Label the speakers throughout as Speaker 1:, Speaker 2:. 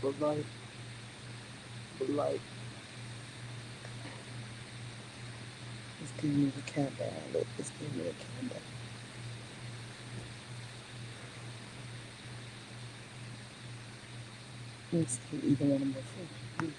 Speaker 1: but like.
Speaker 2: Let's give me the countdown. Let's give me a countdown. Let's see either one of them before.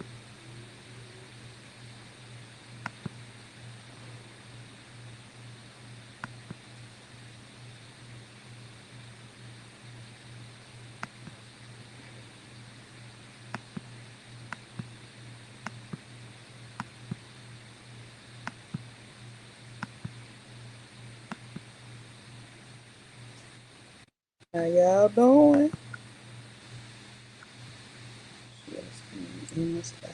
Speaker 2: How y'all doing? Yes, in the sky.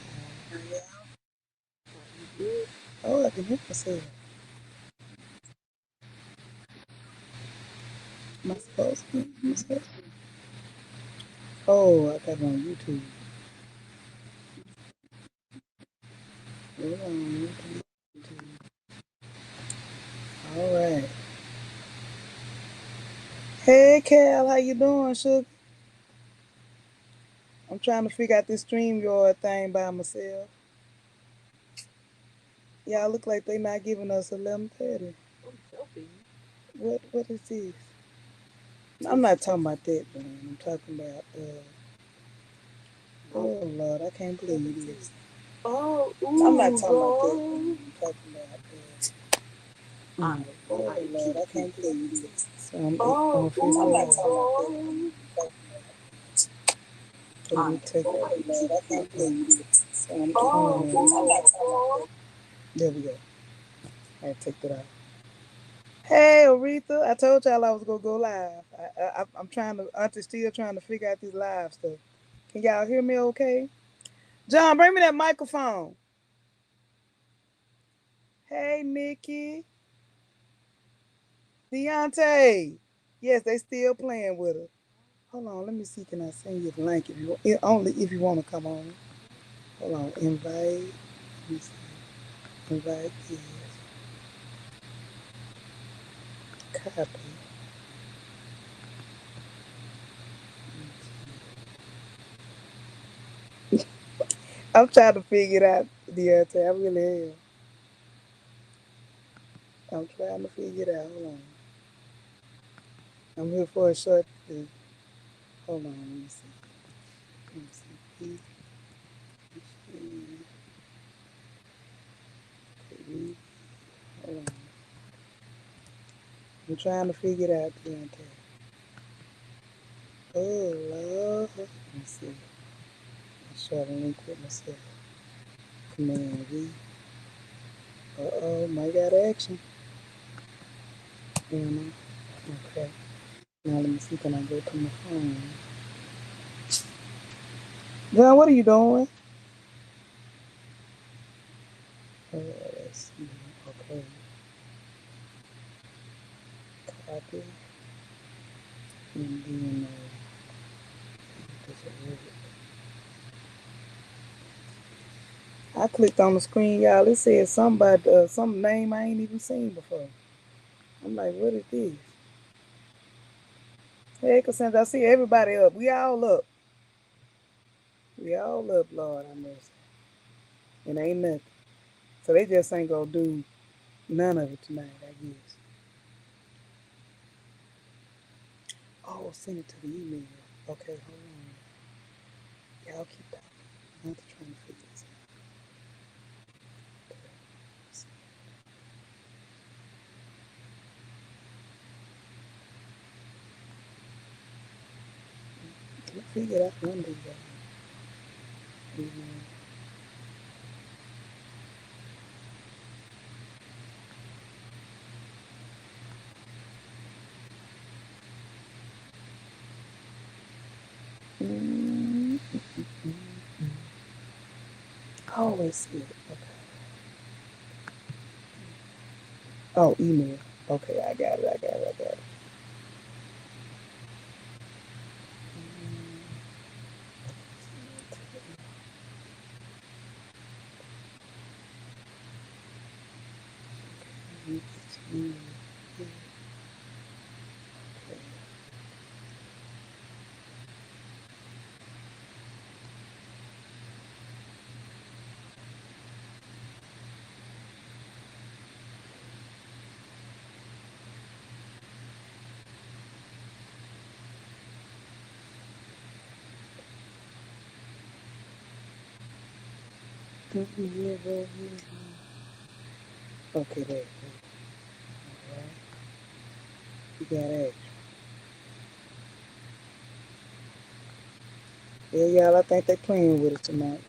Speaker 2: Oh, I can hear myself. Am I supposed to hear myself? Oh, I got it on YouTube. Hold on. All right. Hey, Cal, how you doing, sugar? I'm trying to figure out this StreamYard thing by myself. Y'all look like they not giving us 11:30. What is this? I'm not talking about that, man. I'm talking about oh Lord, I can't believe this.
Speaker 1: Oh,
Speaker 2: I'm not
Speaker 1: ooh,
Speaker 2: talking about that, man. I'm talking about oh Lord, I can't believe this. So I'm figure
Speaker 1: I'm
Speaker 2: it
Speaker 1: not
Speaker 2: out.
Speaker 1: talking
Speaker 2: Let me
Speaker 1: about
Speaker 2: take
Speaker 1: that.
Speaker 2: oh Lord, I can't believe this. So I'm
Speaker 1: Oh,
Speaker 2: there we go. I take that out. Hey, Aretha, I told y'all I was gonna go live. I'm trying to. Auntie still trying to figure out this live stuff. Can y'all hear me? Okay. John, bring me that microphone. Hey, Nikki, Deontay. Yes, they still playing with her. Hold on, let me see. Can I send you the link if you only if you want to come on? Hold on, invite. Let me see. Invite is copy. I'm trying to figure it out, Deontay. I really am. I'm trying to figure it out. Hold on. I'm here for a short. Hold on, let me see. Let me see. Hold on. I'm trying to figure it out, Deontay. Oh Lord. Let me see. I'll share the link with myself. Command V. Uh-oh, might got action. You know? Okay. Now let me see, can I go to my phone? John, what are you doing? Let's see. Okay. Copy. And then does it work? I clicked on the screen, y'all. It said something about some name I ain't even seen before. I'm like, what is this? Hey, Cassandra, I see everybody up. We all up. We all up, Lord, I mercy. And ain't nothing. So they just ain't gonna do none of it tonight, I guess. Oh, send it to the email. Okay, hold on. Y'all keep talking. I'm trying to figure this out. We'll figure it out one day, y'all. Mm-hmm. Oh, let's see it. Okay. Oh, email. Okay, I got it. I got it. I got it. Mm-hmm. Yeah, bro. Okay, there. All right. You got action. Yeah, y'all, I think they playing with it tonight.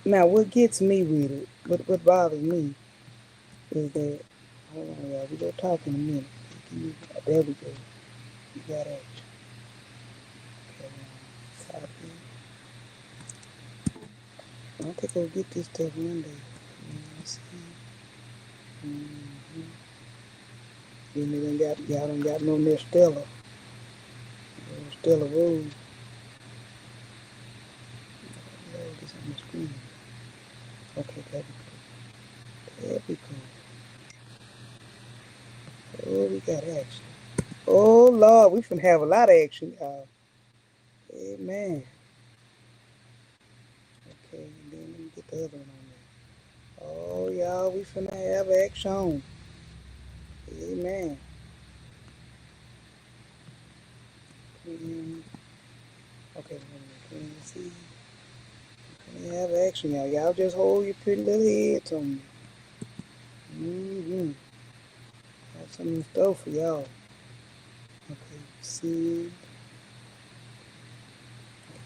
Speaker 2: Now, what gets me with it, what bothers me, is that, hold on, y'all, we go talk in a minute. There we go. You got action. Okay, now, copy. I don't think I'll get this till Monday. Let's see. Mm-hmm. Then y'all done got no more Stella. Stella Rose. Load this on the screen. Okay, there we go. There we go. Oh, we got action. Oh, Lord, we finna have a lot of action, y'all. Amen. Okay, and then let me get the other one on there. Oh, y'all, we finna have action. Amen. Okay, let me see. We have action, y'all. Y'all just hold your pretty little heads on me. Mm-hmm. Have something in store for y'all. Okay, see.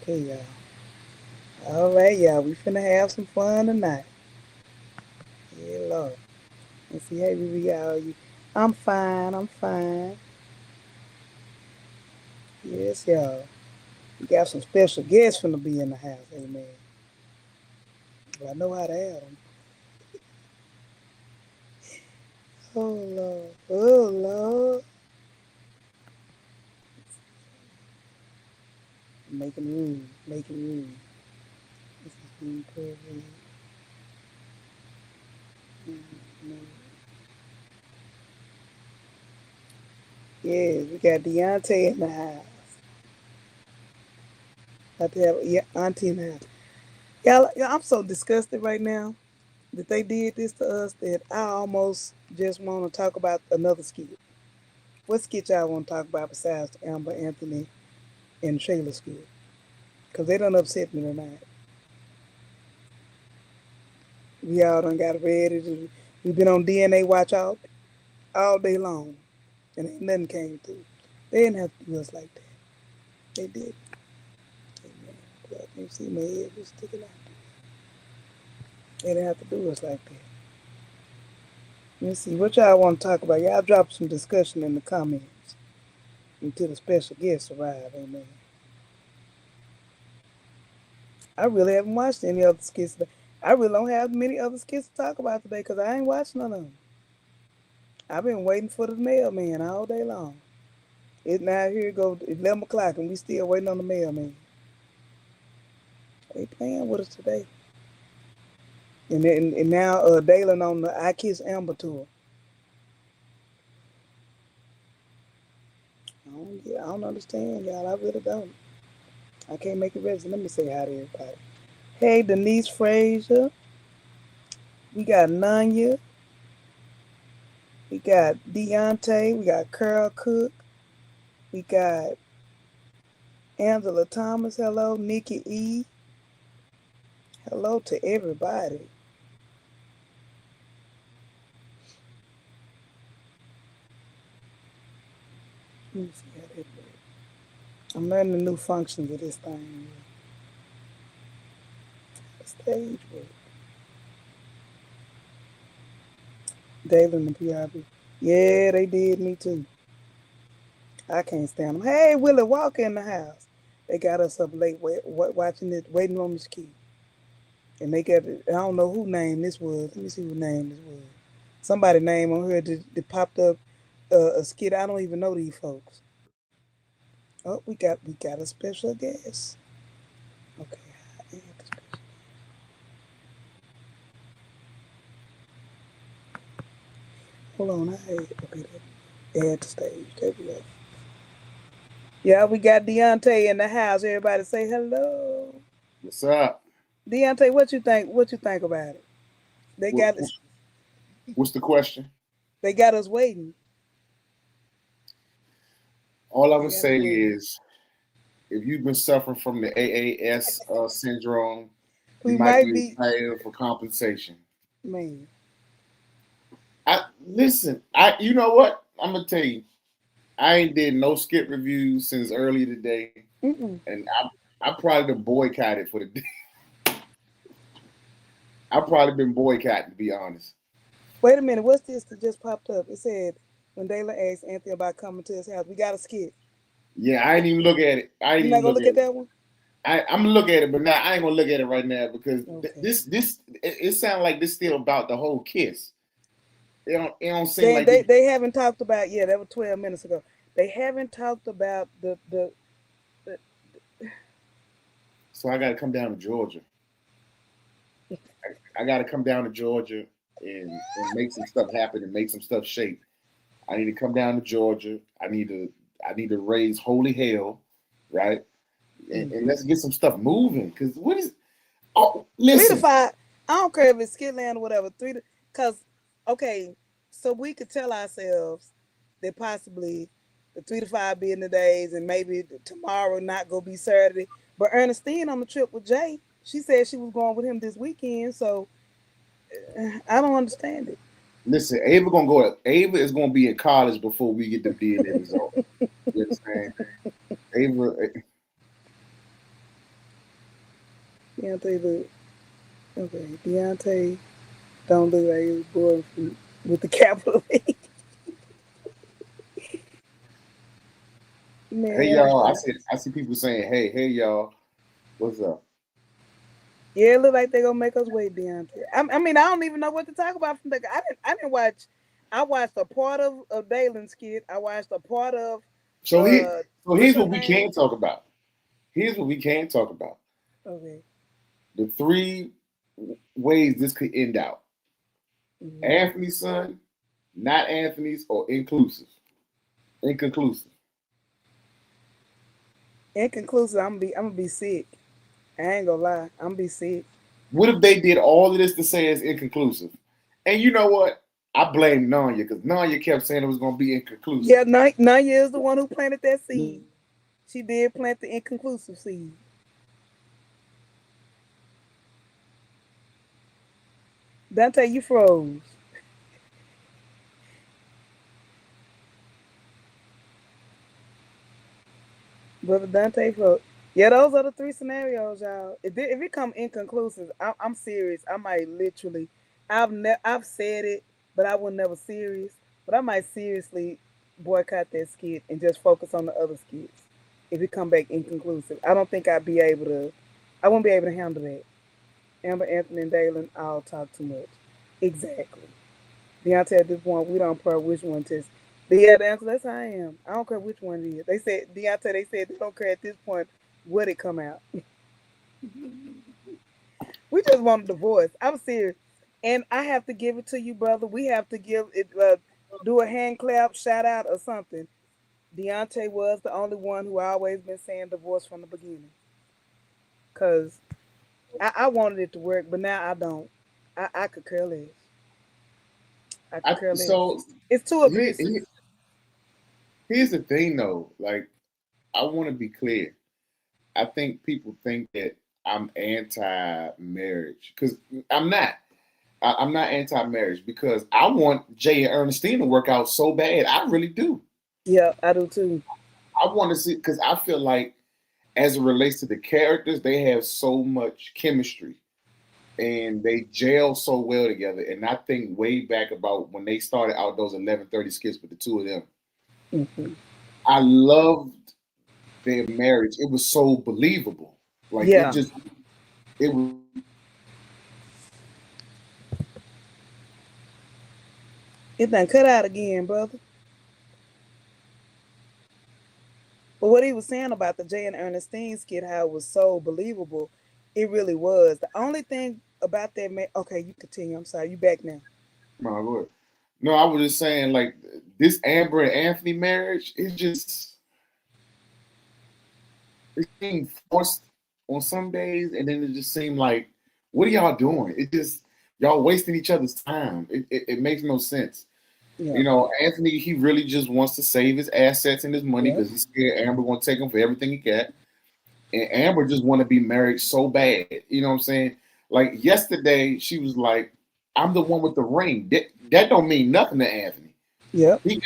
Speaker 2: Okay, y'all. All right, y'all. We finna have some fun tonight. Yeah, Lord. And see, hey, y'all. I'm fine. I'm fine. Yes, y'all. We got some special guests finna be in the house. Amen. But I know how to add them. Oh, Lord. Oh, Lord. Making room. Making room. This is being perfect. Yeah, we got Deontay in the house. I tell yeah, Auntie in the house. Y'all, I'm so disgusted right now that they did this to us that I almost just want to talk about another skit. What skit y'all want to talk about besides Amber, Anthony, and Shayla skit? Because they done upset me tonight. We all done got ready. We've been on DNA watch all day long, and ain't nothing came through. They didn't have to do us like that. They did. Amen. Y'all can see my head was sticking out. They didn't have to do us like that. Let me see what y'all want to talk about. Y'all drop some discussion in the comments until the special guests arrive. Amen. I really haven't watched any other skits today. I really don't have many other skits to talk about today because I ain't watched none of them. I've been waiting for the mailman all day long. It now here it go 11 o'clock and we still waiting on the mailman. They playing with us today. And now Dalen on the I Kiss Amber tour. I don't understand, y'all. I really don't. I can't make it register. Let me say hi to everybody. Hey, Denise Frazier. We got Nonya. We got Deontay. We got Carl Cook. We got Angela Thomas. Hello. Nikki E. Hello to everybody. Let me see how that works. I'm learning the new functions of this thing. Stage work. Dalen and PRB. Yeah, they did me too. I can't stand them. Hey, Willie Walker in the house. They got us up late watching it, waiting on the ski. And they got, I don't know who name this was. Let me see who name this was. Somebody name on here that popped up a skit. I don't even know these folks. Oh, we got a special guest. Okay. Hold on. Okay, add to stage. There we go. Yeah, we got Deontay in the house. Everybody say hello.
Speaker 1: What's up?
Speaker 2: Deontay, what you think? What you think about it? They
Speaker 1: What,
Speaker 2: got us.
Speaker 1: what's the question?
Speaker 2: They got us waiting.
Speaker 1: All I
Speaker 2: They
Speaker 1: would
Speaker 2: got us
Speaker 1: say
Speaker 2: waiting.
Speaker 1: is if you've been suffering from the AAS syndrome,
Speaker 2: We
Speaker 1: You might be
Speaker 2: be,
Speaker 1: entitled for compensation.
Speaker 2: man.
Speaker 1: Listen, you know what? I'm gonna tell you, I ain't did no skit reviews since early today, and I probably been boycotted for the day. I've probably been boycotting, to be honest.
Speaker 2: Wait a minute, what's this that just popped up? It said when Dayla asked Anthony about coming to his house, we got a skit.
Speaker 1: Yeah, I ain't even look at it. I ain't
Speaker 2: You not
Speaker 1: even
Speaker 2: gonna
Speaker 1: look
Speaker 2: look
Speaker 1: at
Speaker 2: at
Speaker 1: it.
Speaker 2: that one?
Speaker 1: I'm gonna look at it, but now I ain't gonna look at it right now because
Speaker 2: Okay.
Speaker 1: it sounds like this still about the whole kiss. It don't seem like
Speaker 2: They haven't talked about, yeah, that was 12 minutes ago. They haven't talked about the
Speaker 1: So I gotta come down to Georgia. I gotta come down to Georgia and make some stuff happen and make some stuff shake. I need to come down to Georgia. I need to raise holy hell, right? And let's get some stuff moving. Cause what is
Speaker 2: 3
Speaker 1: listen.
Speaker 2: to 5. I don't care if it's Skitland or whatever. Because okay, so we could tell ourselves that possibly the 3 to 5 being the days and maybe tomorrow not gonna be Saturday. But Ernestine on the trip with Jay, she said she was going with him this weekend. So I don't understand it.
Speaker 1: Listen, Ava is gonna be in college before we get the DNA result. You understand? Ava.
Speaker 2: Deontay look okay. Deontay don't look like he was born with the capital A. Man,
Speaker 1: Hey y'all, I see people saying, hey y'all, what's up?
Speaker 2: Yeah, it look like they're gonna make us wait, Deontay. I mean, I don't even know what to talk about from the. I didn't watch. I watched a part of Dalen's skit. I watched a part of.
Speaker 1: So here's what we
Speaker 2: name?
Speaker 1: can talk about. Here's what we can talk about.
Speaker 2: Okay.
Speaker 1: The 3 ways this could end out.
Speaker 2: Mm-hmm.
Speaker 1: Anthony's son, not Anthony's, or inclusive. Inconclusive.
Speaker 2: Inconclusive. I'm gonna be sick. I ain't gonna lie. I'm gonna be sick.
Speaker 1: What if they did all of this to say it's inconclusive? And you know what? I blame Nonya because Nonya kept saying it was going to be inconclusive.
Speaker 2: Yeah, Nonya is the one who planted that seed. She did plant the inconclusive seed. Dante, you froze. Brother Dante froze. Yeah, those are the 3 scenarios, y'all. If it come inconclusive, I'm serious. I might literally, I've said it, but I was never serious. But I might seriously boycott that skit and just focus on the other skits. If it come back inconclusive, I don't think I'd be able to. I won't be able to handle that. Amber, Anthony, and Dalen all talk too much. Exactly. Deontay, at this point, we don't care which one to. Yeah, the answer, that's how I am. I don't care which one it is. They said, Deontay, they said they don't care at this point what it come out. We just want a divorce. I'm serious. And I have to give it to you, brother. We have to give it, do a hand clap, shout out, or something. Deontay was the only one who always been saying divorce from the beginning. Because I wanted it to work, but now I don't. I could care less. I could care less.
Speaker 1: So
Speaker 2: it's too abusive.
Speaker 1: Here's the thing, though. Like, I want to be clear. I think people think that I'm anti-marriage because I'm not. I'm not anti-marriage because I want Jay and Ernestine to work out so bad. I really do.
Speaker 2: Yeah, I do too.
Speaker 1: I want to see because I feel like as it relates to the characters, they have so much chemistry and they gel so well together. And I think way back about when they started out those 11:30 skits with the 2 of them, I loved their marriage. It was so believable. Like it was.
Speaker 2: It done cut out again, brother. But what he was saying about the Jay and Ernestine skit, how it was so believable, it really was. The only thing about that, okay, you continue. I'm sorry, you back now.
Speaker 1: My Lord. No, I was just saying, like, this Amber and Anthony marriage, it seemed forced on some days, and then it just seemed like, what are y'all doing? It just, y'all wasting each other's time. It makes no sense. Yeah. You know, Anthony, he really just wants to save his assets and his money because he's scared Amber going to take him for everything he got. And Amber just want to be married so bad. You know what I'm saying? Like yesterday, she was like, "I'm the one with the ring." That don't mean nothing to Anthony.
Speaker 2: Yep.
Speaker 1: He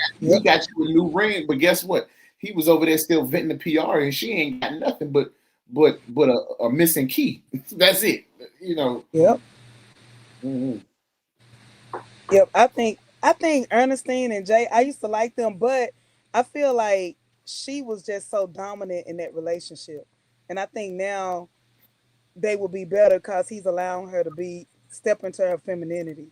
Speaker 1: got you a new ring, but guess what? He was over there still venting the PR, and she ain't got nothing but a missing key. That's it. You know.
Speaker 2: Yep.
Speaker 1: Mm-hmm.
Speaker 2: Yep. I think Ernestine and Jay, I used to like them, but I feel like she was just so dominant in that relationship. And I think now they will be better because he's allowing her to be step into her femininity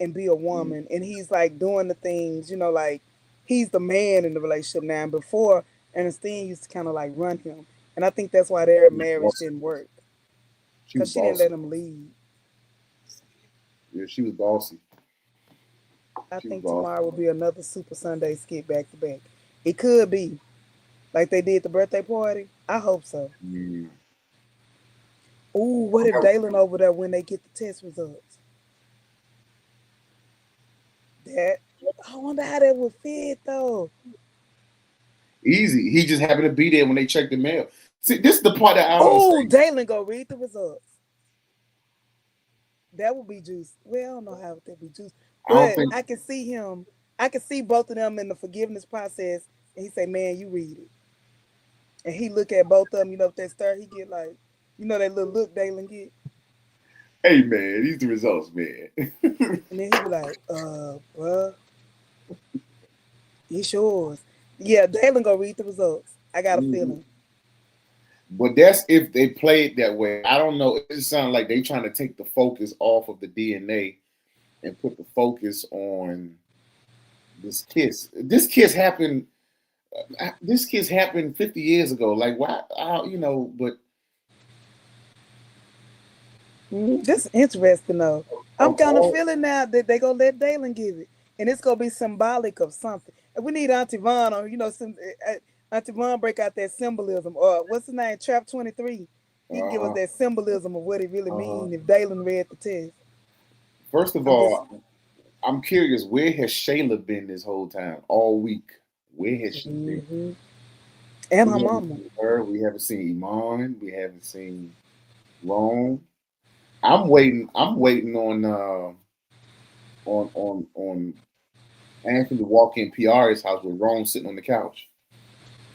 Speaker 2: and be a woman. And he's like doing the things, like he's the man in the relationship now. And before Ernestine used to kind of like run him. And I think that's why their marriage didn't work.
Speaker 1: She was
Speaker 2: Because she didn't
Speaker 1: bossy.
Speaker 2: let him lead.
Speaker 1: Yeah, she was bossy.
Speaker 2: I
Speaker 1: She was
Speaker 2: think
Speaker 1: bossy.
Speaker 2: tomorrow will be another Super Sunday skit back to back. It could be like they did the birthday party. I hope so.
Speaker 1: Mm.
Speaker 2: Ooh, what if Dalen over there when they get the test results? That I wonder how that would fit though.
Speaker 1: Easy. He just happened to be there when they checked the mail. See, this is the part that I don't
Speaker 2: Oh,
Speaker 1: understand.
Speaker 2: Dalen go read the results. That would be juice. Well, I don't know how that would be juice, but I can see him. I can see both of them in the forgiveness process, and he say, "Man, you read it," and he look at both of them. If that start, he get like, that little look Dalen get.
Speaker 1: Hey man, these the results, man.
Speaker 2: And then he be like, bruh, it's yours. Yeah, Dalen go read the results. I got a feeling.
Speaker 1: But that's if they play it that way. I don't know. It sounds like they trying to take the focus off of the DNA and put the focus on this kiss. This kiss happened. This kiss happened 50 years ago. Like why? But
Speaker 2: This is interesting though. I'm kind of feeling now that they gonna let Dalen give it, and it's gonna be symbolic of something. And we need Auntie Vaughn on, Auntie Vaughn break out that symbolism, or what's his name, Trap 23. He give us that symbolism of what it really means if Dalen read the test.
Speaker 1: First of all, I'm curious, where has Shayla been this whole time, all week? Where has she been?
Speaker 2: And her mama.
Speaker 1: We haven't seen Iman. We haven't seen Rome. I'm waiting on Anthony to walk in PR's house with Rome sitting on the couch.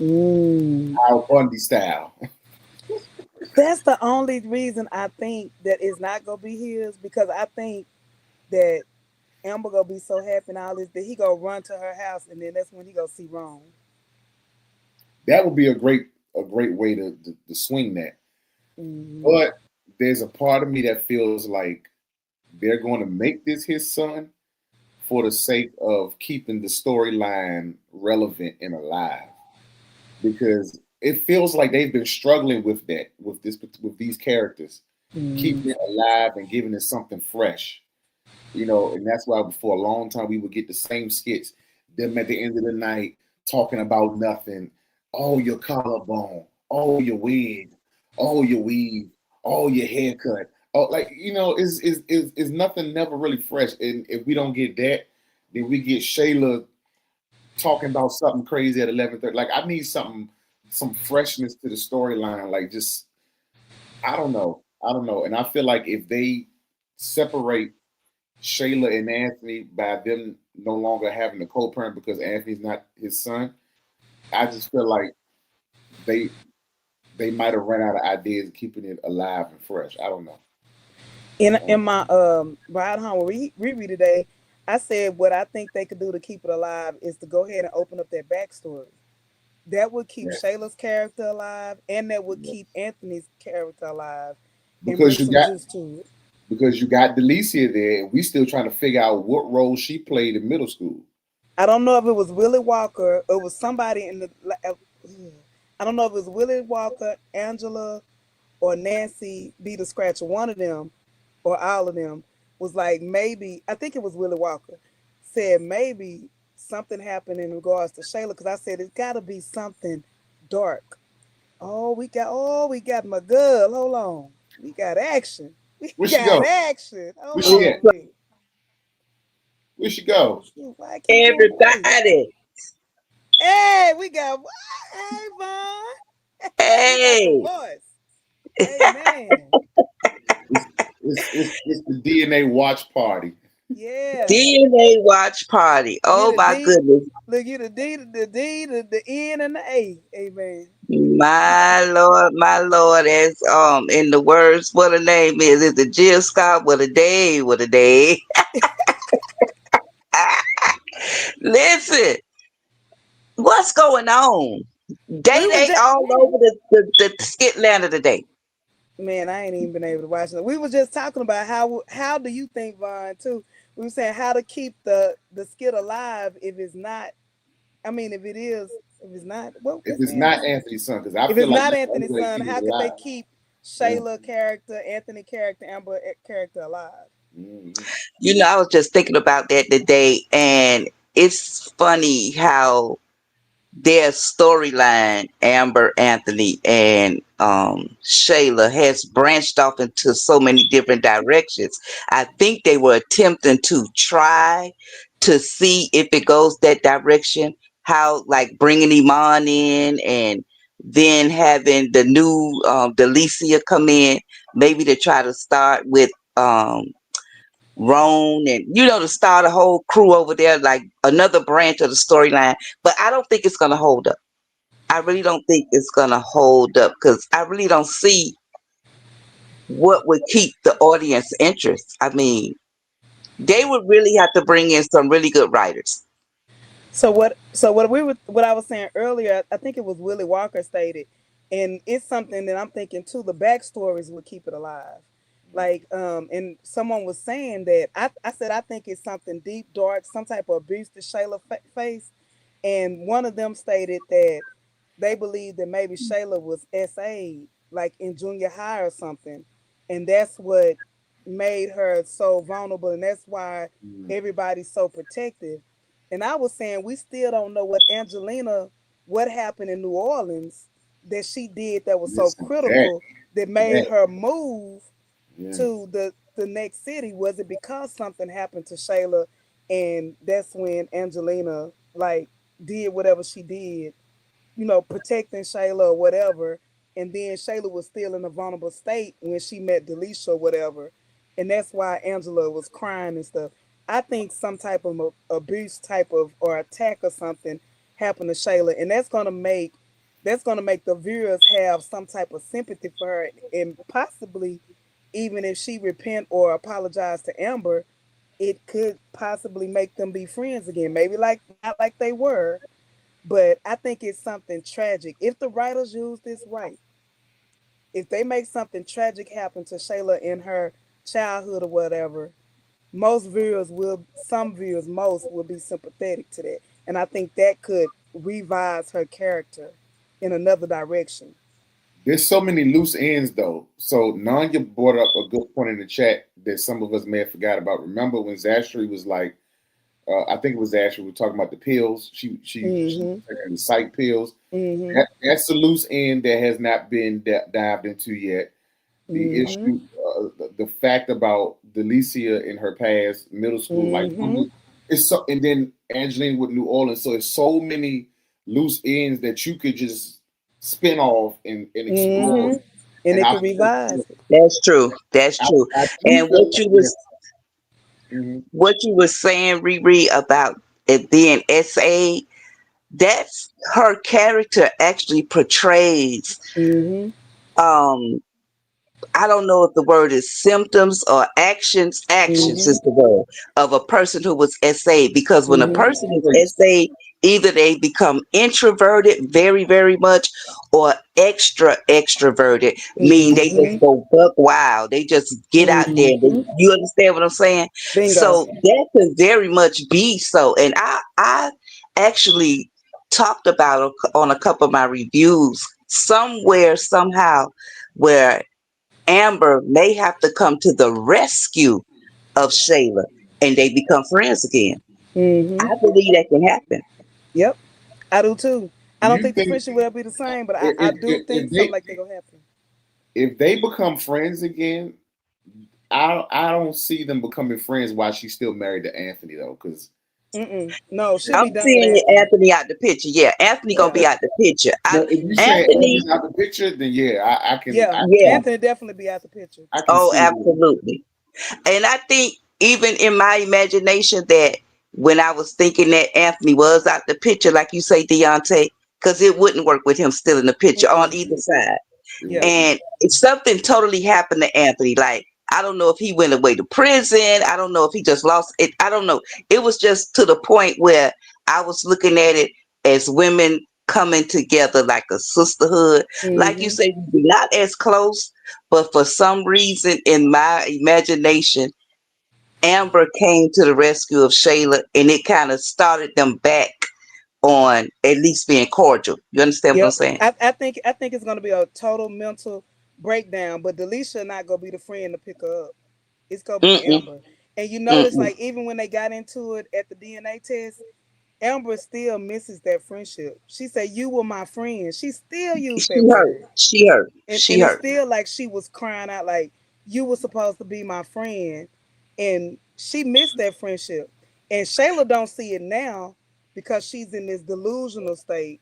Speaker 1: Al Bundy style.
Speaker 2: That's the only reason I think that it's not gonna be his, because I think that Amber gonna be so happy and all this that he gonna run to her house, and then that's when he gonna see Rome.
Speaker 1: That would be a great way to swing that. But there's a part of me that feels like they're going to make this his son for the sake of keeping the storyline relevant and alive, because it feels like they've been struggling with these characters, keeping it alive and giving it something fresh. And that's why for a long time we would get the same skits, them at the end of the night talking about nothing. Oh, your collarbone. Oh, your wig. Oh, your weave. Oh, your haircut. Oh, is nothing never really fresh. And if we don't get that, then we get Shayla talking about something crazy at 11:30. Like I need some freshness to the storyline. Like just I don't know. And I feel like if they separate Shayla and Anthony by them no longer having a co-parent because Anthony's not his son, I just feel like they might have run out of ideas of keeping it alive and fresh. I don't know.
Speaker 2: In my ride home with ReRe today, I said what I think they could do to keep it alive is to go ahead and open up that backstory. That would keep Shayla's character alive, and that would keep Anthony's character alive, and bring some juice to it.
Speaker 1: Because you got Delicia there, and we still trying to figure out what role she played in middle school.
Speaker 2: I don't know if it was Willie Walker or it was somebody in the. I don't know if it was Willie Walker, Angela, or Nancy B. the Scratcher. One of them, or all of them, was like maybe. I think it was Willie Walker. Said maybe something happened in regards to Shayla, because I said it's got to be something dark. Oh, we got my girl. Hold on, we got action. We got action.
Speaker 1: Where she at? Where she go?
Speaker 3: Everybody.
Speaker 2: Hey, we got. Hey, Vaughn.
Speaker 3: Hey.
Speaker 2: Voice. Hey, man.
Speaker 1: It's the DNA watch party.
Speaker 2: Yeah.
Speaker 3: DNA watch party.
Speaker 2: You
Speaker 3: Oh
Speaker 2: the
Speaker 3: my
Speaker 2: D.
Speaker 3: goodness.
Speaker 2: Look, you the D, the D, the N, and the A. Amen.
Speaker 3: My Lord, as in the words, what a name is it Jill Scott? What a day, what a day. Listen, what's going on?
Speaker 2: We was
Speaker 3: Day
Speaker 2: just
Speaker 3: all over the skit land of the day.
Speaker 2: man, I ain't even been able to watch it. We was just talking about how do you think, Vaughn, too? We were saying how to keep the skit alive if it's not. I mean, if it's not, what
Speaker 1: If
Speaker 2: we
Speaker 1: it's
Speaker 2: saying?
Speaker 1: not Anthony's son, because I
Speaker 2: If
Speaker 1: feel
Speaker 2: it's
Speaker 1: like
Speaker 2: not
Speaker 1: that's the only
Speaker 2: Anthony's
Speaker 1: way to
Speaker 2: son,
Speaker 1: keep it
Speaker 2: how could they
Speaker 1: alive.
Speaker 2: keep
Speaker 1: Yeah.
Speaker 2: Shayla character, Anthony character, Amber character alive?
Speaker 1: Mm-hmm.
Speaker 3: You know, I was just thinking about that today, and it's funny how their storyline, Amber, Anthony, and Shayla, has branched off into so many different directions. I think they were attempting to try to see if it goes that direction. How, like, bringing Iman in and then having the new Delicia come in, maybe to try to start with Roan and to start a whole crew over there, like another branch of the storyline. But I don't think it's gonna hold up. I really don't think it's gonna hold up because I really don't see what would keep the audience interest. I mean, they would really have to bring in some really good writers.
Speaker 2: What I was saying earlier, I think it was Willie Walker stated, and it's something that I'm thinking too. The backstories would keep it alive. Like, and someone was saying that I said I think it's something deep, dark, some type of abuse that Shayla faced, and one of them stated that they believe that maybe Shayla was SA like in junior high or something, and that's what made her so vulnerable, and that's why
Speaker 1: Mm-hmm.
Speaker 2: everybody's so protective. And I was saying we still don't know what happened in New Orleans that she did that was so
Speaker 1: Listen, that,
Speaker 2: critical that made her move
Speaker 1: yeah.
Speaker 2: to the next city. Was it because something happened to Shayla, and that's when Angelina like did whatever she did, protecting Shayla or whatever. And then Shayla was still in a vulnerable state when she met Delisha or whatever. And that's why Angela was crying and stuff. I think some type of abuse type of or attack or something happened to Shayla. And that's gonna make the viewers have some type of sympathy for her, and possibly even if she repent or apologize to Amber, it could possibly make them be friends again. Maybe like not like they were, but I think it's something tragic. If the writers use this right, if they make something tragic happen to Shayla in her childhood or whatever, some viewers, most will be sympathetic to that. And I think that could revise her character in another direction.
Speaker 1: There's so many loose ends though. So Nanya brought up a good point in the chat that some of us may have forgot about. Remember when Zastri was like, I think it was Zastri, we were talking about the pills. She
Speaker 2: Mm-hmm.
Speaker 1: taking the psych pills.
Speaker 2: Mm-hmm.
Speaker 1: That's the loose end that has not been dived into yet. The
Speaker 2: Mm-hmm.
Speaker 1: issue, the fact about Delicia in her past, middle school, like
Speaker 2: Mm-hmm.
Speaker 1: it's so, and then Angelina with New Orleans. So it's so many loose ends that you could just spin off and explore.
Speaker 2: Mm-hmm. And
Speaker 1: And
Speaker 2: it could revise it.
Speaker 3: That's true. That's
Speaker 1: I,
Speaker 3: true.
Speaker 1: I do
Speaker 3: And
Speaker 1: feel
Speaker 3: what
Speaker 1: like,
Speaker 3: you
Speaker 1: yeah.
Speaker 3: was
Speaker 1: Mhm.
Speaker 3: what you were saying, Riri, about it being SA, that's her character actually portrays
Speaker 2: Mm-hmm.
Speaker 3: um I don't know if the word is symptoms or actions. Actions
Speaker 2: Mm-hmm.
Speaker 3: is the word of a person who was SA. Because when a
Speaker 2: Mm-hmm.
Speaker 3: person is SA, either they become introverted very, very much or extroverted, mean they just
Speaker 2: Mm-hmm.
Speaker 3: go buck wild. They just get out there.
Speaker 2: Mm-hmm.
Speaker 3: You understand what I'm saying?
Speaker 2: Bingo.
Speaker 3: So that could very much be so. And I actually talked about it on a couple of my reviews somewhere, somehow, where Amber may have to come to the rescue of Shayla and they become friends again.
Speaker 2: Mm-hmm.
Speaker 3: I believe that can happen.
Speaker 2: Yep. I do too. I don't
Speaker 1: You
Speaker 2: think the
Speaker 1: think
Speaker 2: friendship will be the same, but I
Speaker 1: if,
Speaker 2: do
Speaker 1: if,
Speaker 2: think
Speaker 1: if
Speaker 2: something
Speaker 1: they
Speaker 2: like that gonna happen.
Speaker 1: if they become friends again, I don't see them becoming friends while she's still married to Anthony though, because
Speaker 2: No, she'll
Speaker 3: I'm
Speaker 2: be done with
Speaker 3: seeing
Speaker 2: Anthony.
Speaker 3: Anthony out the picture. Yeah, Anthony gonna
Speaker 2: Yeah.
Speaker 3: be out the picture.
Speaker 1: Now, if you saying
Speaker 3: Anthony,
Speaker 1: Andy's out the picture, then yeah,
Speaker 2: Yeah.
Speaker 3: yeah.
Speaker 2: Anthony definitely be out the picture.
Speaker 1: I can
Speaker 3: Oh,
Speaker 1: see it.
Speaker 3: absolutely. And I think even in my imagination that when I was thinking that Anthony was out the picture, like you say, Deontay, because it wouldn't work with him still in the picture on
Speaker 2: Mm-mm.
Speaker 3: either side.
Speaker 1: It
Speaker 2: Yeah.
Speaker 1: wouldn't.
Speaker 3: And it's something totally happened to Anthony. Like, I don't know if he went away to prison. I don't know if he just lost it. I don't know. It was just to the point where I was looking at it as women coming together like a sisterhood. Like you
Speaker 2: Mm-hmm.
Speaker 3: say, we're not as close, but for some reason in my imagination, Amber came to the rescue of Shayla and it kind of started them back on at least being cordial. You understand what I'm
Speaker 2: Yep.
Speaker 3: saying?
Speaker 2: I think it's gonna be a total mental breakdown, but Delisha not gonna be the friend to pick her up. It's gonna be
Speaker 3: Mm-mm,
Speaker 2: Amber. And you notice,
Speaker 3: mm-mm.
Speaker 2: like, even when they got into it at the DNA test, Amber still misses that friendship. She said, "You were my friend." She still used
Speaker 3: She
Speaker 2: that
Speaker 3: hurt.
Speaker 2: word.
Speaker 3: She hurt.
Speaker 2: and
Speaker 3: She
Speaker 2: and it's
Speaker 3: hurt.
Speaker 2: still like she was crying out like you were supposed to be my friend, and she missed that friendship. And Shayla don't see it now because she's in this delusional state.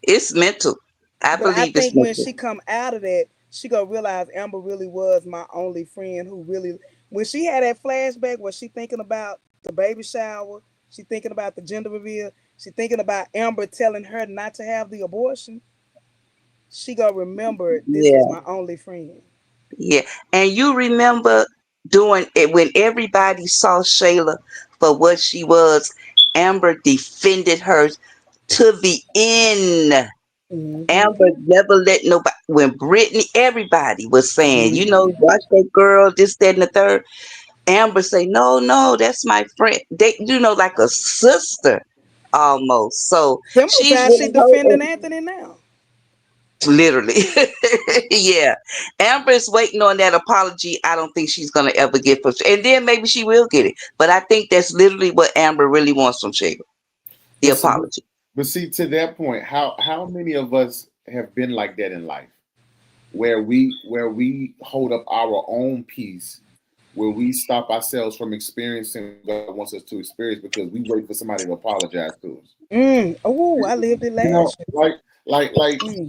Speaker 3: It's mental. I
Speaker 2: But I
Speaker 3: believe it's
Speaker 2: think when
Speaker 3: mental.
Speaker 2: she come out of that, she gonna realize Amber really was my only friend who really. When she had that flashback where she thinking about the baby shower, she thinking about the gender reveal, she thinking about Amber telling her not to have the abortion. She gonna remember this was
Speaker 3: Yeah,
Speaker 2: my only friend.
Speaker 3: yeah. And you remember doing it when everybody saw Shayla for what she was. Amber defended her to the end.
Speaker 2: Hmm.
Speaker 3: Amber never let nobody. When Brittany, everybody was saying, watch that girl, this, that, and the third. Amber say, no, no, that's my friend. They, like a sister almost. So she's
Speaker 2: Sympathize, she
Speaker 3: really
Speaker 2: defending
Speaker 3: hurting.
Speaker 2: Anthony now.
Speaker 3: Literally. Yeah. Amber is waiting on that apology. I don't think she's gonna ever get from, and then maybe she will get it. But I think that's literally what Amber really wants from Shayla. The
Speaker 1: But see,
Speaker 3: apology.
Speaker 1: but see, to that point, how many of us have been like that in life, where we hold up our own peace, where we stop ourselves from experiencing what God wants us to experience because we wait for somebody to apologize to us.
Speaker 2: Oh, I lived it
Speaker 1: You know,
Speaker 2: last
Speaker 1: like
Speaker 2: year.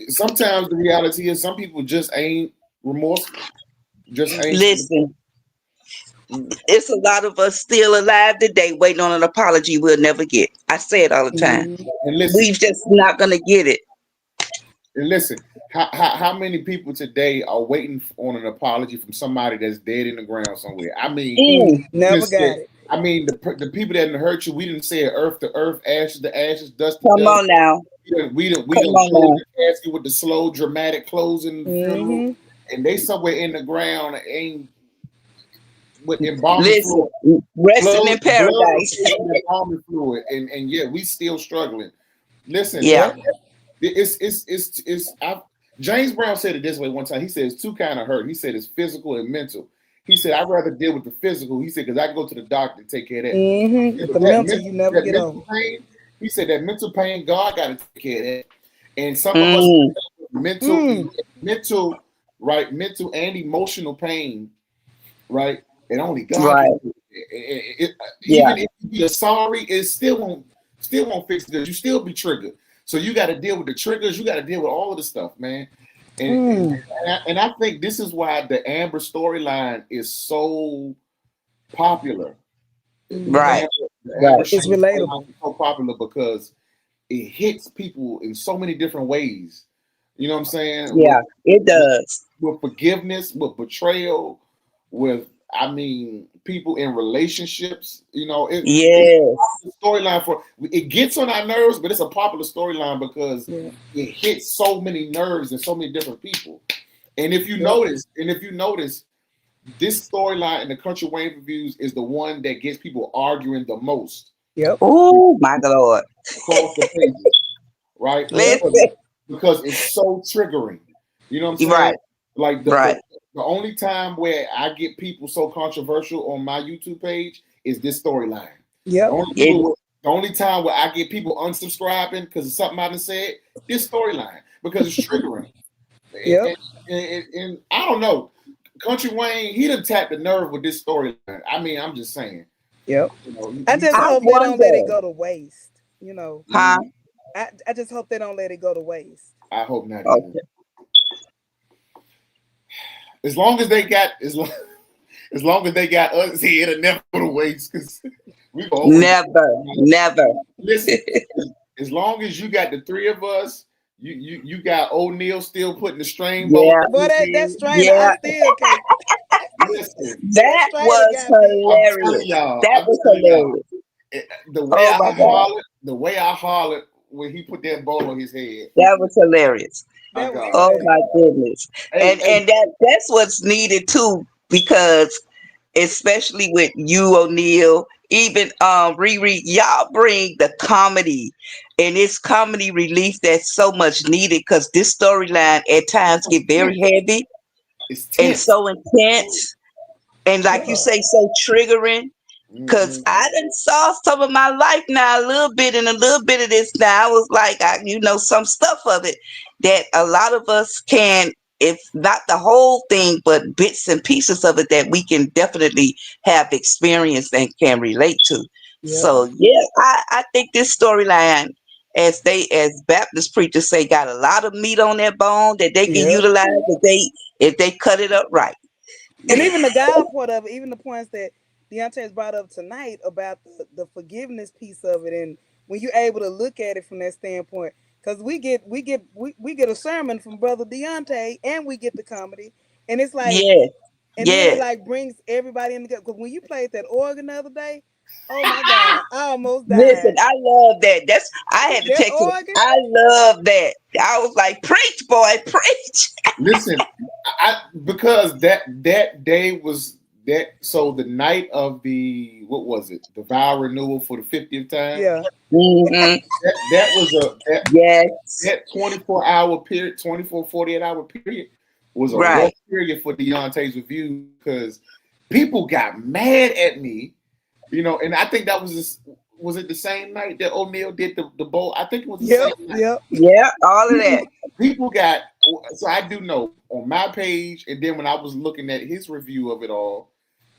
Speaker 1: sometimes the reality is some people just ain't remorseful, just ain't.
Speaker 3: Listen, it's a lot of us still alive today waiting on an apology we'll never get. I say it all the time.
Speaker 2: Mm-hmm.
Speaker 1: And listen,
Speaker 3: We've just not gonna get it.
Speaker 1: and listen. How many people today are waiting on an apology from somebody that's dead in the ground somewhere? I mean,
Speaker 3: Mm,
Speaker 2: Never
Speaker 1: just
Speaker 2: got
Speaker 1: said,
Speaker 2: it.
Speaker 1: I mean, the people that didn't hurt you, we didn't say earth to earth, ashes to ashes, dust to
Speaker 3: come
Speaker 1: dust.
Speaker 3: on now.
Speaker 1: We
Speaker 3: Come
Speaker 1: done
Speaker 3: on
Speaker 1: closed
Speaker 3: now.
Speaker 1: the casket with the slow, dramatic closing funeral,
Speaker 2: Mm-hmm.
Speaker 1: and they somewhere in the ground ain't with embalming
Speaker 3: Listen,
Speaker 1: fluid,
Speaker 3: resting
Speaker 1: blood,
Speaker 3: in
Speaker 1: blood
Speaker 3: paradise.
Speaker 1: replacing embalming fluid, and yet we still struggling. Listen,
Speaker 3: Yeah.
Speaker 2: Yep.
Speaker 1: James Brown said it this way one time. He said it's two kind of hurt. He said it's physical and mental. He said I'd rather deal with the physical. He said because I can go to the doctor and take care of that.
Speaker 2: Mm-hmm. But
Speaker 1: But
Speaker 2: the mental you never
Speaker 1: that
Speaker 2: get over.
Speaker 1: mental pain, he said that mental pain, God got to take care of that. And some of us
Speaker 3: Mm,
Speaker 1: mental,
Speaker 2: Mm.
Speaker 1: mental, right, mental and emotional pain, right, and only God can
Speaker 3: right.
Speaker 1: do it.
Speaker 3: Yeah.
Speaker 1: Even if you're sorry, it still won't fix it because you still be triggered. So you got to deal with the triggers. You got to deal with all of the stuff, man. And and,
Speaker 2: Mm.
Speaker 1: and I think this is why the Amber storyline is so popular. The
Speaker 2: Mm-hmm.
Speaker 3: Right.
Speaker 1: Amber
Speaker 3: Right.
Speaker 2: It's
Speaker 1: Shayla storyline
Speaker 2: relatable.
Speaker 1: is so popular because it hits people in so many different ways. You know what I'm saying?
Speaker 3: Yeah. It does.
Speaker 1: With forgiveness, with betrayal, with people in relationships. It's
Speaker 3: Yes.
Speaker 1: a storyline for it gets on our nerves, but it's a popular storyline because
Speaker 2: Yeah.
Speaker 1: it hits so many nerves and so many different people.
Speaker 2: Yep.
Speaker 1: And if you notice, this storyline in the Country Wayne reviews is the one that gets people arguing the most
Speaker 2: Yep.
Speaker 3: Oh my God.
Speaker 1: across the pages, right?
Speaker 2: Yep.
Speaker 3: Listen.
Speaker 1: Because it's so triggering. You know what I'm saying?
Speaker 3: Right.
Speaker 1: Like
Speaker 3: Right.
Speaker 1: the only time where I get people so controversial on my YouTube page is this storyline. The
Speaker 2: Yep.
Speaker 1: only
Speaker 3: It,
Speaker 1: people, the only time where I get people unsubscribing because of something I done said, this storyline because it's triggering.
Speaker 2: Yep.
Speaker 1: And, and I don't know, Country Wayne, he done tapped the nerve with this storyline. I mean, I'm just saying.
Speaker 2: Yep.
Speaker 1: You know,
Speaker 2: I just
Speaker 3: I
Speaker 2: hope they don't let it
Speaker 3: wonder,
Speaker 2: go to waste. You know,
Speaker 3: huh?
Speaker 2: I just hope they don't let it go to waste.
Speaker 1: I hope not either.
Speaker 3: Okay.
Speaker 1: As long as they got as long as they got us here, it'll never go to waste because we gonna always
Speaker 3: Never, never.
Speaker 1: listen. As long as you got the three of us, you got O'Neal still putting the strain bow
Speaker 3: Yeah,
Speaker 1: on
Speaker 2: Boy,
Speaker 1: his
Speaker 2: that
Speaker 1: head.
Speaker 2: strainer, I
Speaker 3: yeah.
Speaker 2: still can't.
Speaker 1: Listen,
Speaker 2: That
Speaker 3: That
Speaker 2: strainer
Speaker 3: was
Speaker 2: got me.
Speaker 1: I'm telling
Speaker 3: hilarious.
Speaker 1: y'all,
Speaker 3: That was hilarious.
Speaker 1: the way
Speaker 3: Oh
Speaker 1: I
Speaker 3: my God.
Speaker 1: hollered, when he put that bow on his head.
Speaker 3: That was hilarious.
Speaker 1: My
Speaker 2: That was
Speaker 1: God.
Speaker 3: Oh
Speaker 2: hilarious.
Speaker 3: my goodness.
Speaker 1: Hey,
Speaker 3: And that's what's needed too, because especially with you, O'Neal, even ReRe, y'all bring the comedy, and it's comedy relief that's so much needed because this storyline at times get very heavy
Speaker 1: it's
Speaker 3: and
Speaker 1: tense.
Speaker 3: so intense, and like you
Speaker 2: Yeah.
Speaker 3: say, so triggering. Cause
Speaker 1: Mhm.
Speaker 3: I done saw some of my life now, a little bit and a little bit of this now. I was like, some stuff of it that a lot of us can, if not the whole thing, but bits and pieces of it that we can definitely have experienced and can relate to.
Speaker 2: Yep.
Speaker 3: So yeah, I think this storyline, as Baptist preachers say, got a lot of meat on that bone that they can
Speaker 2: Yep.
Speaker 3: utilize if they cut it up right.
Speaker 2: And even the God part of it, even the points that Deontay has brought up tonight about the forgiveness piece of it, and when you're able to look at it from that standpoint, because we get a sermon from Brother Deontay, and we get the comedy, and it's like,
Speaker 3: Yes,
Speaker 2: and then it
Speaker 3: yes.
Speaker 2: like brings everybody in together. Because when you played that organ the other day, oh my God, I almost
Speaker 3: Listen,
Speaker 2: died.
Speaker 3: I love that. I had to
Speaker 2: That
Speaker 3: text him.
Speaker 2: organ,
Speaker 3: I love that. I was like, preach, boy, preach.
Speaker 1: Listen, because that day was that. So the night of the what was it? The vow renewal for the 50th time.
Speaker 2: yeah,
Speaker 3: Hmm.
Speaker 1: That was
Speaker 3: Yes,
Speaker 1: that 24-hour period, 24 48-hour period was a rough
Speaker 3: right.
Speaker 1: period for Deontay's review because people got mad at me, and I think that was it the same night that O'Neal did the bowl? I think it was the
Speaker 2: yep,
Speaker 1: same night.
Speaker 2: yep,
Speaker 3: Yeah, all of
Speaker 1: People
Speaker 3: that.
Speaker 1: people got so I do know on my page, and then when I was looking at his review of it all,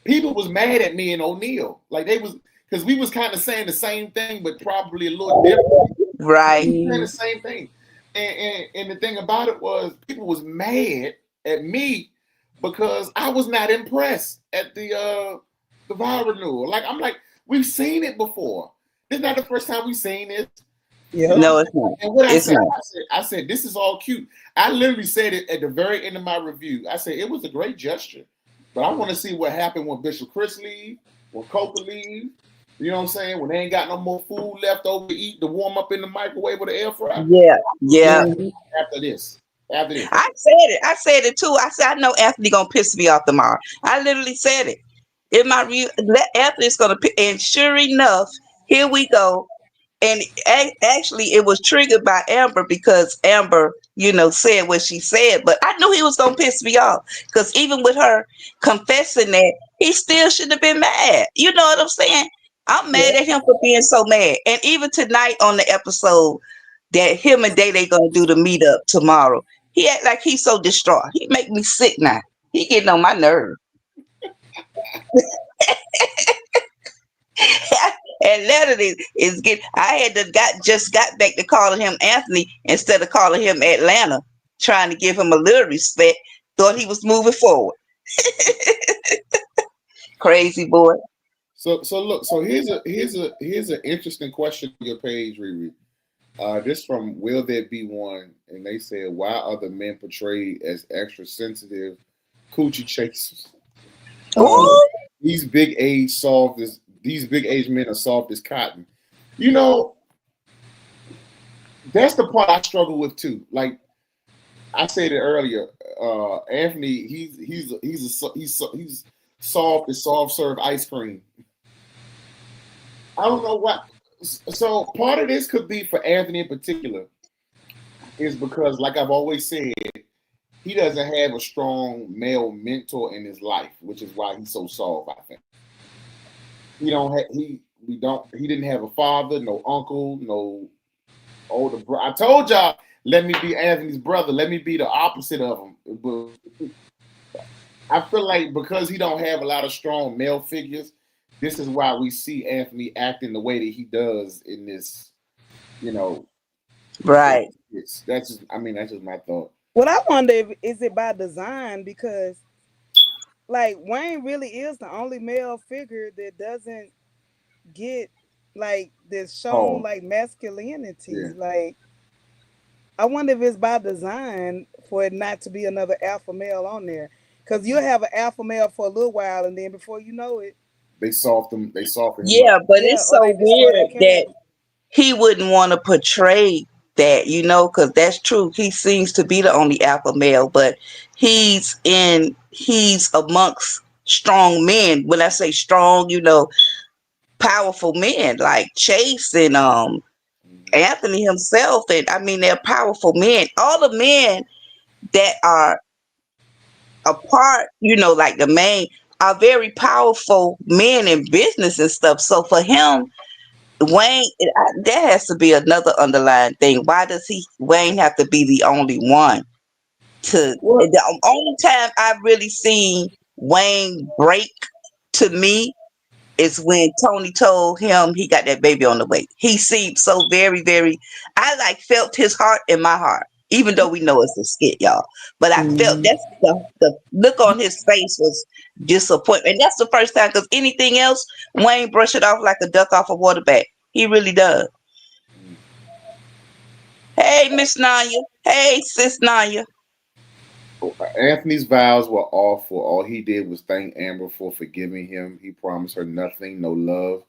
Speaker 1: people was mad at me and O'Neal. Like they was because we was kind of saying the same thing, but probably a little different.
Speaker 3: Right.
Speaker 1: We saying the same thing. And the thing about it was people was mad at me because I was not impressed at the vow renewal. Like I'm like, we've seen it before. This is not the first time we've seen this. You know
Speaker 2: yep.
Speaker 1: what I'm
Speaker 3: No,
Speaker 1: saying?
Speaker 3: it's not.
Speaker 1: And what I
Speaker 3: It's
Speaker 1: said,
Speaker 3: not.
Speaker 1: I said, this is all cute. I literally said it at the very end of my review. I said it was a great gesture, but I want to see what happened when Bishop Chris leave, when Copa leave. You know what I'm saying? When they ain't got no more food left over to eat, to warm up in the microwave or the air fryer.
Speaker 3: Yeah, yeah.
Speaker 1: Yeah, after this, after this.
Speaker 3: I said it. I said it too. I said I know Anthony gonna piss me off tomorrow. I literally said it. In my review, Anthony's gonna piss, and sure enough, here we go. And actually, it was triggered by Amber because Amber, said what she said. But I knew he was gonna piss me off because even with her confessing that, he still shouldn't have been mad. You know what I'm saying? I'm mad
Speaker 2: Yep.
Speaker 3: at him for being so mad. And even tonight on the episode that him and Day they gonna do the meetup tomorrow, he act like he's so distraught. He make me sick now. He getting on my nerve. And literally is get I had to got back to calling him Anthony instead of calling him Atlanta, trying to give him a little respect. Thought he was moving forward. Crazy boy.
Speaker 1: So look. So here's an interesting question on your page, Riri. This from Will There Be One, and they said, why are the men portrayed as extra sensitive coochie chasers? Uh,
Speaker 3: Ooh,
Speaker 1: these big age soft as these big age men are soft as cotton. You know, that's the part I struggle with too. Like I said it earlier, Anthony, he's soft as soft serve ice cream. I don't know what. So part of this could be for Anthony in particular is because, like I've always said, he doesn't have a strong male mentor in his life, which is why he's so soft. I think he don't have he didn't have a father, no uncle, no older brother. I told y'all, let me be Anthony's brother. Let me be the opposite of him. But I feel like because he don't have a lot of strong male figures, this is why we see Anthony acting the way that he does in this, you know,
Speaker 3: Right.
Speaker 1: that's just, I mean, that's just my thought.
Speaker 2: Well, I wonder if is it by design because like Wayne really is the only male figure that doesn't get like this shown
Speaker 1: Oh,
Speaker 2: like
Speaker 1: yeah.
Speaker 2: masculinity. Like I wonder if it's by design for it not to be another alpha male on there. Cause you'll have an alpha male for a little while and then before you know it,
Speaker 1: They soften him
Speaker 3: Yeah,
Speaker 1: up.
Speaker 3: but
Speaker 2: yeah,
Speaker 3: it's
Speaker 2: or they
Speaker 3: so
Speaker 2: destroy their
Speaker 3: weird that
Speaker 2: character.
Speaker 3: he wouldn't want to portray that, because that's true. He seems to be the only alpha male, but he's amongst strong men. When I say strong, powerful men like Chase and
Speaker 1: Mhm.
Speaker 3: Anthony himself, and I mean they're powerful men. All the men that are a part, like the main, are very powerful men in business and stuff. So for him, Wayne, there has to be another underlying thing. Why does Wayne have to be the only one to?
Speaker 1: What?
Speaker 3: The only time I've really seen Wayne break to me is when Tony told him he got that baby on the way. He seemed so very, very. I like felt his heart in my heart, even though we know it's a skit, y'all. But I felt
Speaker 2: Mhm.
Speaker 3: that's the look on his face was disappointment. That's the first time because anything else, Wayne brush it off like a duck off a water bag. He really does.
Speaker 1: Mm.
Speaker 3: Hey, Miss Nanya. Hey, Sis Nanya.
Speaker 1: Anthony's vows were awful. All he did was thank Amber for forgiving him. He promised her nothing, no love,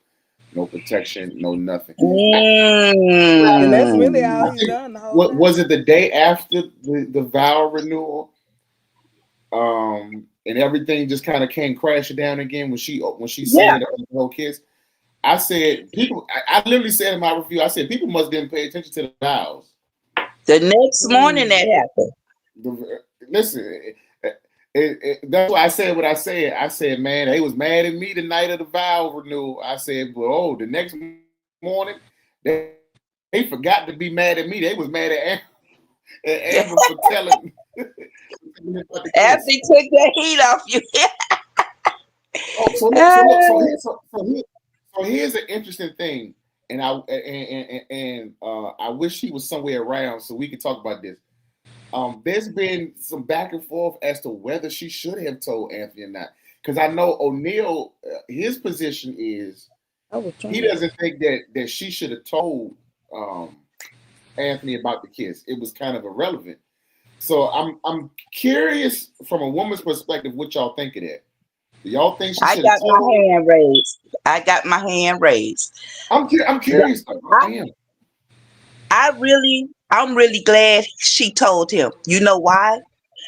Speaker 1: no protection, no nothing.
Speaker 2: And that's really all
Speaker 1: I
Speaker 3: Mm.
Speaker 2: he's
Speaker 1: think
Speaker 2: done the whole
Speaker 1: what was
Speaker 2: time.
Speaker 1: it the day after the vow renewal, and everything just kind of came crashing down again when she
Speaker 3: Yeah.
Speaker 1: said the whole kiss. I said people. I literally said in my review, I said people must didn't pay attention to the vows.
Speaker 3: The next morning
Speaker 2: Mm.
Speaker 3: that happened.
Speaker 1: Listen, that's why I said what I said. I said, man, they was mad at me the night of the vow renewal. I said, well, oh, the next morning they forgot to be mad at me. They was mad at Amber for telling me about the
Speaker 3: After
Speaker 1: kiss.
Speaker 3: he took that heat off you.
Speaker 1: Oh, so look, so look, so here, so here's an interesting thing, and I wish he was somewhere around so we could talk about this. There's been some back and forth as to whether she should have told Anthony or not, because I know O'Neal, his position is
Speaker 2: I was
Speaker 1: he
Speaker 2: trying.
Speaker 1: doesn't think that she should have told um, Anthony about the kiss. It was kind of irrelevant. So I'm curious from a woman's perspective what y'all think of that. Do y'all think she
Speaker 3: I
Speaker 1: should have
Speaker 3: got my
Speaker 1: told?
Speaker 3: hand raised. I got my hand raised.
Speaker 1: I'm curious. I am.
Speaker 3: I'm really glad she told him. You know why?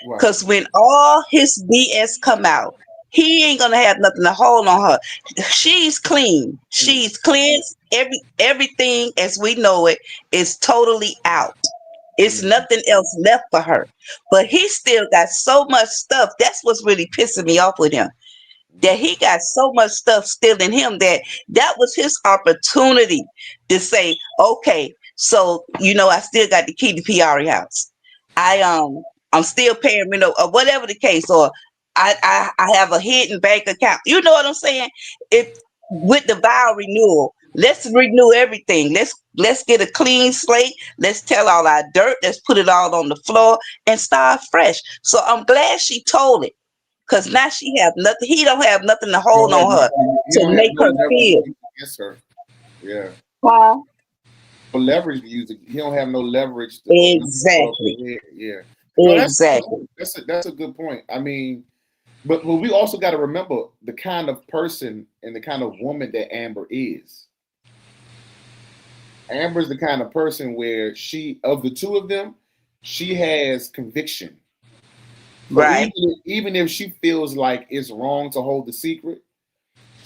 Speaker 1: Right.
Speaker 3: Because when all his BS come out, he ain't gonna have nothing to hold on her. She's clean.
Speaker 1: Mm,
Speaker 3: She's cleansed. Everything as we know it is totally out. It's
Speaker 1: mm,
Speaker 3: nothing else left for her. But he still got so much stuff. That's what's really pissing me off with him, that he got so much stuff still in him that was his opportunity to say, okay, so I still got the key to PRE house. I'm still paying or whatever the case, or I have a hidden bank account. You know what I'm saying? If with the vow renewal, let's renew everything. Let's get a clean slate. Let's tell all our dirt. Let's put it all on the floor and start fresh. So I'm glad she told it. Cause
Speaker 1: mm.
Speaker 3: now she have nothing. He don't have nothing to
Speaker 1: He
Speaker 3: hold
Speaker 1: don't have
Speaker 3: on her
Speaker 1: nothing. He
Speaker 3: to
Speaker 1: don't have
Speaker 3: make
Speaker 1: no
Speaker 3: her
Speaker 1: leverage
Speaker 3: feel.
Speaker 1: to use against her. Yeah.
Speaker 3: Huh?
Speaker 1: No leverage to use. He don't have no leverage to go up
Speaker 3: Exactly.
Speaker 1: her head. Yeah. No, that's a good
Speaker 3: Exactly.
Speaker 1: point. That's a good point. I mean, but we also got to remember the kind of person and the kind of woman that Amber is. Amber's the kind of person where of the two of them, she has conviction. So
Speaker 3: Right.
Speaker 1: even if she feels like it's wrong to hold the secret,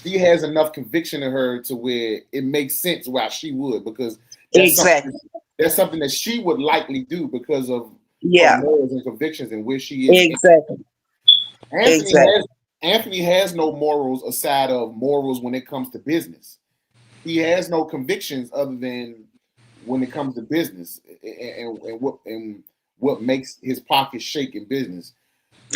Speaker 1: she has enough conviction in her to where it makes sense why she would, because that's something
Speaker 3: Exactly.
Speaker 1: that's something that she would likely do because of her
Speaker 3: Yeah.
Speaker 1: morals and convictions and where she is.
Speaker 3: Exactly.
Speaker 1: Anthony has
Speaker 3: Exactly.
Speaker 1: Anthony has no morals aside of morals when it comes to business. He has no convictions other than when it comes to business and what makes his pockets shake in business.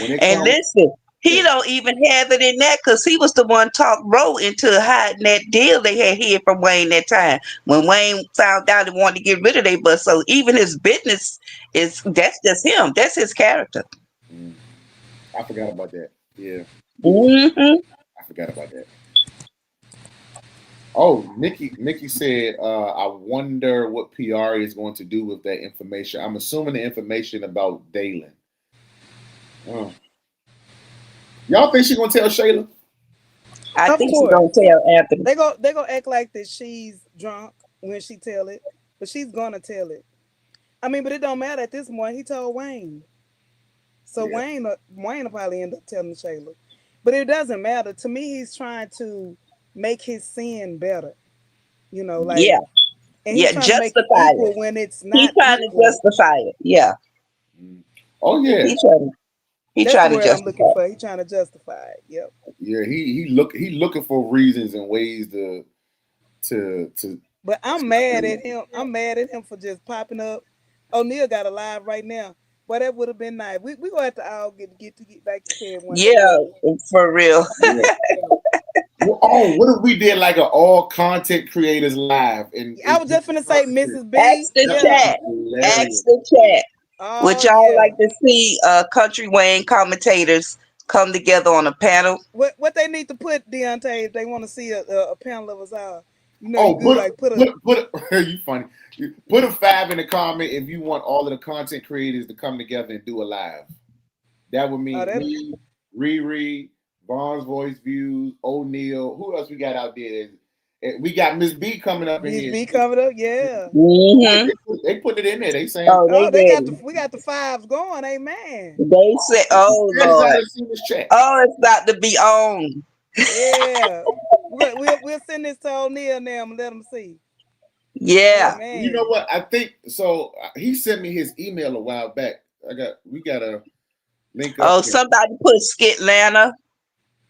Speaker 1: When it
Speaker 3: And
Speaker 1: comes,
Speaker 3: listen, He don't even have it in that because he was the one talked Ro into hiding that deal they had hid from Wayne that time. When Wayne found out he wanted to get rid of they bus. So even his business that's just him. That's his character.
Speaker 1: Mm. I forgot about that. Yeah,
Speaker 3: Hmm.
Speaker 1: I forgot about that. Oh, Nikki said, I wonder what PR is going to do with that information. I'm assuming the information about Dalen. Uh, y'all think she's gonna tell Shayla?
Speaker 3: I
Speaker 2: Of
Speaker 3: think she
Speaker 2: course.
Speaker 3: gonna tell Anthony.
Speaker 2: They go act like that she's drunk when she tell it, but she's gonna tell it. I mean, but it don't matter at this point. He told Wayne, so
Speaker 1: Yeah.
Speaker 2: Wayne will probably end up telling Shayla, but it doesn't matter to me. He's trying to make his sin better, like,
Speaker 3: Yeah,
Speaker 2: and he's
Speaker 3: yeah,
Speaker 2: trying to make it
Speaker 3: justify it.
Speaker 2: equal when it's
Speaker 3: He
Speaker 2: not
Speaker 3: trying to
Speaker 2: equal.
Speaker 3: justify it. Yeah,
Speaker 1: Mm. Oh yeah,
Speaker 3: he trying. He
Speaker 2: That's the
Speaker 3: trying to
Speaker 2: word I'm
Speaker 3: justify
Speaker 2: looking
Speaker 3: it.
Speaker 2: for. He's trying to justify it. Yep.
Speaker 1: yeah. He looking for reasons and ways to.
Speaker 2: But I'm mad at him. I'm mad at him for just popping up. O'Neal got a live right now. But that would have been nice. We gonna have to all get back together one day.
Speaker 3: Yeah, for real.
Speaker 1: Yeah. Well, oh, what if we did like an all content creators live and
Speaker 2: I
Speaker 1: it's
Speaker 2: was
Speaker 1: just
Speaker 2: just gonna say
Speaker 1: us?
Speaker 2: Mrs. B.
Speaker 3: Ask the
Speaker 1: That would
Speaker 2: Yeah.
Speaker 1: be
Speaker 3: chat.
Speaker 1: hilarious.
Speaker 3: Ask the chat. Would
Speaker 2: Oh
Speaker 3: y'all
Speaker 2: yeah.
Speaker 3: like to see Country Wayne commentators come together on a panel?
Speaker 2: What they need to put, Deontay, if they want to see a panel of us all. You
Speaker 1: Oh,
Speaker 2: could like put a
Speaker 1: you funny. Put a 5 in the comment if you want all of the content creators to come together and do a live. That would
Speaker 2: oh
Speaker 1: mean
Speaker 2: that
Speaker 1: me, ReRe, Bonds Voice Views, O'Neal. Who else we got out there? We got Miss B coming up in
Speaker 2: Miss
Speaker 1: here.
Speaker 2: B covered up, yeah.
Speaker 3: Hmm.
Speaker 1: They put it in there. They saying
Speaker 3: Oh, they
Speaker 2: Oh,
Speaker 3: ready.
Speaker 2: we got the fives going, amen.
Speaker 3: They say, "Oh
Speaker 1: that's how
Speaker 3: Lord,
Speaker 1: to see this chat.
Speaker 3: oh, it's about to be on."
Speaker 2: Yeah. We'll send this to O'Neal now and let them see. Yeah,
Speaker 3: Yeah.
Speaker 1: You know
Speaker 2: man.
Speaker 1: what? I think so. He sent me his email a while back. We got to link up
Speaker 3: Oh,
Speaker 1: here.
Speaker 3: somebody put Skit Lana.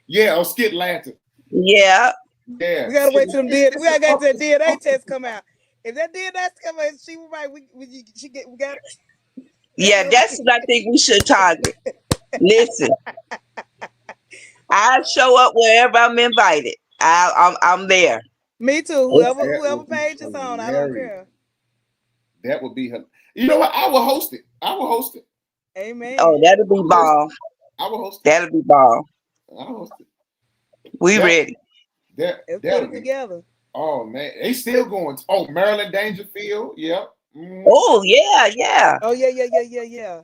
Speaker 1: Yeah, oh Skit Lantern.
Speaker 3: Yeah.
Speaker 1: Yeah,
Speaker 2: We gotta wait till them did. We gotta get that
Speaker 1: it's
Speaker 2: DNA test come out. If that DNA test come out, she was right. We got. That's
Speaker 3: Yeah,
Speaker 2: what
Speaker 3: that's what I think we should target. Listen, I show up wherever I'm invited. I'm there.
Speaker 2: Me too.
Speaker 3: It's,
Speaker 1: that
Speaker 2: Whoever
Speaker 1: would be
Speaker 2: page is on, I don't
Speaker 1: hilarious.
Speaker 2: care.
Speaker 1: That would be. You know what? I will host it. I will host it.
Speaker 3: oh,
Speaker 2: Amen.
Speaker 3: that'll be bomb.
Speaker 1: I will host it.
Speaker 3: That'll be bomb.
Speaker 1: I'll host it.
Speaker 3: We
Speaker 1: That
Speaker 3: ready.
Speaker 2: Let's put
Speaker 1: that'll
Speaker 2: it
Speaker 1: be.
Speaker 2: together.
Speaker 1: Oh man, they still going. Oh, Maryland Dangerfield. Yep. Mhm.
Speaker 3: Oh yeah, yeah.
Speaker 2: Oh yeah.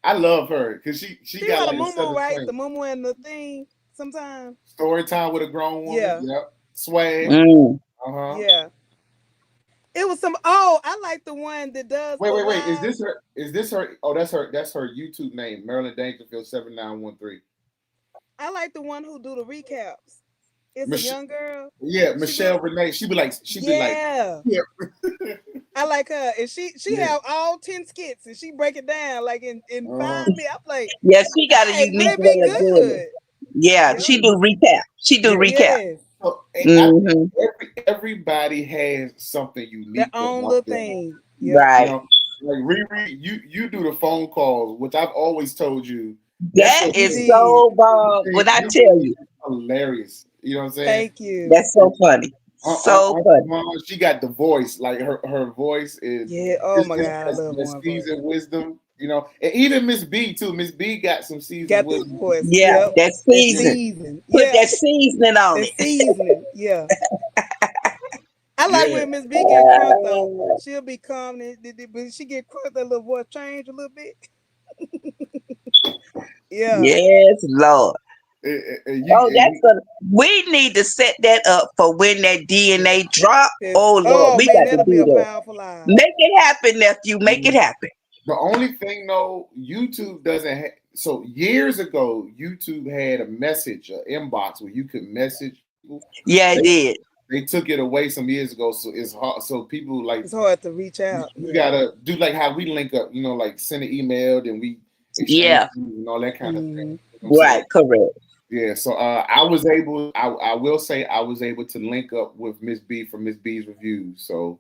Speaker 1: I love her because she
Speaker 2: She
Speaker 1: got
Speaker 2: got a
Speaker 1: like a
Speaker 2: mumu,
Speaker 1: southern
Speaker 2: right?
Speaker 1: twang.
Speaker 2: The mumu and the thing. Sometimes.
Speaker 1: Story time with a grown woman.
Speaker 2: Yeah.
Speaker 1: Yep. Swag.
Speaker 3: Mm.
Speaker 1: Uh huh.
Speaker 2: Yeah. It was some. Oh, I like the one that does the
Speaker 1: Wait. Is
Speaker 2: live.
Speaker 1: this her? Is this her? Oh, that's her YouTube name, Maryland Dangerfield 7913.
Speaker 2: I like the one who do the recaps. It's a
Speaker 1: Mich-
Speaker 2: young girl.
Speaker 1: yeah,
Speaker 2: She do.
Speaker 1: Michelle Renee. She be like,
Speaker 2: Yeah.
Speaker 1: yeah,
Speaker 2: I like her, and she
Speaker 1: yeah.
Speaker 2: have all 10 skits, and she break it down like in
Speaker 1: Uh,
Speaker 2: 5 minutes. I'm like,
Speaker 3: Yeah, she got a
Speaker 2: hey,
Speaker 3: unique
Speaker 2: they be
Speaker 3: way of doing it.
Speaker 2: good.
Speaker 3: Yeah,
Speaker 2: Yep.
Speaker 3: she do recap. She do
Speaker 1: yeah.
Speaker 3: recap.
Speaker 2: Yes.
Speaker 1: So, I think
Speaker 3: Hmm.
Speaker 1: everybody has something
Speaker 2: Their
Speaker 1: unique
Speaker 2: own
Speaker 1: about
Speaker 2: little
Speaker 1: them.
Speaker 2: thing. Yep.
Speaker 1: You
Speaker 3: Right.
Speaker 1: know, like ReRe, you do the phone calls, which I've always told you. That's
Speaker 3: That
Speaker 1: your
Speaker 2: You
Speaker 3: is
Speaker 1: thing.
Speaker 2: did.
Speaker 3: so bomb. When I
Speaker 1: Your
Speaker 3: tell
Speaker 1: thing
Speaker 3: you,
Speaker 1: is hilarious. You know what I'm saying?
Speaker 2: Thank you.
Speaker 3: that's so funny. So funny.
Speaker 1: She got the voice. Like her voice is
Speaker 2: Yeah. Oh
Speaker 1: it's
Speaker 2: my
Speaker 1: just
Speaker 2: God, I love
Speaker 1: that
Speaker 2: one voice.
Speaker 1: seasoned wisdom. You know, and even Miss B too. Miss B got some seasoned
Speaker 2: Got the
Speaker 1: wisdom.
Speaker 2: voice.
Speaker 3: Yeah,
Speaker 2: Yep.
Speaker 3: that
Speaker 2: That
Speaker 1: Yeah.
Speaker 3: season.
Speaker 2: season.
Speaker 3: Put
Speaker 2: Yeah.
Speaker 3: that seasoning on
Speaker 2: That
Speaker 3: it.
Speaker 2: seasoning. Yeah. I like
Speaker 1: Yeah.
Speaker 2: when Miss B get crunk though. She'll be calm, but she get crunk, that little voice change a little bit. Yeah.
Speaker 3: Yes, Lord. Oh,
Speaker 1: You,
Speaker 3: we need to set that up for when that DNA drop.
Speaker 2: It's,
Speaker 3: Oh Lord,
Speaker 2: oh
Speaker 3: we
Speaker 2: man,
Speaker 3: got to
Speaker 2: that'll be
Speaker 3: do
Speaker 2: a
Speaker 3: that.
Speaker 2: powerful live.
Speaker 3: Make it happen, nephew. Make it
Speaker 1: you,
Speaker 3: happen.
Speaker 1: the only thing though, YouTube doesn't have. So years ago, YouTube had a message, an inbox where you could message people.
Speaker 3: Yeah, it did.
Speaker 1: They took it away some years ago, so it's hard. So people like
Speaker 2: It's hard to reach out.
Speaker 1: you
Speaker 2: Yeah.
Speaker 1: gotta do like how we link up. You know, like send an email, then we exchange
Speaker 3: Yeah,
Speaker 1: and all that kind of thing.
Speaker 2: Mm-hmm.
Speaker 1: You know what I'm saying?
Speaker 3: right, correct.
Speaker 1: Yeah. So I was able. I will say I was able to link up with Miss B from Miss B's reviews. So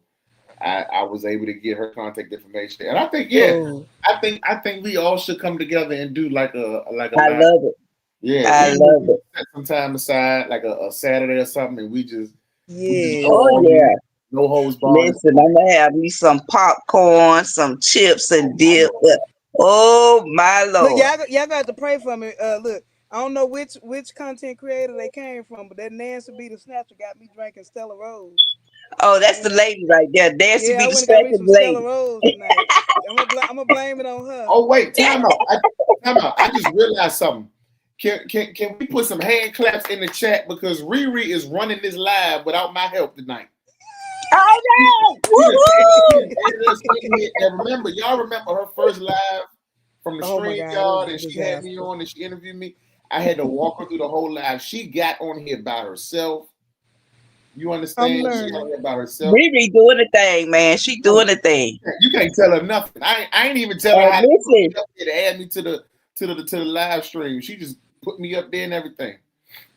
Speaker 1: I was able to get her contact information, and I think
Speaker 2: Oh,
Speaker 1: I think we all should come together and do like a
Speaker 3: I
Speaker 1: live.
Speaker 3: love it.
Speaker 1: Yeah,
Speaker 3: I
Speaker 1: even if
Speaker 3: love
Speaker 1: we
Speaker 3: it.
Speaker 1: set some time aside, like a Saturday or something, and we just go
Speaker 2: yes.
Speaker 3: Oh
Speaker 1: all
Speaker 3: yeah.
Speaker 1: in, no holds barred.
Speaker 3: Listen, I'm gonna have me some popcorn, some chips
Speaker 1: Oh
Speaker 3: and
Speaker 1: my
Speaker 3: dip.
Speaker 1: lord!
Speaker 3: Oh my
Speaker 2: Look,
Speaker 3: lord.
Speaker 2: y'all got to pray for me. Look, I don't know which content creator they came from, but that Nancy B the Snatcher got me drinking Stella Rose.
Speaker 3: Oh,
Speaker 2: I
Speaker 3: that's the
Speaker 2: went,
Speaker 3: lady right there. Nancy
Speaker 2: yeah,
Speaker 3: be
Speaker 2: I
Speaker 3: the
Speaker 2: went and got me
Speaker 3: second
Speaker 2: some Stella
Speaker 3: lady.
Speaker 2: Rose tonight. I'm gonna blame it on her.
Speaker 1: Oh wait, time out! Time out! I just realized something. Can we put some hand claps in the chat because ReRe is running this live without my help tonight.
Speaker 3: Oh
Speaker 1: She,
Speaker 3: no!
Speaker 1: she done
Speaker 3: Woohoo!
Speaker 1: added us in here. And remember, y'all remember her first live from the
Speaker 2: Oh my God, it was
Speaker 1: StreamYard,
Speaker 2: a
Speaker 1: and she had me
Speaker 2: disaster.
Speaker 1: on and she interviewed me. I had to walk her through the whole live. She got on here by herself. You
Speaker 2: I'm
Speaker 1: understand? She got on
Speaker 2: learning.
Speaker 1: here by herself.
Speaker 3: ReRe doing the thing, man. She doing the thing.
Speaker 1: You can't tell her nothing. I ain't even tell her
Speaker 3: And
Speaker 1: how to put me
Speaker 3: listen,
Speaker 1: up there to add me to the live stream. She just put me up there and everything.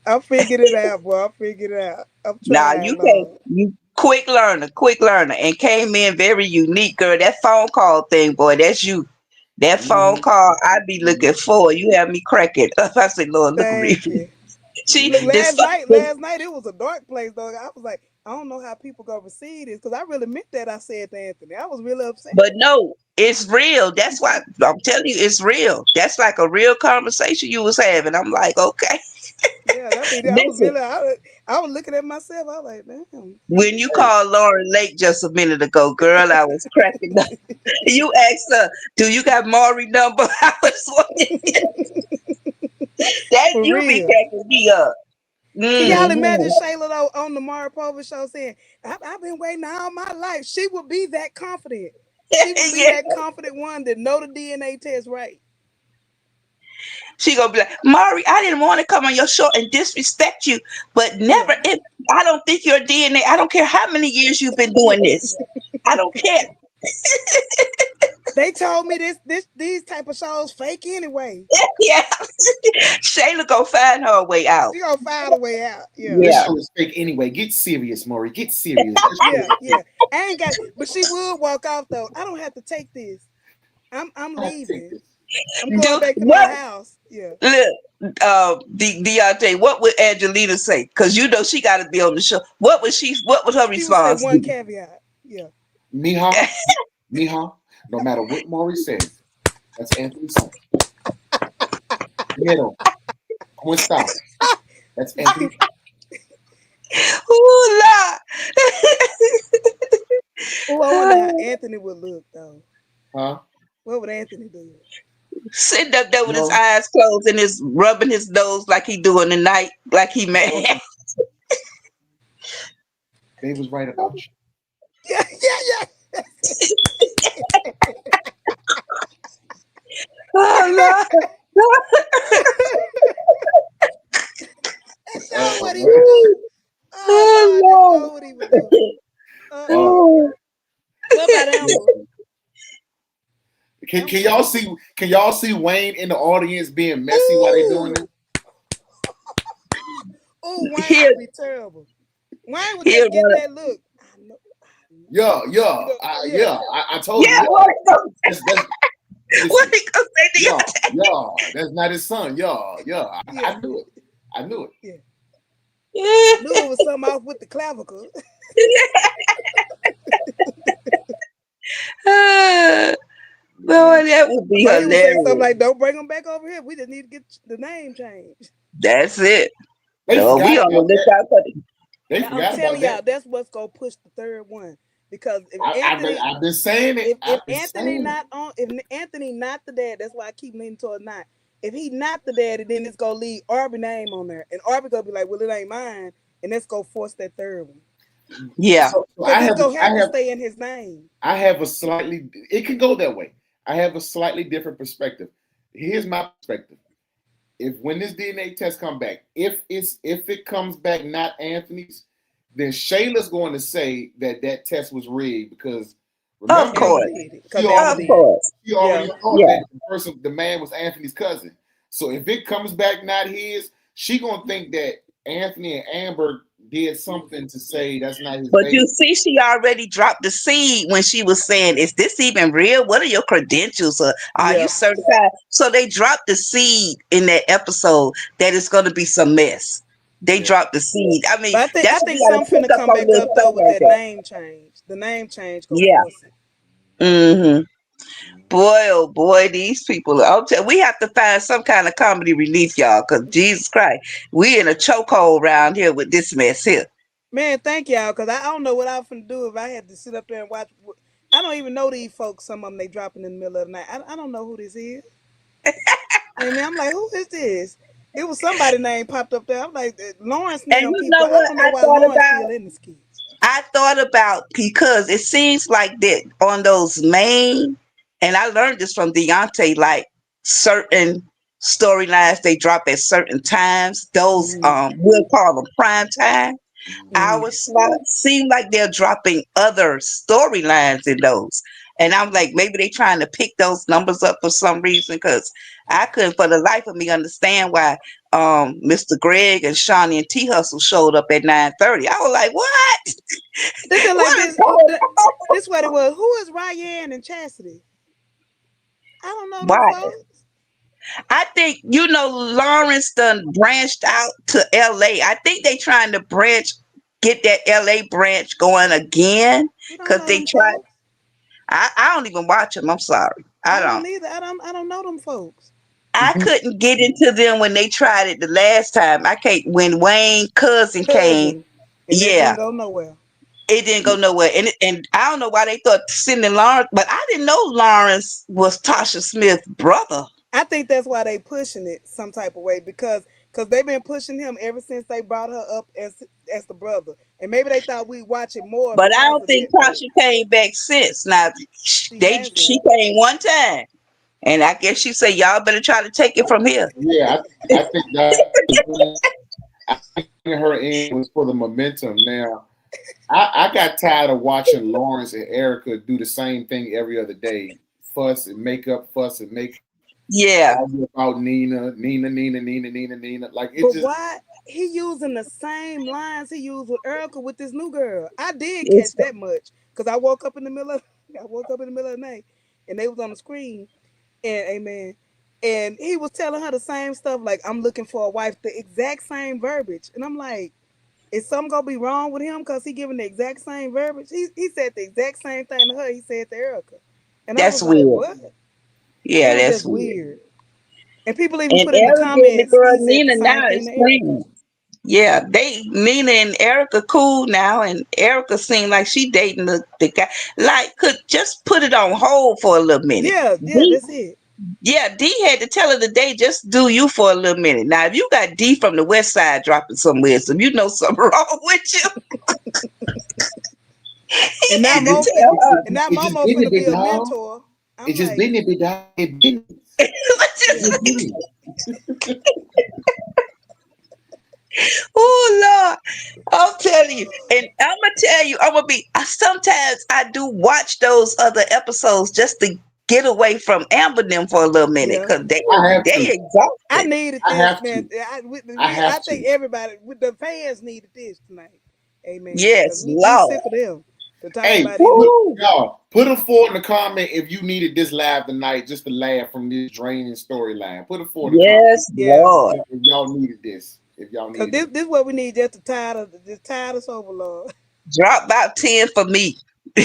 Speaker 2: I figured it out, boy. I figured it out. I'm
Speaker 3: now
Speaker 2: trying,
Speaker 3: you can't.
Speaker 2: Lord.
Speaker 3: You quick learner, and came in very unique, girl. That phone call thing, boy. That's you. That phone
Speaker 1: Mm-hmm.
Speaker 3: call, I be
Speaker 1: Mm-hmm.
Speaker 3: looking for. You have me cracking up. I say, Lord, look,
Speaker 2: Thank
Speaker 3: ReRe.
Speaker 2: you.
Speaker 3: She
Speaker 2: Look,
Speaker 3: this.
Speaker 2: last night it was a dark place though. I was like, I don't know how people gonna receive this because I really meant that. I said to Anthony, I was really upset.
Speaker 3: But no, it's real. That's why I'm telling you, it's real. That's like a real conversation you was having. I'm like, okay.
Speaker 2: Yeah, that be. I was
Speaker 3: Listen,
Speaker 2: really. I was looking at myself. I was like, damn.
Speaker 3: when you
Speaker 1: Hey,
Speaker 3: called Lauren late just a minute ago, girl, I was cracking up. You asked her, "Do you got Maury number?" I was wondering, that
Speaker 2: For
Speaker 3: you be
Speaker 2: real.
Speaker 3: cracking me up.
Speaker 2: Can y'all
Speaker 3: Hmm.
Speaker 2: imagine Shayla though on the Mara Povich show saying, I've been waiting all my life. She would be that confident. She would be
Speaker 3: Yeah,
Speaker 2: that confident one that know the DNA test right.
Speaker 3: she gonna be like, Maury, I didn't want to come on your show and disrespect you, but
Speaker 2: Yeah.
Speaker 3: never. I don't think your DNA. I don't care how many years you've been doing this. I don't care.
Speaker 2: They told me these type of shows fake anyway.
Speaker 3: Yeah, Shayla gonna find her way out.
Speaker 2: She gonna find a way out. Yeah.
Speaker 1: this
Speaker 3: Yeah,
Speaker 1: show is fake anyway. Get serious, Maury. Get serious. This show
Speaker 2: Yeah,
Speaker 1: is fake.
Speaker 2: yeah. I ain't got but she would walk off though. I don't have to take this. I'm
Speaker 1: I take
Speaker 2: leaving.
Speaker 1: this.
Speaker 2: I'm going
Speaker 3: do
Speaker 2: back to my
Speaker 3: what?
Speaker 2: house. Yeah.
Speaker 3: Look, Deontay, what would Angelina say? Because you know she got to be on the show. What would she? What would her
Speaker 2: She would say
Speaker 3: response
Speaker 2: one
Speaker 3: be?
Speaker 2: caveat. Yeah.
Speaker 1: Mija, Mija, no matter what Maury says, that's Anthony's son. Middle, ¿cómo está? That's Anthony.
Speaker 3: Ooh la!
Speaker 2: Oh, I wonder how Anthony would look though.
Speaker 1: Huh?
Speaker 2: What would Anthony do?
Speaker 3: Sitting up there with his
Speaker 1: No,
Speaker 3: eyes closed and his rubbing his nose like he doing the night, like he
Speaker 1: I
Speaker 3: mad.
Speaker 1: told you they was right about you.
Speaker 2: Yeah, yeah, yeah.
Speaker 3: Oh Lord!
Speaker 2: That show
Speaker 1: Oh,
Speaker 2: what he would do. Oh Lord, that
Speaker 3: Oh
Speaker 2: show what he would do.
Speaker 1: oh,
Speaker 3: Lord!
Speaker 2: What about Amber?
Speaker 1: listen.
Speaker 2: Amber.
Speaker 1: Can y'all see Wayne in the audience being messy while they doing
Speaker 2: Ooh,
Speaker 1: this?
Speaker 2: ooh, Wayne
Speaker 3: He'll
Speaker 2: would be terrible. Wayne would
Speaker 3: he'll
Speaker 2: just get
Speaker 3: run.
Speaker 2: that look. I know.
Speaker 1: Yeah,
Speaker 2: Yeah.
Speaker 1: I told you,
Speaker 3: Yeah,
Speaker 1: yeah. That's
Speaker 3: what
Speaker 1: listen,
Speaker 3: he gonna say to you?
Speaker 1: yeah, that's not his son. Yeah.
Speaker 2: Yeah.
Speaker 1: I knew it. I knew it.
Speaker 2: Yeah.
Speaker 3: Yeah.
Speaker 2: I knew it was something off with the clavicle.
Speaker 3: Boy, that would be
Speaker 2: Or he would say something
Speaker 3: hilarious.
Speaker 2: like, "Don't bring them back over here. We just need to get the name changed."
Speaker 3: That's it.
Speaker 1: They
Speaker 3: No, we
Speaker 1: forgot
Speaker 3: on the
Speaker 1: about that.
Speaker 3: lookout for the.
Speaker 1: They
Speaker 2: I'm
Speaker 1: forgot about
Speaker 2: telling y'all,
Speaker 1: that.
Speaker 2: that's what's gonna push the third one. Because if Anthony,
Speaker 1: I've been saying it.
Speaker 2: if
Speaker 1: I've been
Speaker 2: Anthony
Speaker 1: saying it.
Speaker 2: not on, if Anthony not the dad, that's why I keep leaning towards not. If he not the daddy, then it's gonna leave Arby name on there, and Arby gonna be like, "Well, it ain't mine," and that's gonna force that third one
Speaker 3: Yeah.
Speaker 1: So
Speaker 2: because it's gonna have to stay in his name.
Speaker 1: I have a slightly. It can go that way. I have a slightly different perspective. Here's my perspective. If when this DNA test come back, if it comes back not Anthony's, then Shayla's going to say that test was rigged because
Speaker 3: Of
Speaker 1: remember
Speaker 2: Amber
Speaker 3: course.
Speaker 2: did it
Speaker 1: she
Speaker 2: because Amber
Speaker 3: Of
Speaker 2: did
Speaker 1: already
Speaker 2: it.
Speaker 3: course.
Speaker 1: she
Speaker 2: Yeah,
Speaker 1: already thought
Speaker 3: Yeah.
Speaker 1: that the man was Anthony's cousin. So if it comes back not his, she gonna think that Anthony and Amber did something to say that's not his
Speaker 3: But you
Speaker 1: baby.
Speaker 3: see, she already dropped the seed when she was saying, "Is this even real? What are your credentials? Or are you
Speaker 2: Yeah.
Speaker 3: certified?" So they dropped the seed in that episode that it's going to be some mess. They
Speaker 1: Yeah.
Speaker 3: dropped the seed. I mean,
Speaker 2: But I
Speaker 3: that's what
Speaker 2: think
Speaker 3: you got to
Speaker 2: something finna
Speaker 3: pick up
Speaker 2: come
Speaker 3: on
Speaker 2: back
Speaker 3: little
Speaker 2: up though
Speaker 3: stuff
Speaker 2: with
Speaker 3: like
Speaker 2: that
Speaker 3: that.
Speaker 2: name change. The name change go
Speaker 3: Yeah.
Speaker 2: force it.
Speaker 3: Hmm. Boy, oh boy, these people. We have to find some kind of comedy relief, y'all, because Jesus Christ, we in a chokehold around here with this mess here.
Speaker 2: Man, thank y'all, cause I don't know what I was finna do if I had to sit up there and watch. I don't even know these folks. Some of them they dropping in the middle of the night. I don't know who this is. Hey man, I'm like, who is this? It was somebody name popped up there. I'm like, Lawrence
Speaker 3: And
Speaker 2: name
Speaker 3: you
Speaker 2: people.
Speaker 3: know
Speaker 2: I
Speaker 3: what
Speaker 2: don't know
Speaker 3: I
Speaker 2: why
Speaker 3: thought
Speaker 2: Lawrence
Speaker 3: about?
Speaker 2: still in the skits.
Speaker 3: I thought about because it seems like that on those main, and I learned this from Deontay, like certain storylines they drop at certain times. Those
Speaker 2: Mm-hmm.
Speaker 3: we'll call them prime time
Speaker 2: Mm-hmm.
Speaker 3: hour slots. Seem like they're dropping other storylines in those. And I'm like, maybe they trying to pick those numbers up for some reason because I couldn't for the life of me understand why Mr. Greg and Shawnee and T Hustle showed up at 9:30. I was like, what?
Speaker 2: This is like
Speaker 3: What is
Speaker 2: this.
Speaker 3: going on?
Speaker 2: This what it was. Who is Ryan and Chastity? I don't know them
Speaker 3: Why?
Speaker 2: folks.
Speaker 3: I think Lawrence done branched out to LA. I think they trying to get that LA branch going again
Speaker 2: You don't
Speaker 3: because
Speaker 2: know
Speaker 3: they
Speaker 2: them
Speaker 3: tried.
Speaker 2: folks.
Speaker 3: I don't even watch them. I'm sorry. I
Speaker 2: I
Speaker 3: don't.
Speaker 2: don't either. I don't know them folks.
Speaker 3: I couldn't get into them when they tried it the last time. I can't. When Wayne cousin came,
Speaker 2: Cousin, and that
Speaker 3: yeah,
Speaker 2: didn't go nowhere.
Speaker 3: it didn't go nowhere. And I don't know why they thought Cindy Lawrence, but I didn't know Lawrence was Tasha Smith's brother.
Speaker 2: I think that's why they pushing it some type of way because they've been pushing him ever since they brought her up as the brother, and maybe they thought we'd watch it more
Speaker 3: But I
Speaker 2: because
Speaker 3: don't
Speaker 2: of
Speaker 3: think
Speaker 2: that. But
Speaker 3: Tasha came back since. Now
Speaker 2: she
Speaker 3: she
Speaker 2: hasn't.
Speaker 3: came one time, and I guess she said y'all better try to take it from here.
Speaker 1: Yeah, I think that I think bringing her in was for the momentum. Now, I got tired of watching Lawrence and Erica do the same thing every other day. Fuss and make
Speaker 3: Yeah,
Speaker 1: argue about Nina. Like it
Speaker 2: But
Speaker 1: just
Speaker 2: why he using the same lines he used with Erica with this new girl? I did catch
Speaker 3: it's
Speaker 2: that much because I woke up in the middle of I woke up in the middle of the night and they was on the screen and amen. And he was telling her the same stuff like I'm looking for a wife, the exact same verbiage. And I'm like, is something gonna be wrong with him because he giving the exact same verbiage? He said the exact same thing to her he said to Erica. And I
Speaker 3: that's
Speaker 2: was like,
Speaker 3: weird.
Speaker 2: what? It
Speaker 3: Yeah,
Speaker 2: was
Speaker 3: that's
Speaker 2: just
Speaker 3: weird.
Speaker 2: weird. And people even
Speaker 3: And
Speaker 2: put in the
Speaker 3: Erica and the
Speaker 2: comments,
Speaker 3: girl
Speaker 2: he said the
Speaker 3: Nina
Speaker 2: same
Speaker 3: now
Speaker 2: thing
Speaker 3: is
Speaker 2: to Erica.
Speaker 3: friends. Yeah, Nina and Erica cool now, and Erica seemed like she dating the guy. Like, could just put it on hold for a little minute.
Speaker 2: Yeah,
Speaker 3: D,
Speaker 2: that's it.
Speaker 3: yeah, D had to tell her today, just do you for a little minute. Now, if you got D from the West Side dropping some wisdom, you know something wrong with you. He
Speaker 2: And now
Speaker 3: had to
Speaker 2: Mo,
Speaker 3: tell her.
Speaker 2: and now
Speaker 1: it just
Speaker 2: Momo
Speaker 1: business,
Speaker 2: finna be
Speaker 1: big
Speaker 2: a
Speaker 1: dog.
Speaker 2: mentor. I'm
Speaker 1: It just
Speaker 2: like,
Speaker 1: business, big dog. It business. It
Speaker 2: yeah,
Speaker 1: just business.
Speaker 3: Oh Lord, I'm telling you, and I'm gonna tell you, I'm gonna be. Sometimes I do watch those other episodes just to get away from Amber them for a little minute
Speaker 2: yeah.
Speaker 3: because
Speaker 1: I have
Speaker 3: they
Speaker 1: to.
Speaker 2: I
Speaker 3: exhausting.
Speaker 2: needed
Speaker 1: I
Speaker 2: this,
Speaker 1: have
Speaker 2: man.
Speaker 1: to. I
Speaker 2: I
Speaker 1: have
Speaker 2: think
Speaker 1: to.
Speaker 2: everybody, with the fans, needed this tonight. Amen. Because
Speaker 3: Yes,
Speaker 2: we
Speaker 3: Lord.
Speaker 2: sick of them to talk
Speaker 1: Hey,
Speaker 2: about these.
Speaker 1: put
Speaker 3: Woo.
Speaker 1: y'all put a four in the comment if you needed this live tonight just to laugh from this draining storyline. Put a four in the comment
Speaker 3: Yes,
Speaker 2: Yeah,
Speaker 3: Lord.
Speaker 1: if y'all needed this. If y'all
Speaker 2: because
Speaker 1: needed
Speaker 2: this what we need just to tide us over, Lord.
Speaker 3: Drop about 10 for me.
Speaker 1: Hey,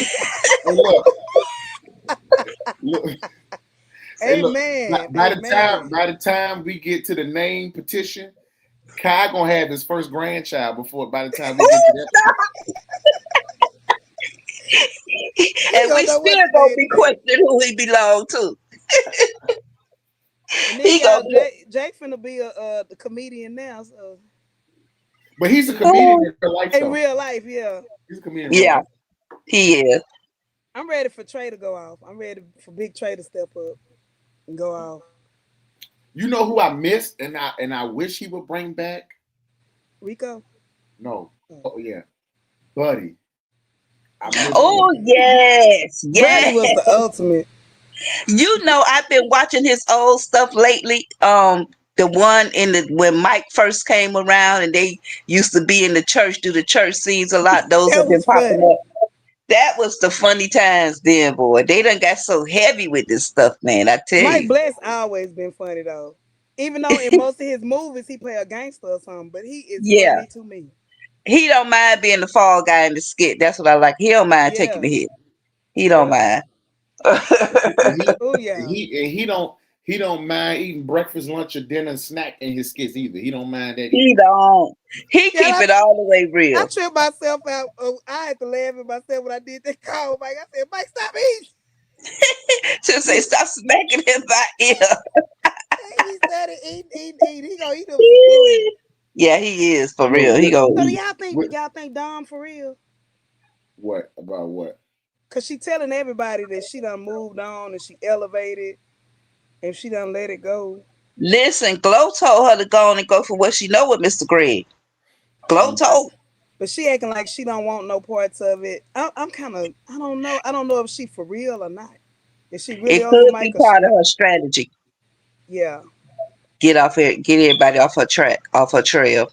Speaker 1: look. Say, look.
Speaker 2: Amen.
Speaker 1: By the time,
Speaker 2: Amen.
Speaker 1: by the time we get to the name petition, Kai gonna have his first grandchild before. By the time we get to that,
Speaker 2: He
Speaker 3: And
Speaker 2: gonna
Speaker 3: we
Speaker 2: know what
Speaker 3: still
Speaker 2: to
Speaker 3: gonna
Speaker 2: name the
Speaker 3: be
Speaker 2: baby.
Speaker 3: questioning who he belong to.
Speaker 2: And then
Speaker 3: He gonna
Speaker 2: y'all,
Speaker 3: be,
Speaker 2: Jake finna be the comedian now. So
Speaker 1: but he's a
Speaker 2: he
Speaker 1: comedian
Speaker 3: oh,
Speaker 1: in real life,
Speaker 2: in
Speaker 1: though.
Speaker 2: real life, yeah.
Speaker 1: He's a comedian in real
Speaker 3: yeah,
Speaker 1: life.
Speaker 3: he is.
Speaker 2: I'm ready for Trey to go off. I'm ready for Big Trey to step up and go off.
Speaker 1: You know who I missed, and I wish he would bring back.
Speaker 2: Rico.
Speaker 1: No,
Speaker 2: Oh.
Speaker 1: oh yeah, Buddy. I missed
Speaker 3: Oh,
Speaker 1: Buddy.
Speaker 3: yes,
Speaker 2: Buddy
Speaker 3: yes.
Speaker 2: was the ultimate.
Speaker 3: I've been watching his old stuff lately. The one in the when Mike first came around and they used to be in the church, do the church scenes a lot. Those
Speaker 2: That
Speaker 3: have been
Speaker 2: was
Speaker 3: popping
Speaker 2: funny.
Speaker 3: up. That was the funny times then, boy. They done got so heavy with this stuff, man. I tell
Speaker 2: Mike
Speaker 3: you.
Speaker 2: Bless always been funny though. Even though in most of his movies he play a gangster or something, but he is
Speaker 3: Yeah.
Speaker 2: funny to me.
Speaker 3: He don't mind being the fall guy in the skit. That's what I like. He don't mind taking
Speaker 2: Yeah,
Speaker 3: the hit. He don't
Speaker 2: yeah.
Speaker 3: mind.
Speaker 1: And he
Speaker 2: Oh yeah.
Speaker 1: he don't mind eating breakfast, lunch, or dinner, and snack in his skits either. He don't mind that either.
Speaker 3: He don't. He
Speaker 2: Yeah,
Speaker 3: keep it all the way
Speaker 2: I
Speaker 3: real.
Speaker 2: tripped myself out. Oh, I had to laugh at myself when I did that call, Mike. I said, Mike, stop eating.
Speaker 3: Just say stop smacking him by ear.
Speaker 2: He started eating. He gonna eat him some food.
Speaker 3: Yeah, he is for
Speaker 1: What
Speaker 3: real. He
Speaker 1: what
Speaker 3: go
Speaker 2: So do
Speaker 3: eat.
Speaker 1: what
Speaker 2: y'all think Dom for real?
Speaker 1: what about what?
Speaker 2: Cause she telling everybody that she done moved on and she elevated and she done let it go.
Speaker 3: Listen, Glow told her to go on and go for what she know with Mr. Greg. Glow
Speaker 1: Mm.
Speaker 2: But
Speaker 3: told.
Speaker 2: but she acting like she don't want no parts of it. I'm kind of I don't know. I don't know if she for real or not. Is she really
Speaker 3: It
Speaker 2: over
Speaker 3: could be
Speaker 2: Mike or
Speaker 3: part of
Speaker 2: she?
Speaker 3: her strategy.
Speaker 2: Yeah.
Speaker 3: Get everybody off her track, off her trail.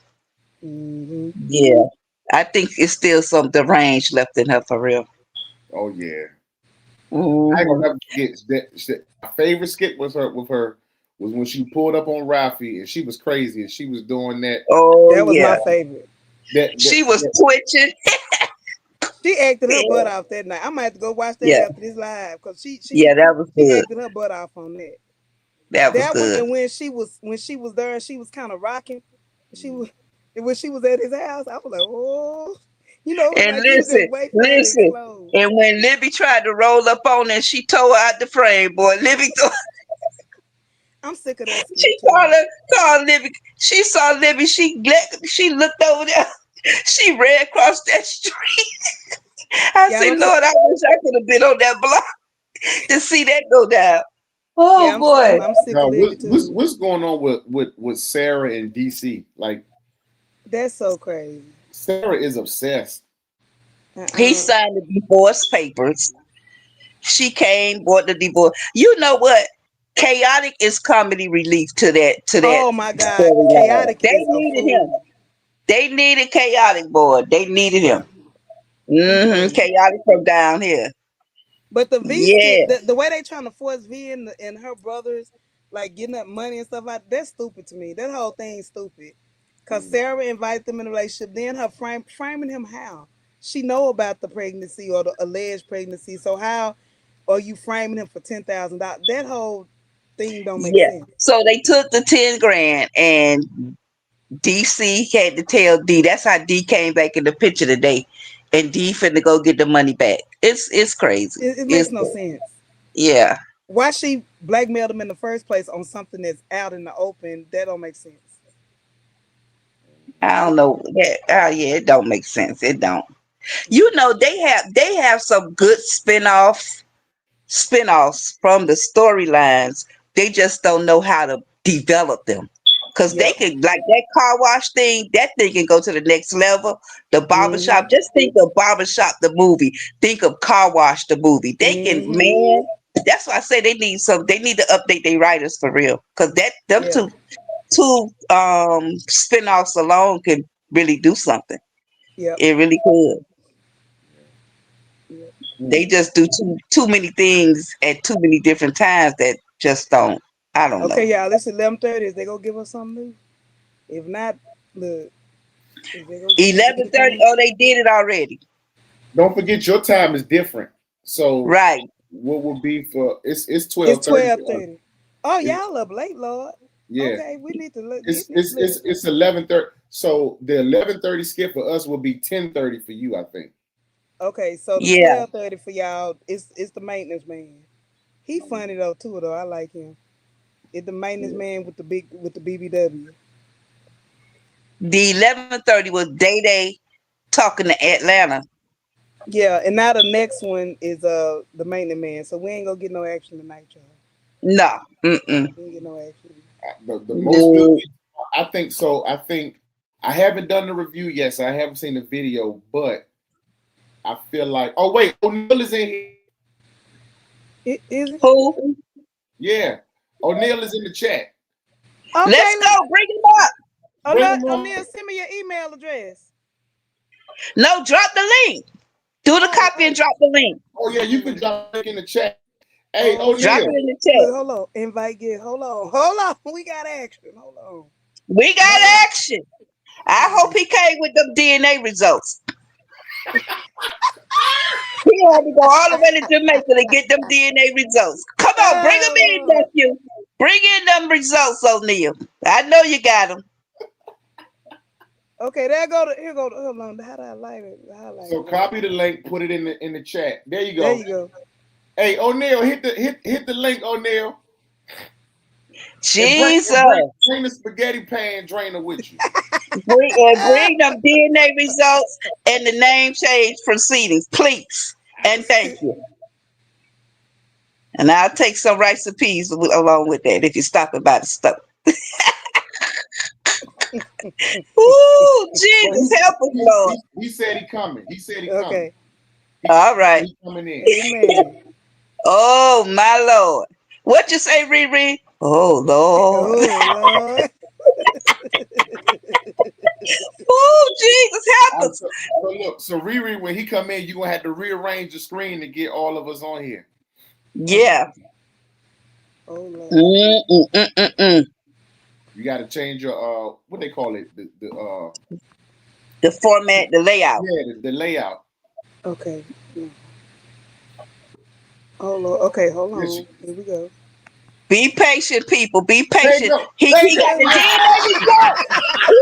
Speaker 2: Hmm.
Speaker 3: Yeah. I think it's still some the range left in her for real.
Speaker 1: Oh yeah. I ain't
Speaker 3: Hmm.
Speaker 1: gonna never forget that. My favorite skit was her with her was when she pulled up on Rafi and she was crazy and she was doing
Speaker 3: Oh
Speaker 2: That was my
Speaker 3: yeah.
Speaker 2: favorite.
Speaker 3: She was twitching.
Speaker 2: She acted her butt
Speaker 3: Yeah.
Speaker 2: off that night. I might have to go watch that
Speaker 3: Yeah.
Speaker 2: after this live because
Speaker 3: Yeah, that was
Speaker 2: she
Speaker 3: good.
Speaker 2: acted her butt off on that.
Speaker 3: That was
Speaker 2: That one
Speaker 3: good.
Speaker 2: and when she was there and she was kind of rocking. She was when she was at his house. I was like, oh, it was
Speaker 3: And
Speaker 2: like he was just waiting for her to
Speaker 3: listen.
Speaker 2: explode.
Speaker 3: And when Libby tried to roll up on her, she tore her out the frame, boy. Libby
Speaker 2: I'm sick of that
Speaker 3: she
Speaker 2: skit too.
Speaker 3: called Libby. She saw Libby. She looked over there. She ran across that street. I
Speaker 2: Yeah,
Speaker 3: said, Lord, I wish I could have been on that block to see that go down. Oh boy.
Speaker 2: I'm sick of
Speaker 1: no.
Speaker 2: Libby too.
Speaker 1: What's going on with Sarah and DC? Like
Speaker 2: That's so crazy.
Speaker 1: Sarah is obsessed.
Speaker 3: He
Speaker 2: Uh-uh.
Speaker 3: signed the divorce papers. She came, bought the divorce. You know what? Chaotic is comedy relief to that
Speaker 2: Oh my God,
Speaker 3: storyline.
Speaker 2: chaotic
Speaker 3: They
Speaker 2: is a
Speaker 3: needed him.
Speaker 2: fool.
Speaker 3: They needed chaotic, boy. They needed
Speaker 2: Yeah,
Speaker 3: him.
Speaker 2: he funny.
Speaker 3: Chaotic from down here.
Speaker 2: But the V skit,
Speaker 3: Yeah.
Speaker 2: the way they trying to force V and her brothers, like getting up money and stuff like that's stupid to me. That whole thing's stupid. Cause
Speaker 1: Mm.
Speaker 2: Sarah invited them in a relationship, then her framing him how? She know about the pregnancy or the alleged pregnancy. So how are you framing him for $10,000? That whole thing don't make
Speaker 3: Yeah.
Speaker 2: sense.
Speaker 3: So they took the 10 grand and DC had to tell D. That's how D came back in the picture today. And D finna go get the money back. It's crazy.
Speaker 2: It
Speaker 3: It's
Speaker 2: makes no sense.
Speaker 3: yeah.
Speaker 2: Why she blackmailed him in the first place on something that's out in the open? That don't make sense.
Speaker 3: I don't know. Yeah, it don't make sense. It don't. You
Speaker 2: Mm-mm.
Speaker 3: know, they have some good spin-offs from the storylines. They just don't know how to develop them. Cause they
Speaker 2: Yep.
Speaker 3: can like that car wash thing, that thing can go to the next level. The
Speaker 2: Hmm.
Speaker 3: barbershop, just think of barbershop the movie. Think of car wash the movie. They can
Speaker 2: Hmm.
Speaker 3: man, that's why I say they need to update their writers for real. Cause that them
Speaker 2: Yeah.
Speaker 3: two spin-offs alone can really do something.
Speaker 2: Yep.
Speaker 3: It really could.
Speaker 2: Yep.
Speaker 3: They just do too many things at too many different times that just don't. I don't know.
Speaker 2: Okay, y'all. It's 11:30. Is they gonna give us something new? If not, look. Is they gonna give us
Speaker 3: 11:30.
Speaker 2: anything?
Speaker 3: Oh, they did it already.
Speaker 1: Don't forget your time is different. So
Speaker 3: Right.
Speaker 1: what would be for it's
Speaker 2: It's
Speaker 1: 12:30
Speaker 2: twelve
Speaker 1: for us.
Speaker 2: thirty. Oh,
Speaker 1: It's,
Speaker 2: y'all up late, Lord.
Speaker 1: yeah.
Speaker 2: Okay, we need to look.
Speaker 1: It's
Speaker 2: Get me.
Speaker 1: it's
Speaker 2: Look.
Speaker 1: it's it's 11:30. So the 11:30 skip for us will be 10:30 for you, I think.
Speaker 2: Okay, so the
Speaker 3: Yeah.
Speaker 2: 12:30 for y'all. It's the maintenance man. He funny though too though. I like him. It's the maintenance
Speaker 1: Yeah.
Speaker 2: man with the BBW.
Speaker 3: The 11:30 was Day Day talking to Atlanta.
Speaker 2: Yeah, and now the next one is the maintenance man. So we ain't gonna get no action tonight, y'all.
Speaker 3: No. Mm-mm.
Speaker 2: We ain't get no action.
Speaker 1: The most
Speaker 3: No.
Speaker 1: movies, I think so. I think I haven't done the review yet, so I haven't seen the video, but I feel like oh wait, O'Neil is in here.
Speaker 2: Is it?
Speaker 3: Who?
Speaker 1: Yeah. O'Neil is in the chat.
Speaker 2: Okay,
Speaker 3: Let's go. Bring him up.
Speaker 2: O'Neal, send me your email address.
Speaker 3: No, drop the link. Do the copy and drop the link.
Speaker 1: Oh yeah, you can drop it in the chat. Hey,
Speaker 3: Drop it
Speaker 1: O'Neal.
Speaker 3: in the chat.
Speaker 2: Look, hold on. Invite guest. Hold on. We got action. Hold on.
Speaker 3: We got action. I hope he came with them DNA results. He had to go all the way to Jamaica to get them DNA results. Come on, bring them in, nephew. Bring in them results, O'Neal. I know you got them.
Speaker 2: Okay, here go. Hold on. How do I highlight it?
Speaker 1: So copy the link, put it in the chat. There you go.
Speaker 2: There you go.
Speaker 1: Hey, O'Neal, hit the link, O'Neal.
Speaker 3: Jesus.
Speaker 1: Bring the spaghetti pan drainer with you.
Speaker 3: Bring them DNA results and the name change proceedings, please. And thank you. And I'll take some recipes along with that if you're stopping by the store. Ooh, Jesus, help us, Lord.
Speaker 1: He said he coming. He said he
Speaker 2: Okay.
Speaker 1: coming.
Speaker 3: All right.
Speaker 1: He coming in.
Speaker 2: Amen.
Speaker 3: Oh, my Lord. What you say, ReRe? Oh, Lord.
Speaker 2: Oh, Lord.
Speaker 3: Oh, Jesus, help us.
Speaker 1: So look, so ReRe, when he come in, you're going to have to rearrange the screen to get all of us on here.
Speaker 3: Yeah.
Speaker 2: Oh, Lord.
Speaker 1: You got to change your, what they call it?
Speaker 3: The format, the layout.
Speaker 1: Yeah, the layout.
Speaker 2: Okay. Oh, Lord. Okay, hold on.
Speaker 1: Yes.
Speaker 2: Here we go.
Speaker 3: Be patient, people. Be
Speaker 1: There
Speaker 3: patient.
Speaker 1: you go.
Speaker 3: He got the DNA result.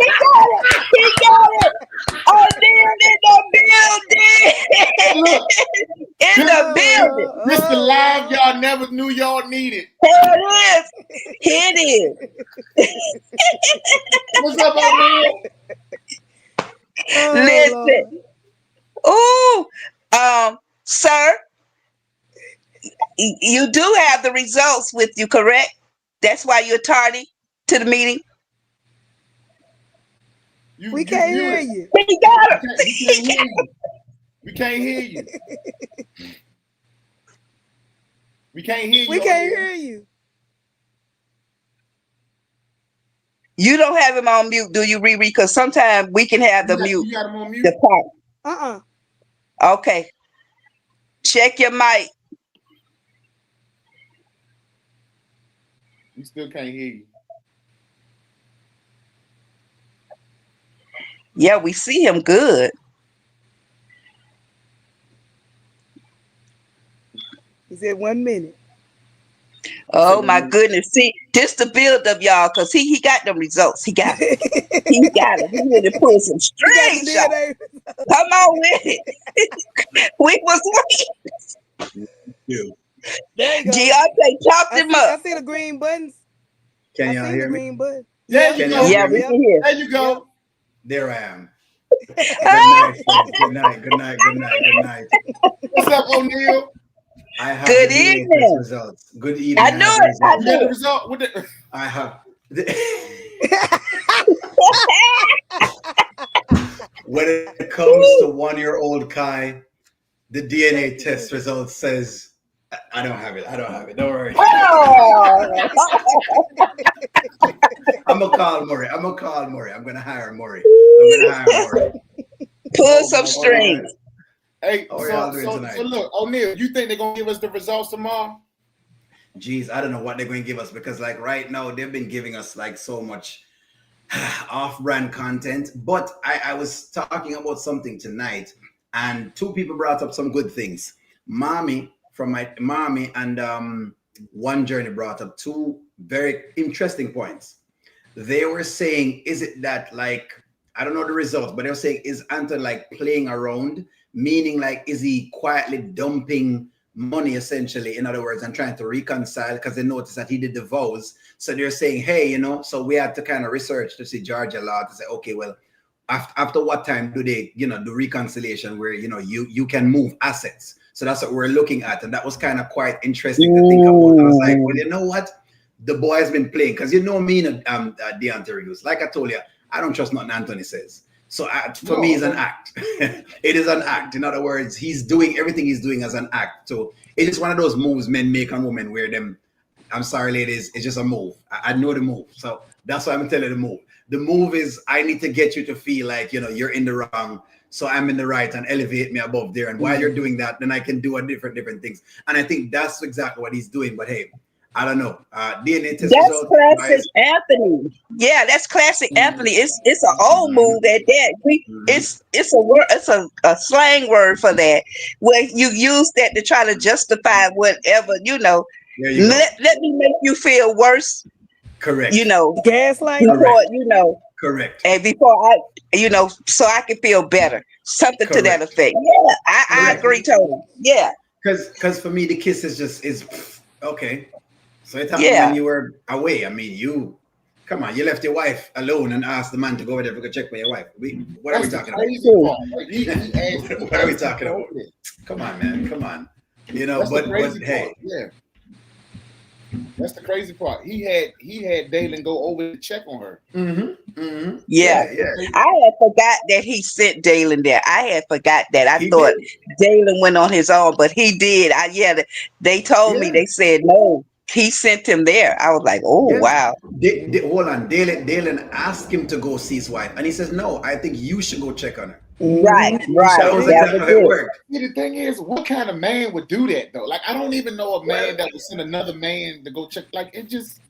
Speaker 3: He got it. He got it. O'Neal in the building. In the building.
Speaker 1: This the live y'all never knew y'all needed.
Speaker 3: Here it is. Here it is.
Speaker 1: What's up, O'Neal?
Speaker 3: Listen. Ooh, sir, you do have the results with you, correct? That's why you're tardy to the meeting.
Speaker 2: We can't hear you.
Speaker 3: We got him.
Speaker 1: We can't hear you. We can't hear you.
Speaker 2: We can't hear you.
Speaker 3: You don't have him on mute, do you, ReRe? Because sometimes we can have the mute.
Speaker 1: You got him on mute?
Speaker 3: The part. Okay. Check your mic.
Speaker 1: We still can't hear you.
Speaker 3: Yeah, we see him good.
Speaker 2: He said 1 minute.
Speaker 3: Oh my goodness. See, this the build up, y'all, because he got them results. He got it. He got it. He really pulled some strings. Come on with it. We was waiting.
Speaker 2: There you go.
Speaker 3: Deontay chopped him up.
Speaker 2: I see the green buttons.
Speaker 4: Can y'all hear me?
Speaker 2: Green button.
Speaker 1: There you go.
Speaker 3: Yeah, we can hear.
Speaker 1: There you go.
Speaker 2: Yep.
Speaker 4: There I am. Good night, friends. Good night. Good night. Good night. Good night.
Speaker 1: What's up, O'Neal?
Speaker 4: I have
Speaker 3: Good
Speaker 4: the
Speaker 3: evening.
Speaker 4: results. Good evening.
Speaker 3: I knew it. I
Speaker 1: You got
Speaker 3: knew
Speaker 1: the
Speaker 3: it.
Speaker 1: result?
Speaker 4: I have. When it comes to 1-year-old Kai, the DNA test result says I don't have it. I don't have it. Don't worry.
Speaker 3: Oh.
Speaker 4: I'm gonna call Murray. I'm gonna hire Murray.
Speaker 3: Pull some strings.
Speaker 1: Hey,
Speaker 4: How are y'all doing tonight?
Speaker 1: so look, O'Neal, you think they're gonna give us the results tomorrow?
Speaker 4: Geez, I don't know what they're going to give us because, like, right now they've been giving us like so much off-brand content. But I was talking about something tonight, and two people brought up some good things. Mommy and One Journey brought up two very interesting points. They were saying, is it that, like, I don't know the results, but they were saying, is Aunty like playing around? Meaning, like, is he quietly dumping money, essentially, in other words, and trying to reconcile because they noticed that he did the vows. So they're saying, hey, you know, so we had to kind of research to see Georgia law to say, okay, well, after what time do they, you know, do reconciliation where, you know, you can move assets. So that's what we're looking at. And that was kind of quite interesting to think about. I was like, well, you know what? The boy has been playing because you know me and Deontay reviews. Like I told you, I don't trust nothing Anthony says. So for me, it's an act. It is an act. In other words, he's doing everything he's doing as an act. So it is one of those moves men make on women where them, I'm sorry, ladies, it's just a move. I know the move. So That's why I'm telling you the move. The move is I need to get you to feel like, you're in the wrong, so I'm in the right, and elevate me above there. And while you're doing that, then I can do a different things. And I think that's exactly what he's doing. But hey, I don't know. DNA test
Speaker 3: That's
Speaker 4: result,
Speaker 3: classic
Speaker 4: guys.
Speaker 3: Anthony. Yeah, that's classic Anthony. It's an old
Speaker 4: Mhm,
Speaker 3: move at that.
Speaker 4: mhm.
Speaker 3: It's a word. It's a slang word for that, where you use that to try to justify whatever.
Speaker 4: There you go.
Speaker 3: Let me make you feel worse. You
Speaker 4: Correct.
Speaker 3: know,
Speaker 2: Gaslighting.
Speaker 3: before
Speaker 4: Correct. Correct.
Speaker 3: and before so I can feel better. Something to that
Speaker 4: Correct.
Speaker 3: effect. Yeah, I
Speaker 4: Correct.
Speaker 3: agree totally. Yeah,
Speaker 4: Because for me, the kiss is okay. So it happened when
Speaker 3: yeah.
Speaker 4: you were away. I mean, come on, you left your wife alone and asked the man to go over there to check for your wife. What are we
Speaker 1: That's the
Speaker 4: talking about?
Speaker 1: crazy part. Like, he asked,
Speaker 4: What are we talking about? Come on, man. Come on.
Speaker 1: That's the
Speaker 4: But
Speaker 1: crazy part.
Speaker 4: hey,
Speaker 1: Yeah. That's the crazy part. He had Dalen go over to check on her.
Speaker 3: Yeah,
Speaker 4: yeah.
Speaker 3: I had forgot that he sent Dalen there. I had forgot that. I
Speaker 4: He
Speaker 3: thought
Speaker 4: did.
Speaker 3: Dalen went on his own, but he did. They told me.
Speaker 4: Yeah.
Speaker 3: They said no, he sent him there. I was like, oh
Speaker 4: Yeah.
Speaker 3: wow.
Speaker 4: Hold on. Dalen asked him to go see his wife, and he says, "No, I think you should go check on her."
Speaker 3: Right,
Speaker 4: That
Speaker 3: right.
Speaker 4: was
Speaker 3: That
Speaker 4: exactly
Speaker 3: was
Speaker 4: how it
Speaker 3: it.
Speaker 4: worked.
Speaker 1: See, the thing is, what kind of man would do that though? Like, I don't even know a man that would send another man to go check. Like, it just.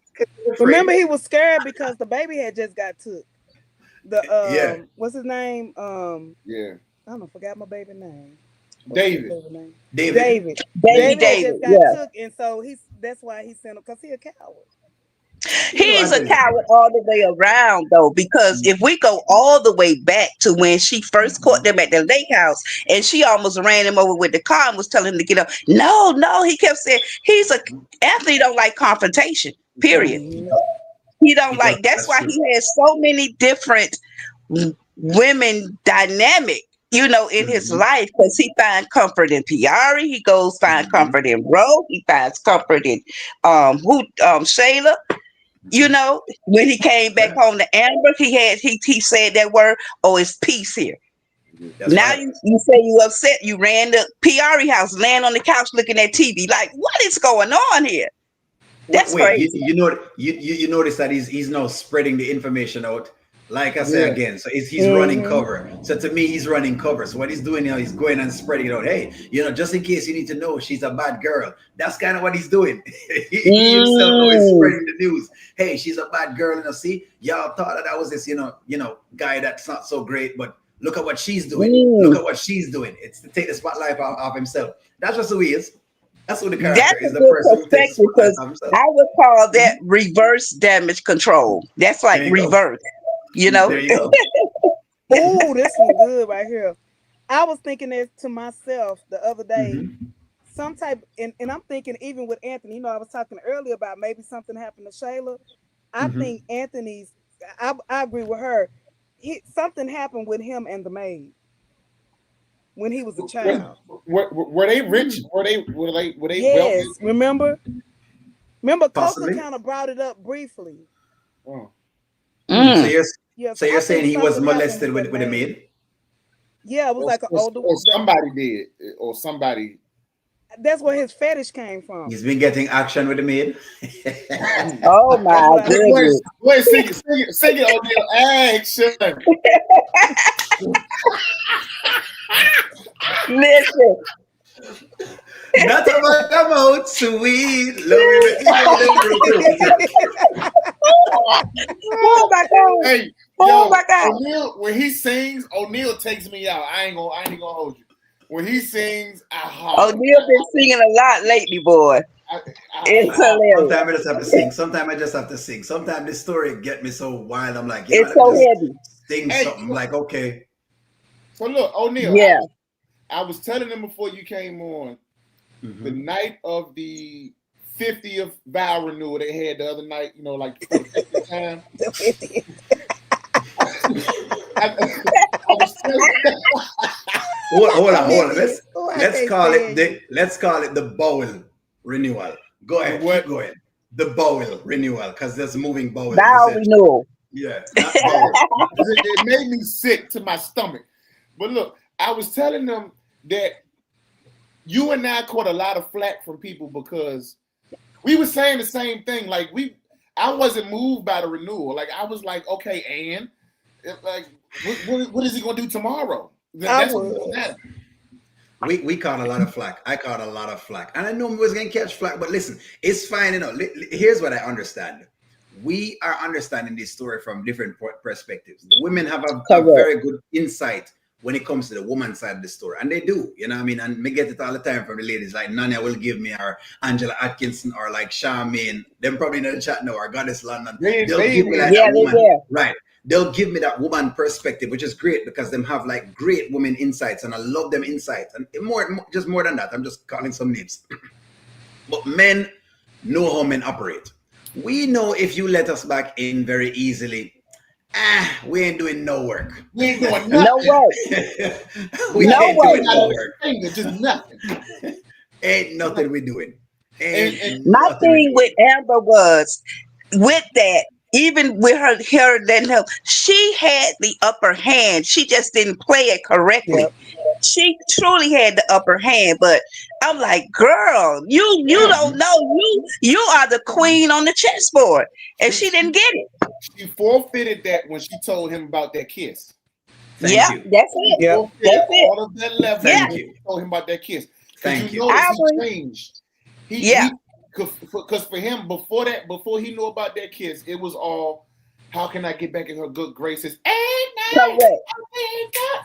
Speaker 2: Remember, he was scared because the baby had just got took.
Speaker 4: Yeah.
Speaker 2: What's his name?
Speaker 1: Yeah.
Speaker 2: I don't know, forgot my baby name.
Speaker 1: David.
Speaker 2: Name?
Speaker 4: David.
Speaker 2: David.
Speaker 3: Baby
Speaker 2: David had
Speaker 3: David.
Speaker 2: just got
Speaker 3: Yeah,
Speaker 2: took, and so that's why he sent him, because he a coward.
Speaker 3: he's a
Speaker 4: Anthony.
Speaker 3: coward all the way around though. Because if we go all the way back to when she first caught them at the lake house, and she almost ran him over with the car and was telling him to get up. No, he kept saying Anthony don't like confrontation. Period.
Speaker 2: Mm-hmm.
Speaker 3: He don't
Speaker 4: He does.
Speaker 3: like. That's
Speaker 4: That's
Speaker 3: why
Speaker 4: true.
Speaker 3: he has so many different women dynamic, in his life, because he finds comfort in Piari. He goes find comfort in Ro. He finds comfort in Shayla. When he came back
Speaker 4: Yeah,
Speaker 3: home to Amber, he said that word. Oh, it's peace here.
Speaker 4: that's
Speaker 3: Now
Speaker 4: right.
Speaker 3: you say you upset. You ran to Piari house, laying on the couch looking at TV. Like, what is going on here? That's
Speaker 4: Wait,
Speaker 3: crazy.
Speaker 4: you notice that he's now spreading the information out. Like I say
Speaker 1: Yeah.
Speaker 4: again, so he's running cover. So to me, he's running cover. So what he's doing now, he's going and spreading it out. Hey, just in case you need to know, she's a bad girl. That's kind of what he's doing. he himself now is
Speaker 3: Mm,
Speaker 4: spreading the news. Hey, she's a bad girl. See, y'all thought that was this, guy that's not so great, but look at what she's doing. Look
Speaker 3: mm.
Speaker 4: at what she's doing. It's to take the spotlight off himself. That's just who he is. That's who the character
Speaker 3: That's
Speaker 4: is.
Speaker 3: a
Speaker 4: The
Speaker 3: good
Speaker 4: person who takes the
Speaker 3: perspective,
Speaker 4: spotlight
Speaker 3: because
Speaker 4: off himself.
Speaker 3: I would call that reverse damage control. That's like
Speaker 4: There you go.
Speaker 3: reverse, you know?
Speaker 4: There you go.
Speaker 2: Oh, this one good right here. I was thinking this to myself the other day.
Speaker 4: Mm-hmm.
Speaker 2: Some type, and I'm thinking even with Anthony, I was talking earlier about maybe something happened to Shayla. I
Speaker 4: Mm-hmm.
Speaker 2: think Anthony's, I agree with her. Something happened with him and the maid when he was a child.
Speaker 1: Were they rich? Were they wealthy?
Speaker 2: Yes, remember? Remember, Coco
Speaker 4: Possibly.
Speaker 2: kind of brought it up briefly.
Speaker 1: Oh.
Speaker 4: So
Speaker 3: Mm.
Speaker 4: you're
Speaker 2: Yes,
Speaker 4: so
Speaker 2: I
Speaker 4: you're saying
Speaker 2: think
Speaker 4: he was
Speaker 2: something happened
Speaker 4: molested
Speaker 2: with that
Speaker 4: with a
Speaker 2: maid.
Speaker 4: maid?
Speaker 2: Yeah, it was like an
Speaker 1: Or
Speaker 2: older.
Speaker 1: somebody did, or somebody.
Speaker 2: That's where his fetish came from.
Speaker 4: He's been getting action with the maid.
Speaker 3: Oh
Speaker 2: That's
Speaker 3: my
Speaker 2: what I think.
Speaker 3: goodness.
Speaker 1: Wait, sing it on your action.
Speaker 3: Listen,
Speaker 4: Not about come out sweet.
Speaker 3: oh my God.
Speaker 1: Hey,
Speaker 3: Oh
Speaker 1: yo,
Speaker 3: my God.
Speaker 1: O'Neal, when he sings, O'Neal takes me out. I ain't gonna hold you. When he sings, I holler.
Speaker 3: O'Neal been singing a lot lately, boy. It's hilarious.
Speaker 4: Sometimes I just have to sing. Sometimes I just have to sing. Sometimes this story get me so wild. I'm like,
Speaker 3: It's
Speaker 4: let me
Speaker 3: so
Speaker 4: just
Speaker 3: heavy.
Speaker 4: sing
Speaker 1: Hey,
Speaker 4: something. Like, okay.
Speaker 1: So look, O'Neal,
Speaker 3: Yeah.
Speaker 1: I was telling him before you came on, the night of the 50th vow renewal they had the other night, like the 50th time. I was telling
Speaker 4: Hold on.
Speaker 2: I
Speaker 4: Let's call it the bowel renewal. Go ahead,
Speaker 1: what?
Speaker 4: keep going. The bowel renewal, because there's moving bowels.
Speaker 3: Vow renewal.
Speaker 4: Yeah, not bowel.
Speaker 1: It made me sick to my stomach. But look, I was telling them that you and I caught a lot of flack from people because we were saying the same thing. Like I wasn't moved by the renewal. Like I was like, okay, and like, what is he gonna do tomorrow? That's what matters.
Speaker 4: We caught a lot of flack. I caught a lot of flack, and I know we was gonna catch flack. But listen, it's fine. Here's what I understand. We are understanding this story from different perspectives. The women have a very good insight when it comes to the woman side of the story, and they do. You know what I mean? And me get it all the time from the ladies. Like Nonya will give me, or Angela Atkinson, or like Charmaine. Them probably in the chat now, or Goddess London. They'll give me like that woman, right? They'll give me that woman perspective, which is great because them have like great women insights, and I love them insights. And more than that, I'm just calling some names. But men know how men operate. We know if you let us back in very easily, we ain't doing no work.
Speaker 1: We ain't doing nothing.
Speaker 3: No work.
Speaker 4: We ain't doing no work.
Speaker 1: Just nothing.
Speaker 4: Ain't nothing we doing.
Speaker 3: My thing with Amber was with that. Even with her letting her, she had the upper hand. She just didn't play it correctly. Yep. She truly had the upper hand. But I'm like, girl, you don't know. You are the queen on the chessboard, and she didn't get it.
Speaker 1: She forfeited that when she told him about that kiss.
Speaker 3: That's it.
Speaker 1: Yep. That's it. All of that level.
Speaker 4: Thank you.
Speaker 1: Told him about that kiss.
Speaker 4: Thank you.
Speaker 1: He changed. Because for him, before he knew about that kiss, it was all, how can I get back in her good graces?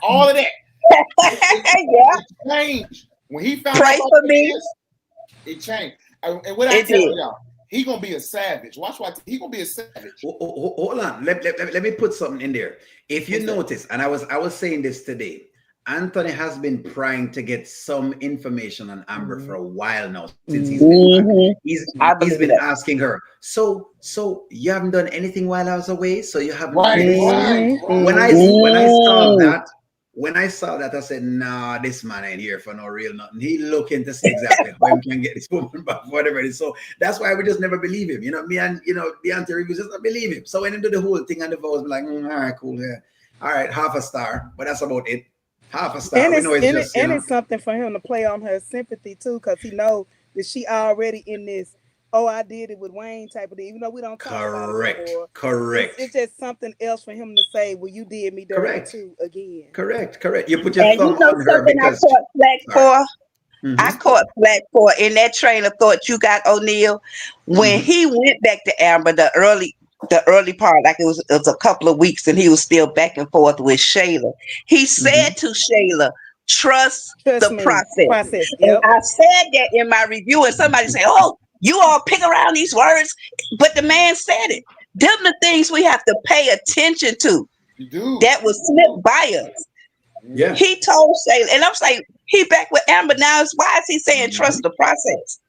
Speaker 1: All of that. It changed. When he found out about the kiss, it changed. And what I tell y'all, he gonna be a savage. Watch, he gonna be a savage.
Speaker 4: Hold on. Let me put something in there. If you notice, and I was saying this today, Anthony has been trying to get some information on Amber for a while now. Since he's been asking her. So you haven't done anything while I was away. So you haven't.
Speaker 1: Right.
Speaker 4: When I saw that, I said, nah, this man ain't here for no real nothing. He looking to see exactly how he can get this woman back, whatever it is. So that's why we just never believe him. You know, me and the Aunty reviews just not believe him. So when he do the whole thing and the vows, be like, all right, cool, yeah. All right, half a star, but that's about it. Half a star.
Speaker 2: And it's something for him to play on her sympathy too, because he knows that she already in this, I did it with Wayne type of thing, even though we don't talk about it anymore.
Speaker 4: Correct.
Speaker 2: It's just something else for him to say, well, you did me dirty too again.
Speaker 4: Correct. You put your thumb on her because
Speaker 3: I caught flack for. I caught flack for in that train of thought you got, O'Neal, when he went back to Amber the early part, like it was a couple of weeks, and he was still back and forth with Shayla. He said to Shayla, trust the process.
Speaker 2: Yep.
Speaker 3: And I said that in my review, and somebody said, oh, you all pick around these words, but the man said it. Them the things we have to pay attention to.
Speaker 1: You do.
Speaker 3: That was slipped by us.
Speaker 4: Yeah.
Speaker 3: He told Shayla, and I'm saying, he back with Amber now. Why is he saying trust the process?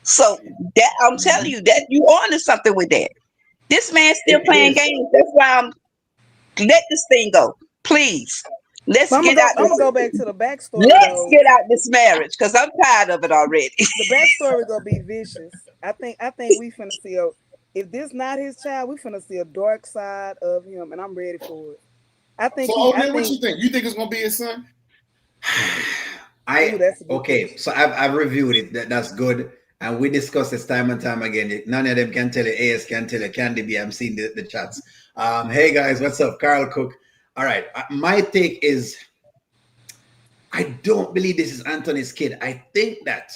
Speaker 3: So that I'm telling you that you onto something with that. This man's still playing games. That's why I'm let this thing go. Please. I'm
Speaker 2: gonna go back to the backstory.
Speaker 3: Let's get out this marriage because I'm tired of it already.
Speaker 2: The backstory gonna be vicious. I think we finna see if this not his child, we finna see a dark side of him, and I'm ready for it. I think.
Speaker 1: So, what you think? You think it's gonna be his son?
Speaker 4: So I've reviewed it. That's good. And we discuss this time and time again. None of them can tell you. AS can tell you. Candy B, I'm seeing the chats. Hey guys, what's up? Carl Cook. All right. My take is, I don't believe this is Anthony's kid. I think that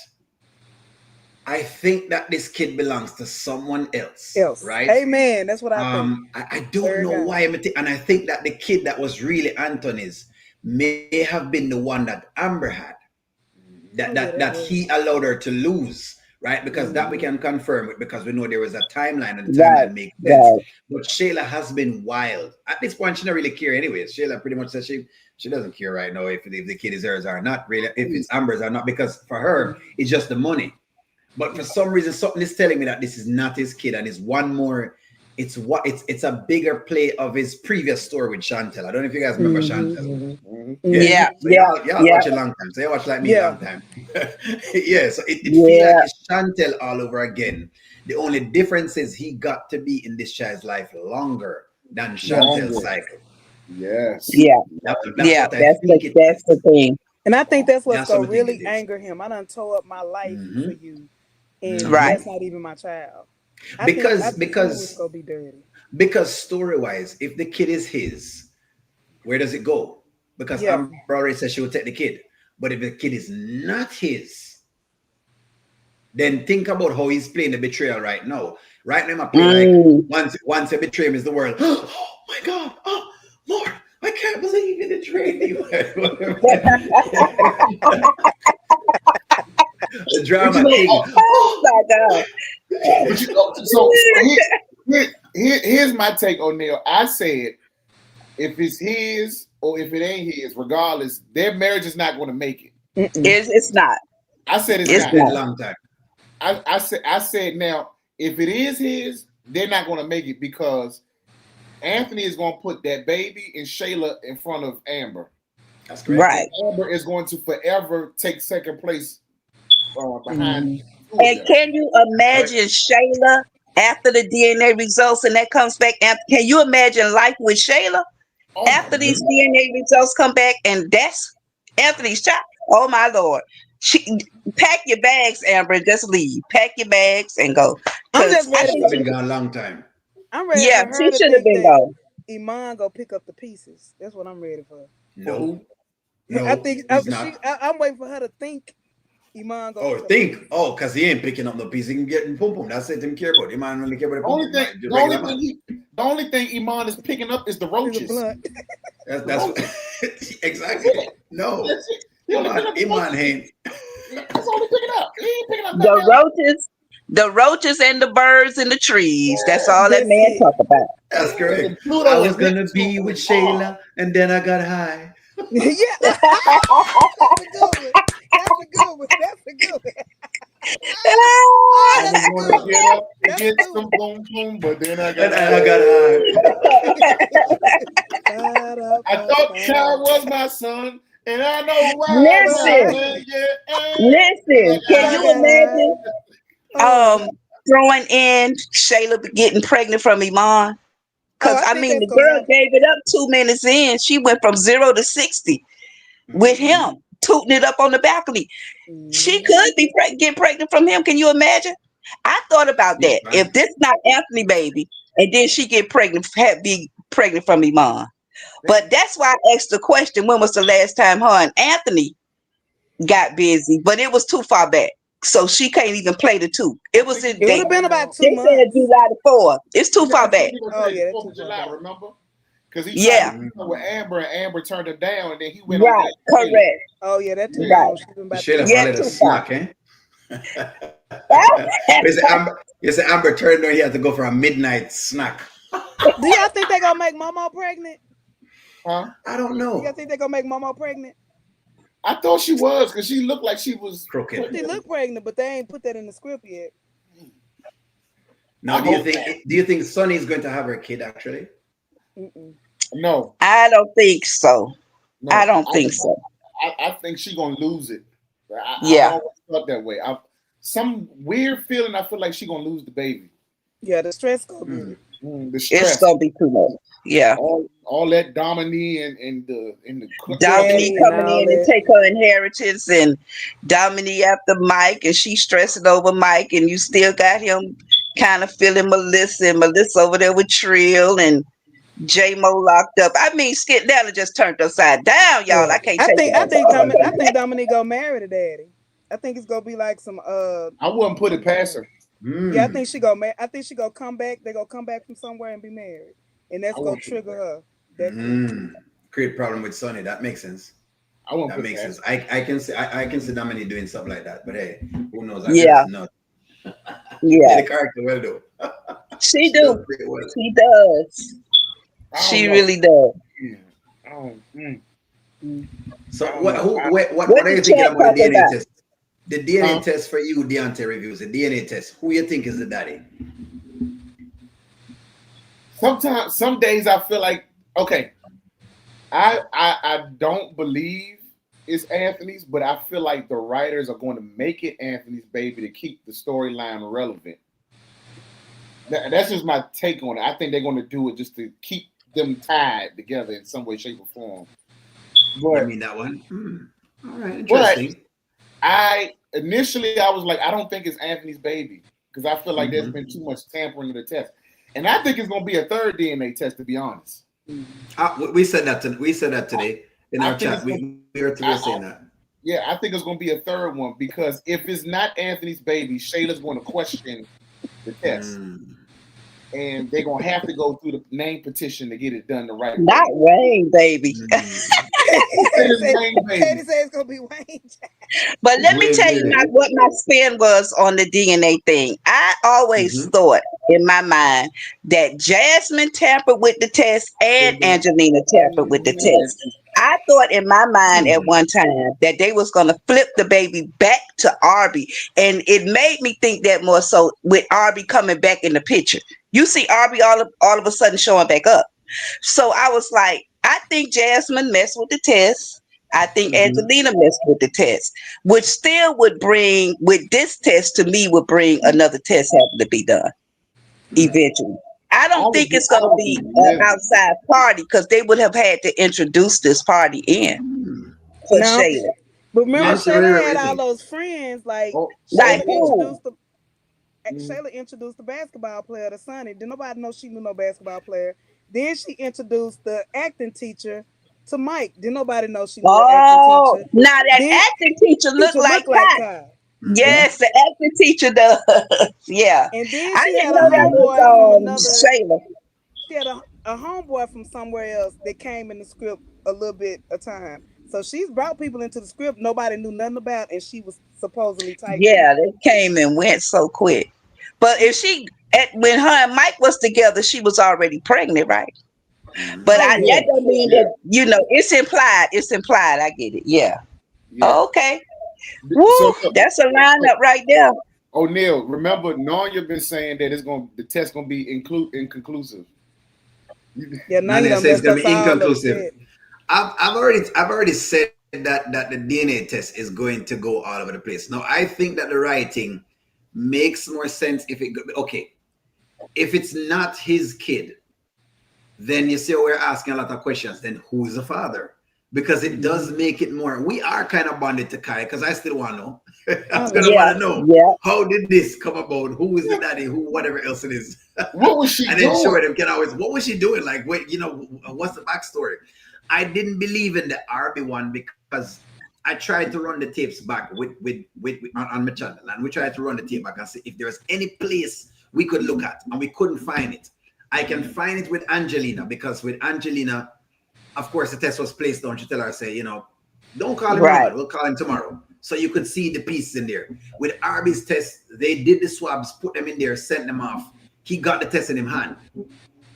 Speaker 4: this kid belongs to someone else. Right?
Speaker 2: Amen. That's what I think.
Speaker 4: I don't know why and I think that the kid that was really Anthony's may have been the one that Amber had. That he allowed her to lose. Right, because that we can confirm it because we know there was a timeline and the timeline makes sense. Right. But Shayla has been wild. At this point, she don't really care anyways. Shayla pretty much says she doesn't care right now if the kid is hers or not, really, if it's Amber's or not, because for her, it's just the money. But for some reason, something is telling me that this is not his kid and it's one more. It's a bigger play of his previous story with Chantel. I don't know if you guys remember Chantel.
Speaker 3: Yeah.
Speaker 4: Y'all watch a long time. So you watch like me a long time. So it feels like it's Chantel all over again. The only difference is he got to be in this child's life longer than Chantel's cycle.
Speaker 1: Yes.
Speaker 3: Yeah. That's the thing.
Speaker 2: And I think that's what's gonna really anger him. I done tore up my life for you. And that's not even my child. I think it's gonna be dirty.
Speaker 4: Because story wise, if the kid is his, where does it go? Because
Speaker 2: Yeah.
Speaker 4: Amber already said she will take the kid. But if the kid is not his, then think about how he's playing the betrayal right now. Right now, I play like once I betray him is the world. Oh my God! Oh Lord, I can't believe you betrayed me. The drama king.
Speaker 3: Oh my God.
Speaker 1: But here's my take, O'Neal. I said if it's his or if it ain't his, regardless, their marriage is not going to make it.
Speaker 3: It's not.
Speaker 1: I said it's
Speaker 3: It's
Speaker 1: not.
Speaker 3: not.
Speaker 4: A long time.
Speaker 1: I said now if it is his, they're not going to make it because Anthony is going to put that baby and Shayla in front of Amber.
Speaker 4: That's correct.
Speaker 3: Right.
Speaker 1: Amber is going to forever take second place behind.
Speaker 3: And can you imagine Shayla after the DNA results and that comes back? Can you imagine life with Shayla after these DNA results come back and that's Anthony's child? Oh my Lord. Pack your bags, Amber, and just leave. Pack your bags and go.
Speaker 2: I'm just ready.
Speaker 4: She's been gone a long time.
Speaker 2: I'm ready
Speaker 3: Yeah,
Speaker 2: for her
Speaker 3: she
Speaker 2: to
Speaker 3: should have
Speaker 2: think
Speaker 3: been
Speaker 2: that
Speaker 3: gone.
Speaker 2: Iman go pick up the pieces. That's what I'm ready for.
Speaker 4: No,
Speaker 2: I think
Speaker 4: he's not.
Speaker 2: I'm waiting for her to think Iman go.
Speaker 4: Oh, think. Oh, because he ain't picking up the piece. He can get in pum pum. That's it. Him care about. He might only care about
Speaker 1: The only thing Iman is picking up is the roaches.
Speaker 4: That's exactly. No, Iman ain't.
Speaker 1: That's all he's picking up. He ain't picking up
Speaker 3: The roaches and the birds and the trees. That's all that man talk about.
Speaker 4: That's correct. I was gonna be with Shayla, and then I got high.
Speaker 2: Yeah, that's a good one. That's a good one. That's a good one.
Speaker 1: I was gonna get up and get some boom boom, but then I got high. I thought child was my son, and I know why.
Speaker 3: Listen. Can you imagine throwing in Shayla getting pregnant from Iman? Because I mean, the girl gave it up 2 minutes in. She went from 0 to 60 with him tooting it up on the balcony. She could be get pregnant from him. Can you imagine? I thought about that. If this not Anthony baby, and then she get pregnant, be pregnant from Iman. But that's why I asked the question: when was the last time her and Anthony got busy? But it was too far back, so she can't even play the two. It was in.
Speaker 2: It would have been about 2 months.
Speaker 3: They said July the 4th. It's too far back.
Speaker 1: Oh yeah, that's 4th of July. Remember? Because he tried to with Amber, and Amber turned him down, and then he went
Speaker 3: right. Correct.
Speaker 2: Oh yeah, that's too long.
Speaker 4: Shayla followed a snack, eh? You say Amber turned on. He had to go for a midnight snack.
Speaker 2: Do y'all think they gonna make Momo pregnant?
Speaker 1: Huh?
Speaker 4: I don't know.
Speaker 2: Do y'all think they gonna make Momo pregnant?
Speaker 1: I thought she was because she looked like she was
Speaker 4: crooked.
Speaker 2: She looked pregnant, but they ain't put that in the script yet.
Speaker 4: Now, do you think Sonny's going to have her kid actually?
Speaker 1: No,
Speaker 3: I don't think so. No, I don't think so.
Speaker 1: I think she's gonna lose it. I always felt that way. Some weird feeling. I feel like she's gonna lose the baby.
Speaker 2: Yeah, the stress gonna be.
Speaker 1: The stress.
Speaker 3: It's gonna be too much. Yeah.
Speaker 1: All that Dominique and the
Speaker 3: Dominique coming in and take her inheritance, and Dominique after Mike, and she stressing over Mike, and you still got him kind of feeling Melissa, and Melissa over there with Trill, and J-Mo locked up. I mean, Skit Della just turned upside down, y'all. I can't.
Speaker 2: I think Dominique gonna marry the daddy. I think it's gonna be like some.
Speaker 1: I wouldn't put it past her.
Speaker 2: Yeah, I think she gonna. I think she gonna come back. They gonna come back from somewhere and be married, and that's gonna trigger her.
Speaker 4: Create problem with Sonny. That makes sense. That makes sense. I can see Dominique doing something like that. But hey, who knows?
Speaker 3: Yeah.
Speaker 4: The character well though.
Speaker 3: She do. She does. She really does.
Speaker 4: So what are you thinking about the DNA test? The DNA test for you, Deontay reviews the DNA test. Who you think is the daddy?
Speaker 1: Sometimes, some days I feel like I don't believe it's Anthony's, but I feel like the writers are going to make it Anthony's baby to keep the storyline relevant. That's just my take on it. I think they're going to do it just to keep them tied together in some way, shape, or form. But,
Speaker 4: I mean that one. All right, interesting.
Speaker 1: Initially I was like, I don't think it's Anthony's baby. because I feel like there's been too much tampering of the test, and I think it's going to be a third DNA test. To be honest,
Speaker 4: we said that. We said that today in our chat. We were saying that.
Speaker 1: Yeah, I think it's going to be a third one because if it's not Anthony's baby, Shayla's going to question the test. And they're going to have to go through the name petition to get it done the right way.
Speaker 3: Not Wayne, baby.
Speaker 2: Katie says it's going to be Wayne.
Speaker 3: But let me tell you what my spin was on the DNA thing. I always thought in my mind that Jasmine tampered with the test and Angelina tampered with the test. I thought in my mind at one time that they was going to flip the baby back to Arby. And it made me think that more so with Arby coming back in the picture. You see Arby all of a sudden showing back up. So I was like, I think Jasmine messed with the test. I think Angelina messed with the test, which still would bring, with this test to me, would bring another test having to be done eventually. I don't think it's going to be an outside party because they would have had to introduce this party in for Shayla.
Speaker 2: But remember, Shayla had all those friends. Like, Shayla introduced the basketball player to Sonny. Did nobody know she knew no basketball player? Then she introduced the acting teacher to Mike. Did nobody know she knew the acting teacher?
Speaker 3: Now that acting teacher looked like Kai. Yes, the acting teacher does. Yeah.
Speaker 2: And then she had a homeboy from Shayla. She had a homeboy from somewhere else that came in the script a little bit of time. So she's brought people into the script nobody knew nothing about, and she was supposedly typing.
Speaker 3: Yeah, they came and went so quick. But if when her and Mike was together, she was already pregnant, right? But that don't mean that, it's implied. It's implied. I get it. Yeah. Okay. Woo, that's a lineup right there.
Speaker 1: O'Neal, remember, Nonya been saying that the test gonna be inconclusive.
Speaker 2: Yeah, now you
Speaker 4: say it's gonna be inconclusive. I've already said that the DNA test is going to go all over the place. Now, I think that the writing makes more sense if it's not his kid, then you see we're asking a lot of questions. Then who is the father? Because it does make it more. We are kind of bonded to Kai because I still want to know. I'm gonna want to know how did this come about? Who is the daddy? Who whatever else it is.
Speaker 1: What was she doing?
Speaker 4: And then sure them can always. What was she doing? Like what's the backstory? I didn't believe in the RB one because I tried to run the tapes back with on my channel, and we tried to run the tape back and see if there's any place we could look at, and we couldn't find it. I can find it with Angelina because with Angelina, of course, the test was placed on. She tell her, say, don't call him right. We'll call him tomorrow. So you could see the pieces in there. With RB's test, they did the swabs, put them in there, sent them off. He got the test in his hand.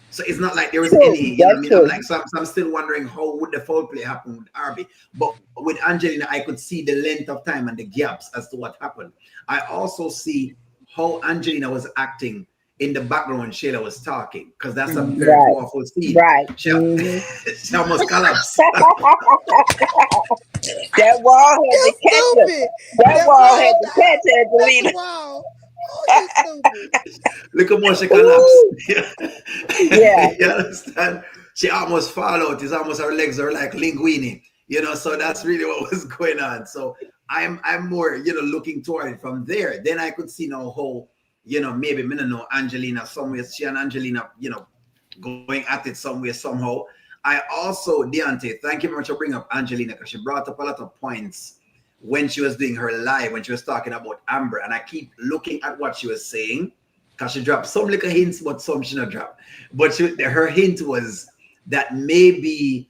Speaker 4: So it's not like there was any, so I'm still wondering how would the foul play happen with RB. But with Angelina, I could see the length of time and the gaps as to what happened. I also see how Angelina was acting in the background when Shayla was talking, because that's a very powerful scene.
Speaker 3: Right.
Speaker 4: She almost collapsed.
Speaker 3: That wall had to catch her. That wall had to catch Angelina.
Speaker 2: Wow. Oh, stupid.
Speaker 4: Look at how she collapsed. Yeah. You understand? She almost fall out. It's almost her legs are like linguini. So that's really what was going on. So I'm more, looking toward it from there. Then I could see now how, maybe me know Angelina somewhere. She and Angelina, going at it somewhere somehow. I also, Deontay, thank you very much for bringing up Angelina because she brought up a lot of points when she was doing her live, when she was talking about Amber. And I keep looking at what she was saying because she dropped some little hints, but some she not dropped. But her hint was that maybe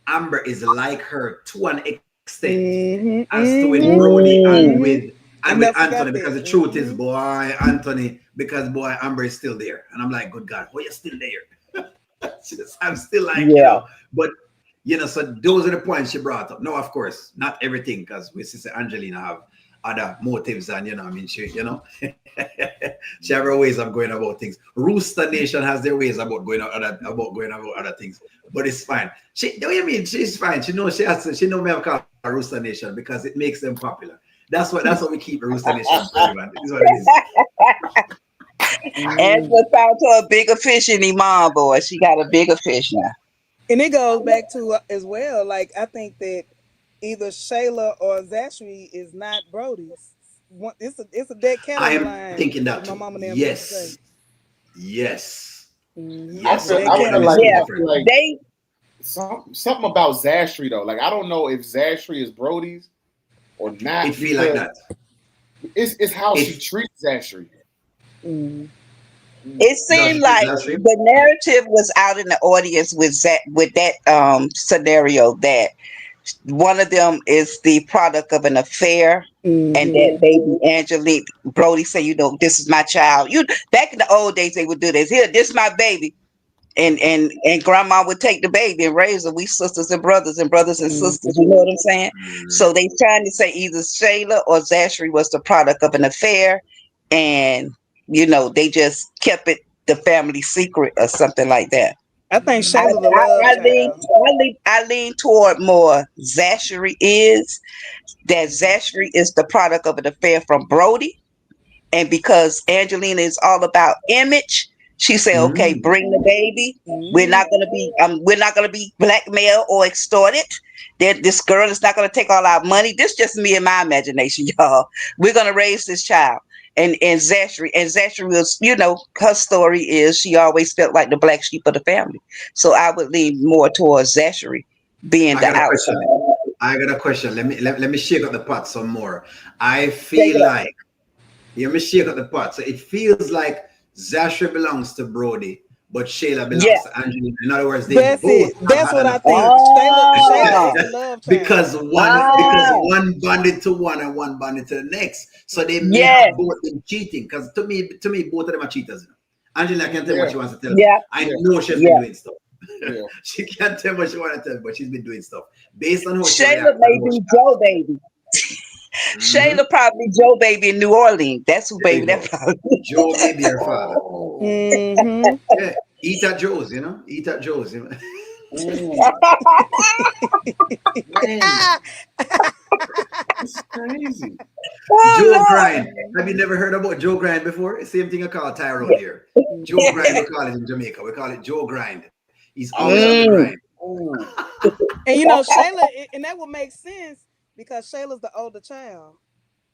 Speaker 4: Amber is like her to an extent as to with Brody and with Anthony, because the truth is, boy, Anthony, because boy, Amber is still there. And I'm like, good God, why you still there? I'm still like, but so those are the points she brought up. No, of course, not everything, because we sister Angelina have other motives, and she, she have her ways of going about things. Rooster Nation has their ways about going about other things, but it's fine. She, what you mean? She's fine. She knows she know me have called Rooster Nation because it makes them popular. That's what we keep Rooster Nation for, man. This is what it is.
Speaker 3: Angela found her a bigger fish in Iman, boy. She got a bigger fish now.
Speaker 2: And it goes back to as well. Like I think that either Shayla or Zachary is not Brody's. it's a dead
Speaker 4: I
Speaker 2: calorie
Speaker 4: am
Speaker 2: line.
Speaker 4: thinking that
Speaker 2: My
Speaker 4: too.
Speaker 2: mama and them used to say.
Speaker 4: Yes.
Speaker 1: I
Speaker 4: Yes.
Speaker 1: feel,
Speaker 4: So
Speaker 1: I
Speaker 4: again,
Speaker 1: feel
Speaker 4: it's
Speaker 1: like,
Speaker 4: so
Speaker 3: Yeah,
Speaker 1: I feel
Speaker 4: different.
Speaker 1: like
Speaker 3: they
Speaker 1: something about Zashri though. Like I don't know if Zashri is Brody's or not
Speaker 4: It feel like
Speaker 1: because
Speaker 4: that.
Speaker 1: it's how she
Speaker 4: It
Speaker 1: treats Zashri.
Speaker 2: Mm.
Speaker 3: it seemed like
Speaker 4: that's true.
Speaker 3: the narrative was out in the audience with that scenario that one of them is the product of an affair, and that
Speaker 2: Mm-hmm.
Speaker 3: baby Angelique Brody say, this is my child. You back in the old days they would do this. Here, this my baby. And grandma would take the baby and raise her. We sisters and brothers and sisters. You know what I'm saying?
Speaker 4: Mm.
Speaker 3: So they trying to say either Shayla or Zachary was the product of an affair, and they just kept it the family secret or something like that.
Speaker 2: I think
Speaker 3: I
Speaker 2: Shayla the
Speaker 3: I,
Speaker 2: love
Speaker 3: I lean
Speaker 2: child.
Speaker 3: I lean toward more Zachary is that Zachary is the product of an affair from Brody, and because Angelina is all about image, she said, "Okay,
Speaker 4: Mm.
Speaker 3: bring the baby.
Speaker 2: Mm-hmm.
Speaker 3: We're not gonna be blackmailed or extorted. That this girl is not gonna take all our money. This just me and my imagination, y'all. We're gonna raise this child." And Zachary was, her story is she always felt like the black sheep of the family. So I would lean more towards Zachary being
Speaker 4: I
Speaker 3: the
Speaker 4: got a question.
Speaker 3: outside.
Speaker 4: Let me shake up the pot some more. I
Speaker 3: Say
Speaker 4: feel like let me shake up the pot. So it feels like Zasha belongs to Brody, but Shayla
Speaker 3: Yeah.
Speaker 4: belongs to Angelina. In other words, they
Speaker 2: That's
Speaker 4: both
Speaker 2: it.
Speaker 4: have
Speaker 2: That's
Speaker 4: had
Speaker 2: what
Speaker 4: an
Speaker 2: I
Speaker 4: affair.
Speaker 2: think. Shayla
Speaker 3: Oh,
Speaker 2: is the love child.
Speaker 4: Because
Speaker 3: ah,
Speaker 4: one bonded to one and one bonded to the next. So they may
Speaker 3: yeah,
Speaker 4: have both been cheating. Because to me, both of them are cheaters. Angela can't tell me what
Speaker 1: Yeah,
Speaker 4: she wants to tell me.
Speaker 3: yeah,
Speaker 4: I
Speaker 1: yeah,
Speaker 4: know she's been
Speaker 3: yeah.
Speaker 4: doing stuff.
Speaker 1: yeah.
Speaker 4: She can't tell me what she wants to tell me, but she's been doing stuff. Based on how she
Speaker 3: Shayla
Speaker 4: reacts and
Speaker 3: may
Speaker 4: how
Speaker 3: be
Speaker 4: she
Speaker 3: Joe baby.
Speaker 4: acts.
Speaker 3: Shayla probably Joe baby in New Orleans. That's who
Speaker 4: There you
Speaker 3: baby that
Speaker 4: go.
Speaker 3: probably.
Speaker 4: Joe may be her father.
Speaker 1: Oh,
Speaker 2: Mm-hmm.
Speaker 4: Yeah. Eat at Joe's, Eat at Joe's.
Speaker 1: mm, man, it's crazy.
Speaker 4: Joe
Speaker 3: Oh
Speaker 4: Grind. Have you never heard about Joe Grind before? Same thing I call Tyrone
Speaker 3: Lord.
Speaker 4: here. Joe Grind, we call it in Jamaica. We call it Joe Grind. He's always on the
Speaker 3: Mm.
Speaker 4: grind.
Speaker 1: Oh,
Speaker 2: And Shayla, and that would make sense because Shayla's the older child.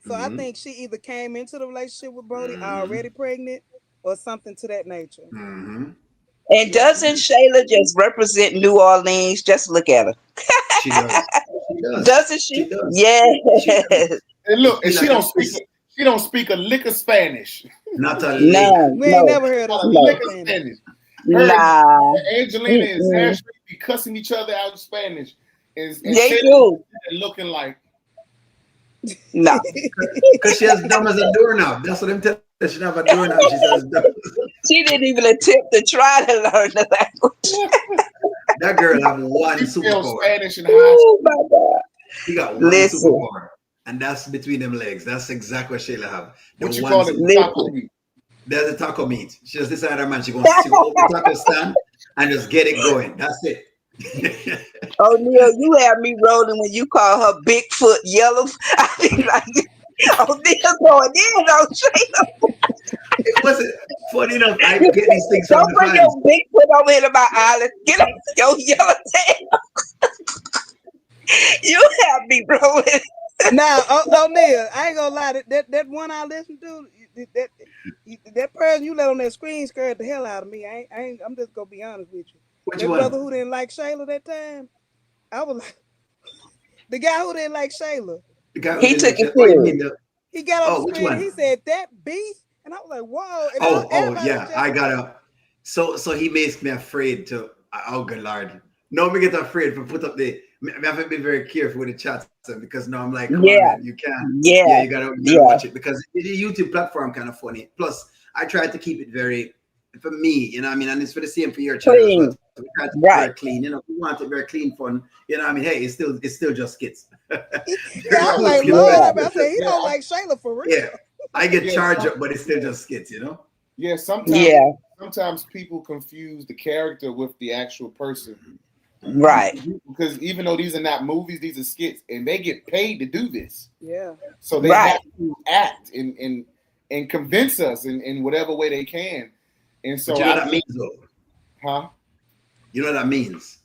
Speaker 2: So I
Speaker 4: Mm-hmm.
Speaker 2: think she either came into the relationship with Brody
Speaker 4: Mm-hmm.
Speaker 2: already pregnant or something to that nature.
Speaker 4: Mm-hmm.
Speaker 3: And doesn't Shayla just represent New Orleans? Just look at her.
Speaker 4: She does. She does.
Speaker 3: Doesn't
Speaker 4: She
Speaker 3: she?
Speaker 4: does.
Speaker 3: Yes.
Speaker 4: She does.
Speaker 1: and
Speaker 4: It
Speaker 1: look, and
Speaker 4: feel like
Speaker 1: she don't speak a lick of Spanish.
Speaker 4: not a lick.
Speaker 3: None.
Speaker 2: We ain't
Speaker 3: No.
Speaker 2: never heard her
Speaker 1: Not a
Speaker 2: speak
Speaker 3: No.
Speaker 1: lick
Speaker 2: no
Speaker 1: of
Speaker 2: Spanish.
Speaker 1: Spanish. Her and
Speaker 3: Nah.
Speaker 1: Angelina and
Speaker 3: Mm-mm.
Speaker 1: Zachary be cussing each other out in Spanish, and
Speaker 3: They
Speaker 1: Shayla
Speaker 3: do.
Speaker 1: looking like,
Speaker 3: No.
Speaker 4: Because she as dumb as a doorknob. That's what I'm telling her. She don't have a doorknob. She's as dumb.
Speaker 3: She didn't even attempt to try to learn the language.
Speaker 4: That girl have one
Speaker 1: she failed
Speaker 4: superpower.
Speaker 1: Spanish in high
Speaker 3: Oh
Speaker 1: school.
Speaker 3: my God.
Speaker 4: He got one
Speaker 3: Listen.
Speaker 4: superpower, and that's between them legs. That's exactly what Shayla have. The
Speaker 1: What you
Speaker 4: one
Speaker 1: call it?
Speaker 4: superpower.
Speaker 1: Taco
Speaker 3: Listen.
Speaker 1: meat.
Speaker 4: There's a taco meat. She just decided, man, she go open the taco stand and just get it going. That's it.
Speaker 3: O'Neal, you had me rolling when you call her Bigfoot yellow. I mean, like, O'Neal going in on Shayla.
Speaker 4: It wasn't funny enough. I get these things from
Speaker 3: Don't
Speaker 4: the
Speaker 3: bring
Speaker 4: fans.
Speaker 3: your Bigfoot over here to my island. Get up your yellow tail. You have me rolling.
Speaker 2: Now, O'Neal, I ain't gonna lie. That one I listened to, that person you let on that screen scared the hell out of me. I'm just gonna be honest with you.
Speaker 4: Which
Speaker 2: That brother
Speaker 4: one?
Speaker 2: who didn't like Shayla that time, I was like, the guy who didn't like Shayla.
Speaker 4: The guy who
Speaker 3: He
Speaker 4: didn't
Speaker 3: took
Speaker 4: like
Speaker 3: it
Speaker 4: shit. Oh, you
Speaker 3: serious.
Speaker 4: mean the?
Speaker 2: He got on the
Speaker 4: Oh, which
Speaker 2: screen and
Speaker 4: one?
Speaker 2: he said that beast, and I was like, whoa! And
Speaker 4: Oh,
Speaker 2: everybody was
Speaker 4: yeah.
Speaker 2: just
Speaker 4: I got up. So he makes me afraid to. Oh, good lord. No, me get afraid to put up the. I have to be very careful with the chats because now I'm like, come on,
Speaker 3: Yeah,
Speaker 4: man, you can't. Yeah,
Speaker 3: yeah,
Speaker 4: you gotta
Speaker 3: yeah.
Speaker 4: watch it because the YouTube platform kind of funny. Plus, I try to keep it very for me, what I mean, and it's for the same for your channel as well.
Speaker 3: Clean.
Speaker 4: So we try to be
Speaker 3: Right.
Speaker 4: very clean, we want it very clean, fun, what I mean. Hey, it's still just skits.
Speaker 2: yeah,
Speaker 4: Very
Speaker 2: I was
Speaker 4: cool
Speaker 2: like,
Speaker 4: skits.
Speaker 2: Lord,
Speaker 3: Yeah.
Speaker 2: I said he
Speaker 1: Yeah,
Speaker 2: don't like Shayla for real.
Speaker 4: Yeah, I get
Speaker 1: yeah,
Speaker 4: charged up, but it's still just skits.
Speaker 1: yeah.
Speaker 3: Yeah.
Speaker 1: Sometimes people confuse the character with the actual person.
Speaker 3: Right.
Speaker 1: Because even though these are not movies, these are skits, and they get paid to do this.
Speaker 2: Yeah.
Speaker 1: So they
Speaker 3: Right.
Speaker 1: have to act and convince us in whatever way they can. And
Speaker 4: But
Speaker 1: so
Speaker 4: you know what that means, though.
Speaker 1: huh?
Speaker 4: You know what that means.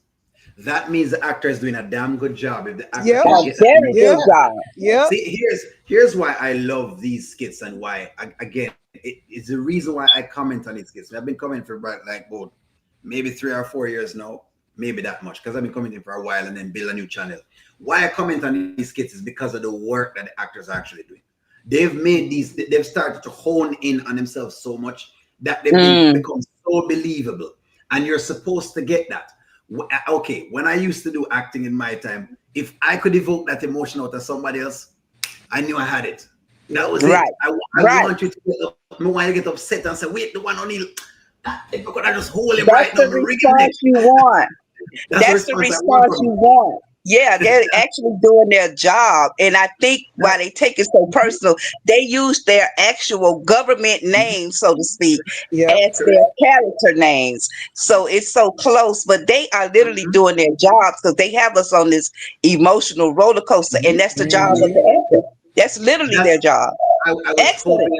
Speaker 4: that means the actor is doing a damn good job if the actor
Speaker 2: Yep.
Speaker 4: can
Speaker 3: A
Speaker 4: get that
Speaker 3: very
Speaker 4: emotion
Speaker 3: good
Speaker 2: Yep.
Speaker 4: out.
Speaker 3: job.
Speaker 2: Yep.
Speaker 4: See, here's why I love these skits and why again it's the reason why I comment on these skits. I've been commenting for about like about maybe 3 or 4 years now, maybe that much, because I've been commenting for a while and then build a new channel. Why I comment on these skits is because of the work that the actors are actually doing. They've started to hone in on themselves so much that they've been
Speaker 3: Mm,
Speaker 4: become so believable, and you're supposed to get that. Okay, when I used to do acting in my time, if I could evoke that emotion out of somebody else, I knew I had it. That
Speaker 2: Yep.
Speaker 4: was it.
Speaker 3: right,
Speaker 4: I
Speaker 3: right.
Speaker 4: want you to get up. I want you to get upset and say, wait, the one on the if I could I just hold him
Speaker 3: That's
Speaker 4: right now,
Speaker 3: the
Speaker 4: my ring neck.
Speaker 3: response you want.
Speaker 4: That's the
Speaker 3: That's the
Speaker 4: response I want
Speaker 3: response
Speaker 4: from
Speaker 3: you
Speaker 4: you.
Speaker 3: want. Yeah, they're actually doing their job. And I think why
Speaker 4: That,
Speaker 3: they take it so personal, they use their actual government names, so to speak,
Speaker 2: Yep.
Speaker 3: as their character names. So it's so close, but they are literally
Speaker 4: mhm,
Speaker 3: doing their jobs because they have us on this emotional roller coaster, and
Speaker 4: mhm.
Speaker 3: that's the job of
Speaker 2: Mm-hmm.
Speaker 3: the actor. That's literally
Speaker 4: That's
Speaker 3: their job.
Speaker 4: I was hoping
Speaker 3: Excellent.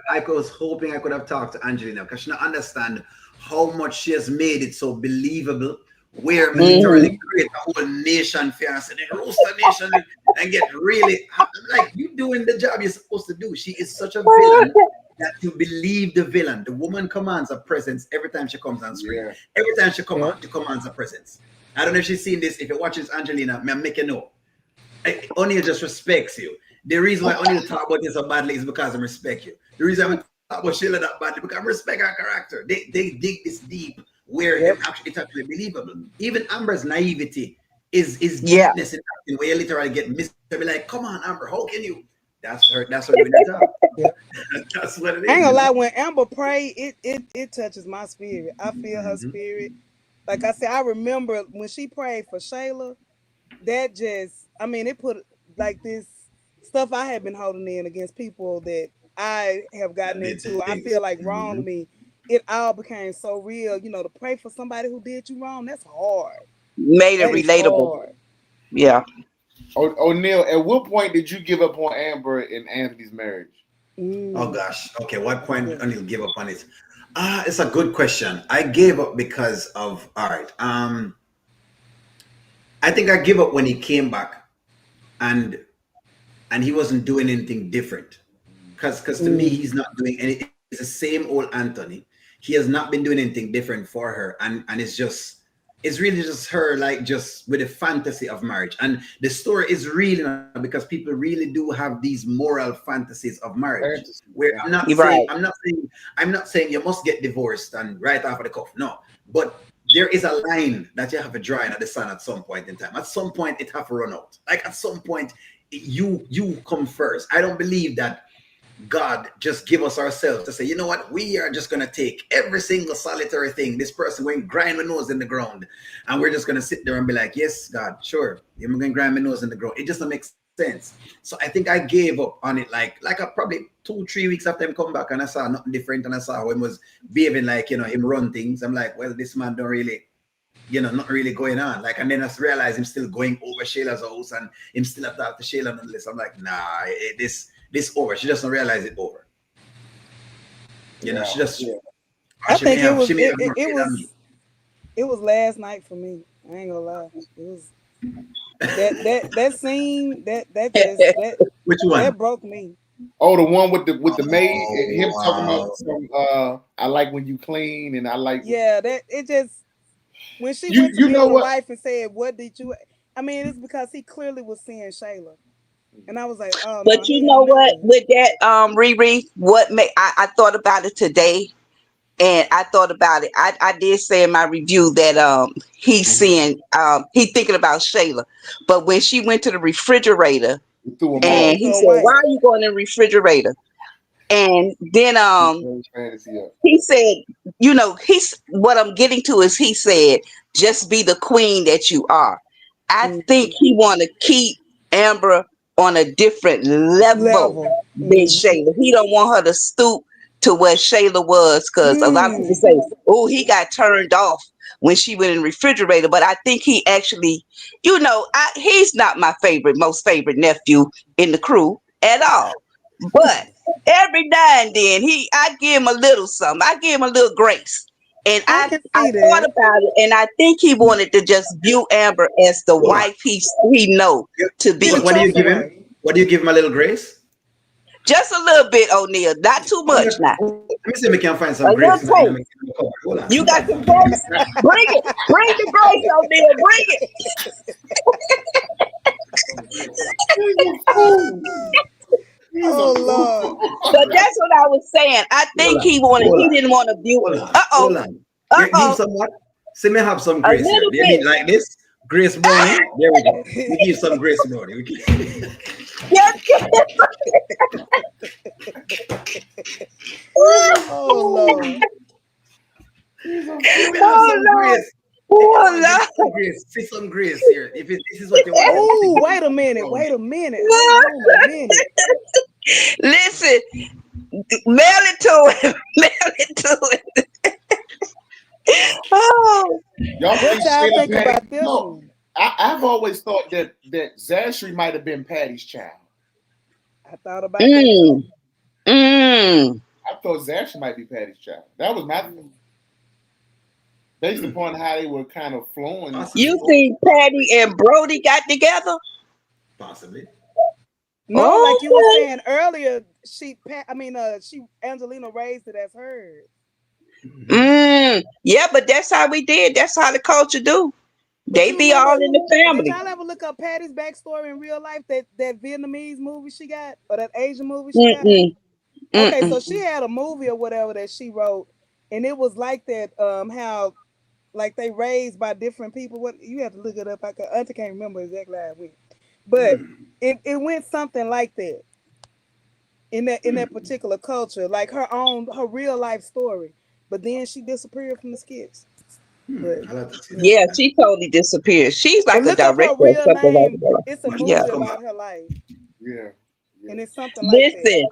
Speaker 4: I was hoping I could have talked to Angelina because she not understand how much she has made it so believable. Where me literally
Speaker 3: Hmm.
Speaker 4: create a whole nation for us and then roast a nation and get really I'm like you doing the job you're supposed to do. She is such a villain that you believe the villain. The woman commands a presence every time she comes on screen.
Speaker 1: Yeah.
Speaker 4: Every time she
Speaker 2: Yep.
Speaker 4: commands, she commands a presence. I don't know if she's seen this. If you watch this, Angelina, me make you know. O'Neal just respects you. The reason why O'Neal talk about you so badly is because I respect you. The reason I talk about Sheila that badly because I respect her character. They dig this deep where them
Speaker 2: Yep.
Speaker 4: actually it's actually believable. Even Amber's naivety is
Speaker 3: Yeah.
Speaker 4: deepness in acting where you literally get missed. Be like, come on, Amber, how can you? That's her doing her job.
Speaker 2: Yep.
Speaker 4: That's what it
Speaker 2: I ain't
Speaker 4: is,
Speaker 2: gonna
Speaker 4: you
Speaker 2: lie,
Speaker 4: know.
Speaker 2: when Amber prayed, it touches my spirit. I feel her
Speaker 4: Hmm.
Speaker 2: spirit. Like I said, I remember when she prayed for Shayla, that just I mean, it put like this stuff I had been holding in against people that I have gotten
Speaker 4: That did
Speaker 2: into. I
Speaker 4: things.
Speaker 2: feel like wrong to
Speaker 4: Hmm.
Speaker 2: me. It all became so real. To pray for somebody who did you wrong, that's hard.
Speaker 3: Made it
Speaker 2: That is
Speaker 3: relatable.
Speaker 2: hard.
Speaker 3: Yeah.
Speaker 1: O'Neal, at what point did you give up on Amber and Anthony's marriage?
Speaker 4: Oh
Speaker 2: Mm.
Speaker 4: gosh. Okay, what point
Speaker 2: Yeah.
Speaker 4: O'Neal give up on it? It's a good question. I gave up because of all right. I think I gave up when he came back and he wasn't doing anything different. Because to me,
Speaker 2: Mm.
Speaker 4: he's not doing any. It's the same old Anthony. He has not been doing anything different for her, and it's really just her like just with the fantasy of marriage. And the story is really not because people really do have these moral fantasies of marriage.
Speaker 1: Fantasy,
Speaker 4: Where
Speaker 1: yeah.
Speaker 3: You're right.
Speaker 4: I'm not saying you must get divorced and right off of the cuff. No, but there is a line that you have to draw in at the sun at some point in time. At some point, it have to run out. Like at some point, you come first. I don't believe that God just give us ourselves to say, you know what, we are just gonna take every single solitary thing. This person going grind my nose in the ground, and we're just gonna sit there and be like, yes, God, sure, I'm gonna grind my nose in the ground. It just don't make sense. So I think I gave up on it like a probably 2-3 weeks after him come back, and I saw nothing different, and I saw how him was behaving like him run things. I'm like, well, this man don't really. Not really going on. Like, and then I realized him still going over Shayla's house and him still have to talk to Shayla on the list. I'm like, nah, this over. She doesn't realize it over.
Speaker 1: Yeah.
Speaker 4: She just
Speaker 1: Yeah.
Speaker 2: I think it
Speaker 4: she
Speaker 2: was
Speaker 4: may
Speaker 2: it,
Speaker 4: have
Speaker 2: it,
Speaker 4: more
Speaker 2: it
Speaker 4: faith than me.
Speaker 2: was it was last night for me. I ain't gonna lie. It was that scene that just
Speaker 4: Which one?
Speaker 2: that broke me.
Speaker 1: Oh, the one with the maid,
Speaker 4: Oh
Speaker 1: him talking about
Speaker 4: wow.
Speaker 1: some. I like when you clean, and I like
Speaker 2: Yeah, that it just when she
Speaker 1: you.
Speaker 2: went to
Speaker 1: You
Speaker 2: be
Speaker 1: know
Speaker 2: with a
Speaker 1: what?
Speaker 2: wife and said, "What did you?" I mean, it's because he clearly was seeing Shayla, and I was like, "Oh
Speaker 3: But
Speaker 2: no,
Speaker 3: you
Speaker 2: he
Speaker 3: know
Speaker 2: ain't
Speaker 3: what?
Speaker 2: never."
Speaker 3: With that, Riri, I thought about it today, and I thought about it. I did say in my review that he thinking about Shayla, but when she went to the refrigerator
Speaker 1: We threw him
Speaker 2: And
Speaker 3: and
Speaker 1: off.
Speaker 2: threw
Speaker 3: he
Speaker 2: her
Speaker 3: said, "Why
Speaker 2: away.
Speaker 3: are you going in the refrigerator?" And then
Speaker 1: He turned his fantasy up.
Speaker 3: he said, he's what I'm getting to is he said, just be the queen that you are. I think
Speaker 2: Mm-hmm.
Speaker 3: he want to keep Amber on a different level
Speaker 2: Level.
Speaker 3: than
Speaker 2: Mm-hmm.
Speaker 3: Shayla. He don't want her to stoop to where Shayla was because a lot of people
Speaker 2: Mm.
Speaker 3: say, oh, he got turned off when she went in the refrigerator. But I think he actually, he's not my most favorite nephew in the crew at all. But every now and then I give him a little something. I give him a little grace. And
Speaker 2: I
Speaker 3: I
Speaker 2: can
Speaker 3: I
Speaker 2: see
Speaker 3: thought
Speaker 2: that.
Speaker 3: about it, and I think he wanted to just view Amber as the
Speaker 4: Hold on.
Speaker 3: wife he know to
Speaker 2: She the
Speaker 3: be.
Speaker 4: What do you
Speaker 2: trophy
Speaker 4: give him?
Speaker 2: wife.
Speaker 4: What do you give him a little grace?
Speaker 3: Just a little bit, O'Neal, not too
Speaker 4: Let
Speaker 3: much now.
Speaker 4: me see if we can find
Speaker 3: A
Speaker 4: some
Speaker 3: little
Speaker 4: grace in the
Speaker 3: taste.
Speaker 4: cupboard. Hold on.
Speaker 3: You got some grace? Bring it. Bring the grace, O'Neal. Bring it.
Speaker 1: He's a fool. He's a
Speaker 2: Oh Lord.
Speaker 1: fool.
Speaker 3: But that's what I was saying. I
Speaker 4: Hold
Speaker 3: think
Speaker 4: on.
Speaker 3: he didn't want to view.
Speaker 4: Hold on.
Speaker 3: Uh-oh.
Speaker 4: Hold on. Give
Speaker 3: Uh-oh.
Speaker 4: some what? See me have some
Speaker 3: A
Speaker 4: grace here.
Speaker 3: little
Speaker 4: Do you
Speaker 3: bit.
Speaker 4: mean like this? Grace Brownie? There we go. We give some grace Brownie. We give,
Speaker 3: Yes.
Speaker 2: Oh Lord.
Speaker 1: He's a
Speaker 4: let me
Speaker 1: fool.
Speaker 4: have
Speaker 3: Oh,
Speaker 4: some
Speaker 3: Lord.
Speaker 4: grace. Come
Speaker 3: Oh,
Speaker 4: on, give me some
Speaker 3: Lord.
Speaker 4: grace. See some grace here. If this is what you want, let me see
Speaker 2: Oh,
Speaker 4: grace
Speaker 2: wait a minute.
Speaker 4: Brownie.
Speaker 2: Wait a minute. Hold on a minute.
Speaker 3: Listen, mail it to him. Mail it to him. Oh,
Speaker 1: Y'all
Speaker 2: What
Speaker 1: think
Speaker 2: y'all
Speaker 1: Shayla
Speaker 2: think
Speaker 1: Patty?
Speaker 2: about this
Speaker 1: No,
Speaker 2: one?
Speaker 1: I've always thought that Zachary might have been Patty's child.
Speaker 2: I thought about that too.
Speaker 3: mm.
Speaker 1: I thought Zachary might be Patty's child. That was my thing. Based upon how they were kind of flowing the
Speaker 4: Possibly.
Speaker 3: You
Speaker 1: story.
Speaker 3: think Patty and Brody got together?
Speaker 4: Possibly.
Speaker 2: No, like you were
Speaker 3: Okay.
Speaker 2: saying earlier, she Angelina raised it as hers.
Speaker 4: Mhm.
Speaker 3: Yeah, but that's how we did. That's how the culture do.
Speaker 2: But
Speaker 3: They
Speaker 2: you
Speaker 3: be
Speaker 2: remember,
Speaker 3: all in the
Speaker 2: did
Speaker 3: family.
Speaker 2: y'all ever look up Patty's backstory in real life? That Vietnamese movie she got, or that Asian movie she got?
Speaker 3: Mm-mm.
Speaker 2: Okay, so
Speaker 3: Mm-mm.
Speaker 2: she had a movie or whatever that she wrote, and it was like that. How like they raised by different people. What you have to look it up. I can't remember exactly how it went, but
Speaker 4: Mm.
Speaker 2: it went something like that in that
Speaker 4: Mm.
Speaker 2: particular culture, like her real life story. But then she disappeared from the skits. But
Speaker 4: I'll have to see
Speaker 2: yeah,
Speaker 4: that.
Speaker 3: Yeah, she totally disappeared. She's
Speaker 2: but
Speaker 3: like a
Speaker 2: look up her
Speaker 3: director or
Speaker 2: real
Speaker 3: something like
Speaker 2: name.
Speaker 3: that.
Speaker 2: It's a
Speaker 4: Watch this
Speaker 3: Yeah.
Speaker 2: movie
Speaker 4: come back.
Speaker 2: about her life,
Speaker 1: Yeah, yeah.
Speaker 2: and it's something like that.
Speaker 3: Listen,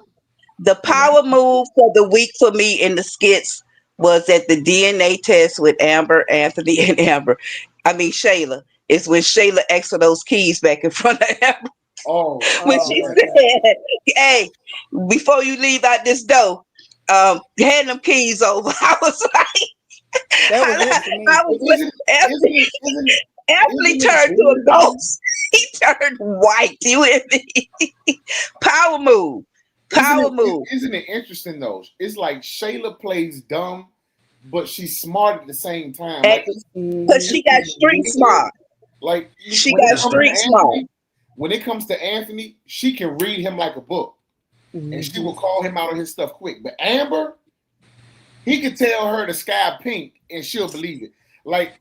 Speaker 3: the
Speaker 4: Hold on.
Speaker 3: power move for the week for me in the skits was at the DNA test with Amber, Anthony, and Amber. I mean Shayla. It's when Shayla asked for those keys back in front of Amber.
Speaker 1: Oh,
Speaker 3: When
Speaker 2: Oh
Speaker 3: she
Speaker 2: my
Speaker 1: yeah.
Speaker 2: god,
Speaker 3: said, "Hey, before you leave out this door, hand them keys over." I was like,
Speaker 2: that was it
Speaker 3: I,
Speaker 2: for
Speaker 3: I
Speaker 2: me.
Speaker 3: was
Speaker 1: But
Speaker 3: like, Anthony, Anthony
Speaker 1: isn't it
Speaker 3: turned to a
Speaker 1: weird though?
Speaker 3: ghost. He turned white. You hear me? Power move. Power move.
Speaker 1: Isn't it interesting though? It's like Shayla plays dumb, but she's smart at the same time. Like
Speaker 3: Because
Speaker 2: Hmm.
Speaker 3: she got
Speaker 1: it's
Speaker 3: street
Speaker 1: weird.
Speaker 3: smart.
Speaker 1: Like
Speaker 3: She
Speaker 1: when it
Speaker 3: got
Speaker 4: That's
Speaker 1: comes to
Speaker 3: street
Speaker 4: right.
Speaker 3: smart.
Speaker 1: Anthony, she can read him like a book, and she
Speaker 2: Hmm.
Speaker 1: will call him out on his stuff quick. But Amber, he could tell her the sky pink, and she'll believe it. Like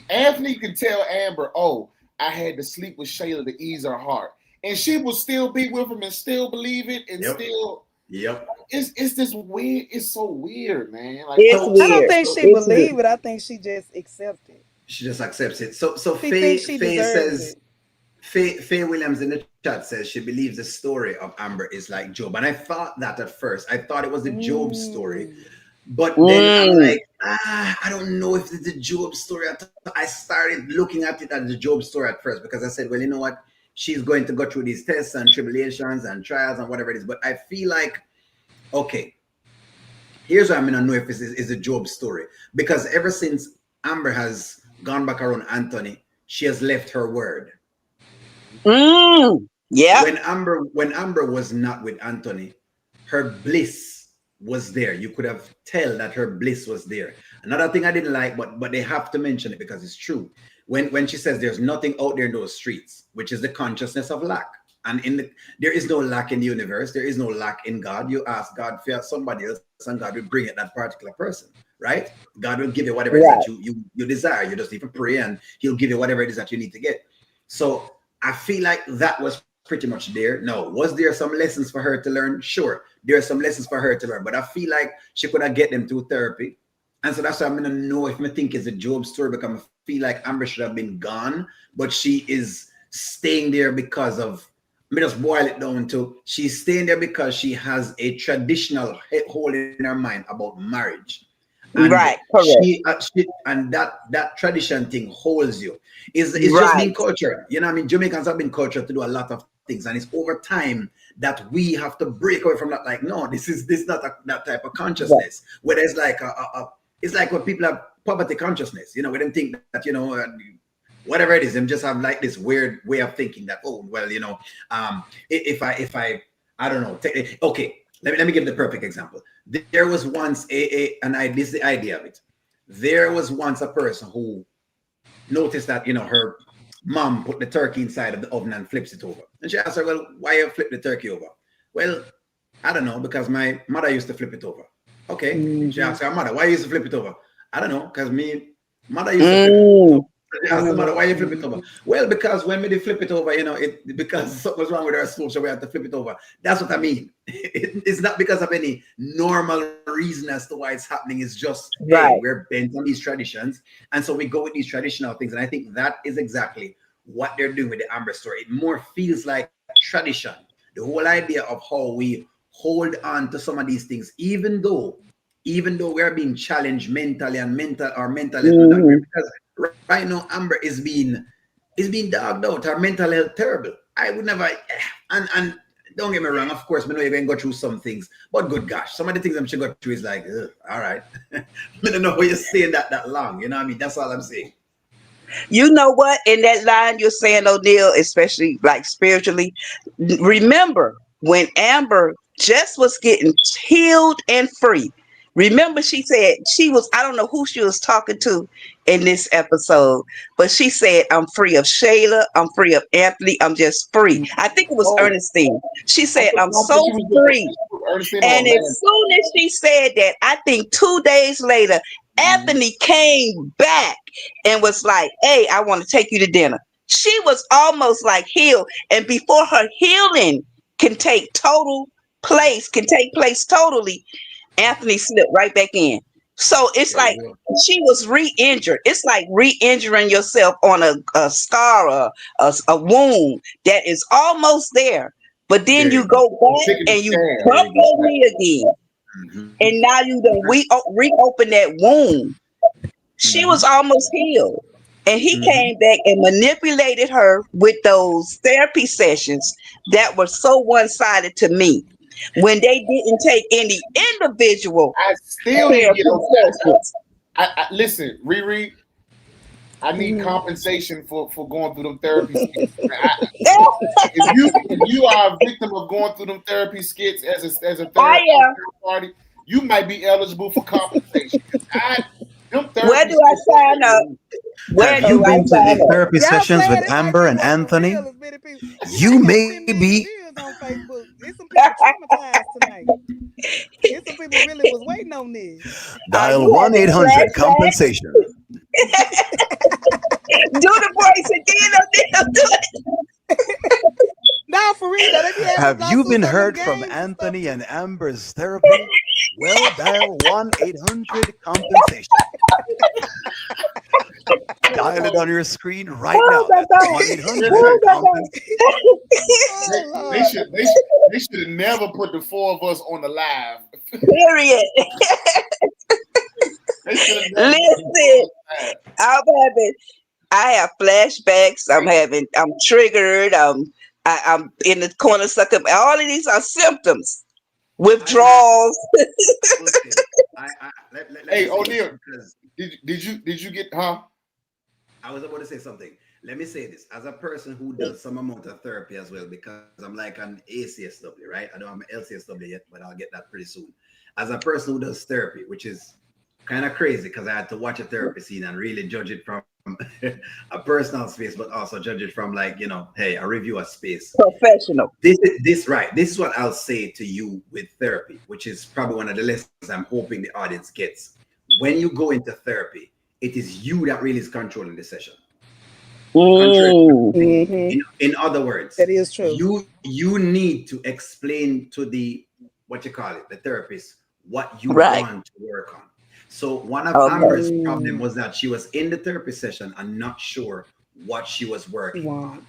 Speaker 1: Anthony can tell Amber, "Oh, I had to sleep with Shayla to ease her heart," and she will still be with him and still believe it, and
Speaker 4: Yep.
Speaker 1: still
Speaker 4: Yep.
Speaker 1: it's this weird. It's so weird, man. Like
Speaker 3: It's
Speaker 1: how
Speaker 4: So
Speaker 2: I don't
Speaker 3: weird.
Speaker 2: think
Speaker 4: so
Speaker 2: she
Speaker 3: It's weird.
Speaker 2: believed it. I think she just accepted.
Speaker 4: she just accepts it. So
Speaker 2: She thinks she
Speaker 4: Faye
Speaker 2: deserves
Speaker 4: says
Speaker 2: it.
Speaker 4: Faye Williams in the chat says she believes the story of Amber is like Job. And I thought that at first. I thought it was the Job story.
Speaker 2: Mm.
Speaker 4: But then I'm
Speaker 3: Mm.
Speaker 4: like, I don't know if it's the Job story. I started looking at it as the Job story at first because I said, well, you know what? She's going to go through these tests and tribulations and trials and whatever it is. But I feel like, okay, here's what I'm going to know if it's a Job story. Because ever since Amber has gone back around Anthony, she has left her word.
Speaker 3: Mm. Yep.
Speaker 4: When Amber was not with Anthony, her bliss was there. You could have tell that her bliss was there. Another thing I didn't like, but they have to mention it because it's true. When she says there's nothing out there in those streets, which is the consciousness of lack. And there is no lack in the universe, there is no lack in God. You ask God for somebody else, and God will bring it that particular person, right? God will give you whatever it is that
Speaker 3: Right.
Speaker 4: you desire. You just need to pray and he'll give you whatever it is that you need to get. So I feel like that was pretty much there. Now, was there some lessons for her to learn? Sure, there are some lessons for her to learn, but I feel like she could have get them through therapy. And so that's why I'm gonna know if I think it's a Job story because I feel like Amber should have been gone, but she is staying there because of. Let me just boil it down to she's staying there because she has a traditional hold in her mind about marriage, and
Speaker 3: Right. Correct.
Speaker 4: and that tradition thing holds you. It's just
Speaker 3: Right.
Speaker 4: being cultured. You know what I mean? Jamaicans have been cultured to do a lot of things, and it's over time that we have to break away from that. Like, no, this is not that type of
Speaker 3: Right.
Speaker 4: consciousness. Where there's like it's like when people have poverty consciousness, when them think that, whatever it is, them just have like this weird way of thinking that, oh, well, if I don't know, okay, let me give the perfect example. There was once this is the idea of it. There was once a person who noticed that, her mom put the turkey inside of the oven and flips it over. And she asked her, well, why you flip the turkey over? Well, I don't know, because my mother used to flip it over. Okay. She asked her mother, why you used to flip it over? I don't know, because mother used to flip it over. She asked the mother, why you flip it over? Well, because when we flip it over, because something was wrong with our stove, so we had to flip it over. That's what I mean. It's not because of any normal reason as to why it's happening. It's just, hey, we're bent on these traditions. And so we go with these traditional things. And I think that is exactly what they're doing with the Amber story. It more feels like tradition. The whole idea of how we hold on to some of these things, even though we are being challenged mentally because right now Amber is being dogged out. Her mental health terrible. I would never, and don't get me wrong, of course, we know you're going to go through some things, but good gosh, some of the things I'm sure go through is like, all right. I don't know why you're saying that long. You know what I mean? That's all I'm saying.
Speaker 3: You know what? In that line you're saying, O'Neal, especially like spiritually, remember when Amber just was getting healed and free. Remember, she said I don't know who she was talking to in this episode, but she said, I'm free of Shayla, I'm free of Anthony, I'm just free. I think it was Ernestine. She said, I'm so free. And as soon as she said that, I think 2 days later, Anthony came back and was like, hey, I want to take you to dinner. She was almost like healed. And before her healing can take place totally, Anthony slipped right back in. So it's like she was re-injured. It's like re-injuring yourself on a scar or a wound that is almost there. But then you go back and you bump your knee again. And now you done reopen that wound. She was almost healed. And he came back and manipulated her with those therapy sessions that were so one-sided to me. When they didn't take any individual
Speaker 1: I still didn't get
Speaker 3: sessions.
Speaker 1: I listen, ReRe, I need compensation for going through them therapy skits. If you are a victim of going through them therapy skits as a third party, you might be eligible for compensation.
Speaker 3: Where do I sign up?
Speaker 4: Have you been to the therapy sessions with Amber and Anthony? You may be.
Speaker 2: On Facebook. There's some people traumatized tonight. There's some people really was waiting on this.
Speaker 4: Dial 1-800-COMPENSATION.
Speaker 3: Do the voice again. Do it.
Speaker 2: No, for real.
Speaker 4: Have you been heard from Anthony and Amber's therapy? Well, dial 1-800-COMPENSATION. Dial it on your screen right now. That's 1-800-COMPENSATION.
Speaker 1: They should have never put the four of us on the live.
Speaker 3: Period. Listen, I have flashbacks. I'm triggered. I'm in the corner sucking. All of these are symptoms. Withdrawals.
Speaker 1: Hey, O'Neal, did you get
Speaker 4: I was about to say something. Let me say this. As a person who does some amount of therapy as well, because I'm like an ACSW, right? I don't have an LCSW yet, but I'll get that pretty soon. As a person who does therapy, which is kind of crazy because I had to watch a therapy scene and really judge it from a personal space, but also judge it from like, hey, a review of space.
Speaker 3: Professional.
Speaker 4: This is what I'll say to you with therapy, which is probably one of the lessons I'm hoping the audience gets. When you go into therapy, it is you that really is controlling the session. In other words,
Speaker 2: that is true.
Speaker 4: You need to explain to the therapist, what you want to work on. So one of Amber's problem was that she was in the therapy session and not sure what she was working on.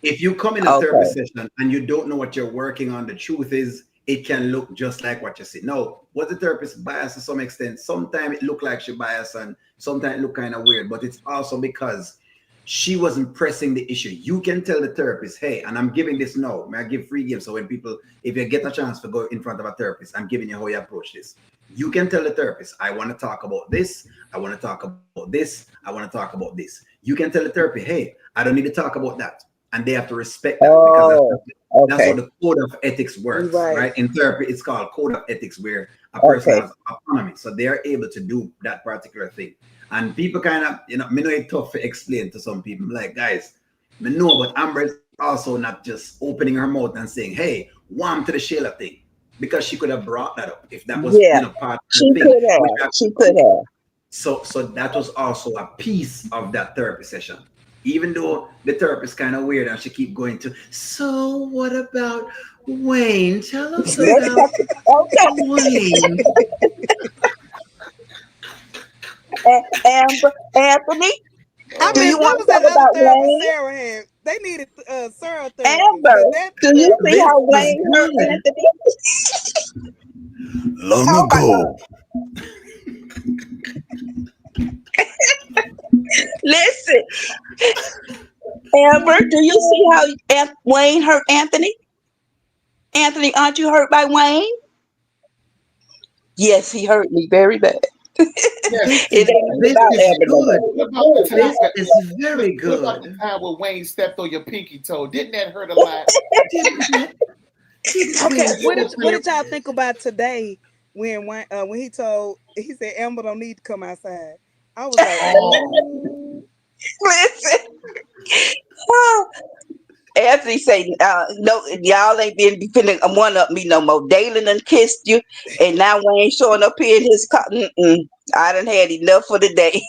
Speaker 4: If you come in a therapy session and you don't know what you're working on, the truth is it can look just like what you see. Now, was the therapist biased to some extent? Sometimes it looked like she biased and sometimes it looked kind of weird, but it's also because she wasn't pressing the issue. You can tell the therapist, hey, and I'm giving this now. May I give free game? So when people, if you get a chance to go in front of a therapist, I'm giving you how you approach this. You can tell the therapist, I want to talk about this. I want to talk about this. I want to talk about this. You can tell the therapist, hey, I don't need to talk about that. And they have to respect that because
Speaker 3: Oh,
Speaker 4: that's how
Speaker 3: okay.
Speaker 4: the code of ethics
Speaker 2: You're
Speaker 4: works,
Speaker 2: right.
Speaker 4: right? In therapy, it's called code of ethics, where a person
Speaker 3: Okay.
Speaker 4: has autonomy. So they are able to do that particular thing. And people kind of, me know it's tough to explain to some people. I'm like, guys, me know, but Amber is also not just opening her mouth and saying, hey, warm to the Shayla thing. Because she could have brought that up if that was,
Speaker 3: Yeah,
Speaker 4: part of the
Speaker 3: she
Speaker 4: thing.
Speaker 3: could have. She could have.
Speaker 4: So that was also a piece of that therapy session. Even though the therapist kind of weird and she keep going to, so what about Wayne? Tell us
Speaker 3: Let's
Speaker 4: about
Speaker 3: talk. Okay,
Speaker 4: Wayne.
Speaker 3: Amber, Anthony,
Speaker 2: I
Speaker 3: do
Speaker 1: Oh,
Speaker 3: you
Speaker 2: missed. What
Speaker 3: want
Speaker 2: was
Speaker 3: to talk
Speaker 2: that other
Speaker 3: about
Speaker 2: therapist
Speaker 3: Wayne?
Speaker 2: Sarah had? They needed Sarah therapist
Speaker 3: Amber,
Speaker 2: because that
Speaker 3: do you see
Speaker 2: therapist.
Speaker 4: This
Speaker 3: how
Speaker 4: was
Speaker 3: Wayne hurt
Speaker 4: good.
Speaker 3: Anthony?
Speaker 4: Long
Speaker 3: Oh my
Speaker 4: ago.
Speaker 3: God! Listen, Amber, do you see how Wayne hurt Anthony? Anthony, aren't you hurt by Wayne? Yes, he hurt me very bad.
Speaker 1: yes.
Speaker 3: It ain't even
Speaker 4: This
Speaker 3: about
Speaker 4: is
Speaker 3: Amber no
Speaker 4: good.
Speaker 3: more.
Speaker 1: What about the time?
Speaker 4: This is very
Speaker 1: What about the
Speaker 4: good.
Speaker 1: time when Wayne stepped on your pinky toe? Didn't that hurt a lot?
Speaker 4: Didn't
Speaker 2: Okay,
Speaker 4: Wayne
Speaker 2: what
Speaker 4: open
Speaker 2: did y'all think about today when he said Amber don't need to come outside? I was like,
Speaker 1: Oh,
Speaker 2: oh,
Speaker 3: Listen, Anthony say, no, y'all ain't been feeling one up me no more. Dalen done kissed you, and now Wayne showing up here in his car. I done had enough for the day.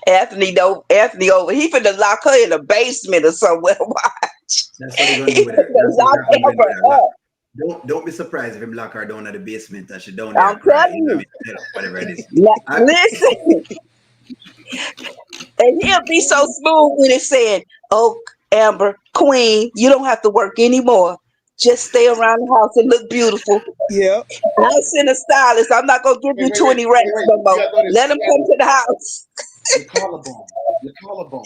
Speaker 3: Anthony, no, Anthony over. He finna lock her in a basement or somewhere. Watch.
Speaker 4: That's what they're gonna
Speaker 3: He
Speaker 4: do with her.
Speaker 3: finna
Speaker 4: That's what
Speaker 3: lock
Speaker 4: they're gonna do with
Speaker 3: Amber
Speaker 4: her.
Speaker 3: up.
Speaker 4: Don't be surprised if him lock her down at the basement and she down
Speaker 3: I'm
Speaker 4: there crying.
Speaker 3: telling
Speaker 4: I
Speaker 3: you.
Speaker 4: mean, whatever it is.
Speaker 3: Now,
Speaker 4: I,
Speaker 3: listen, and he'll be so smooth when it said, "Oh, Amber, Queen, you don't have to work anymore. Just stay around the house and look beautiful.
Speaker 2: yep.
Speaker 3: I'll send a stylist. I'm not gonna give
Speaker 1: wait,
Speaker 3: you
Speaker 1: wait, wait,
Speaker 3: 20
Speaker 1: wait,
Speaker 3: racks
Speaker 1: wait.
Speaker 3: no
Speaker 1: You
Speaker 3: more.
Speaker 1: gotta know this.
Speaker 3: Let him come to the house."
Speaker 1: Your collarbone. Your collarbone.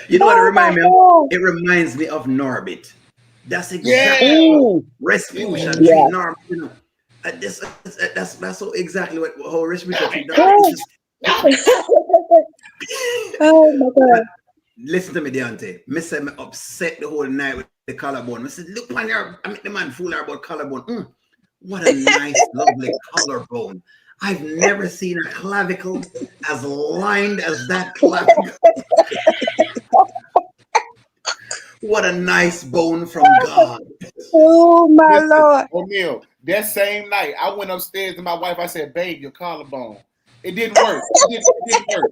Speaker 4: you know what it
Speaker 3: Oh my
Speaker 4: reminds me of?
Speaker 3: God.
Speaker 4: It reminds me of Norbit. That's exactly
Speaker 1: Yeah.
Speaker 3: Mm,
Speaker 4: Respucia
Speaker 1: Yeah.
Speaker 4: treat
Speaker 3: yeah.
Speaker 4: Norbit. That's so exactly how Respucia treat Norbit. It's
Speaker 3: Oh,
Speaker 4: just
Speaker 3: oh my
Speaker 4: and
Speaker 3: God.
Speaker 4: listen to me, Deontay. Me say me upset the whole night with the collarbone. I said, look on her. I make the man fool her about collarbone. What a nice, lovely collarbone. I've never seen a clavicle as lined as that clavicle. What a nice bone from God.
Speaker 3: Oh my
Speaker 1: Listen,
Speaker 3: Lord.
Speaker 1: O'Neal, that same night, I went upstairs to my wife. I said, babe, your collarbone. It didn't work. It didn't work.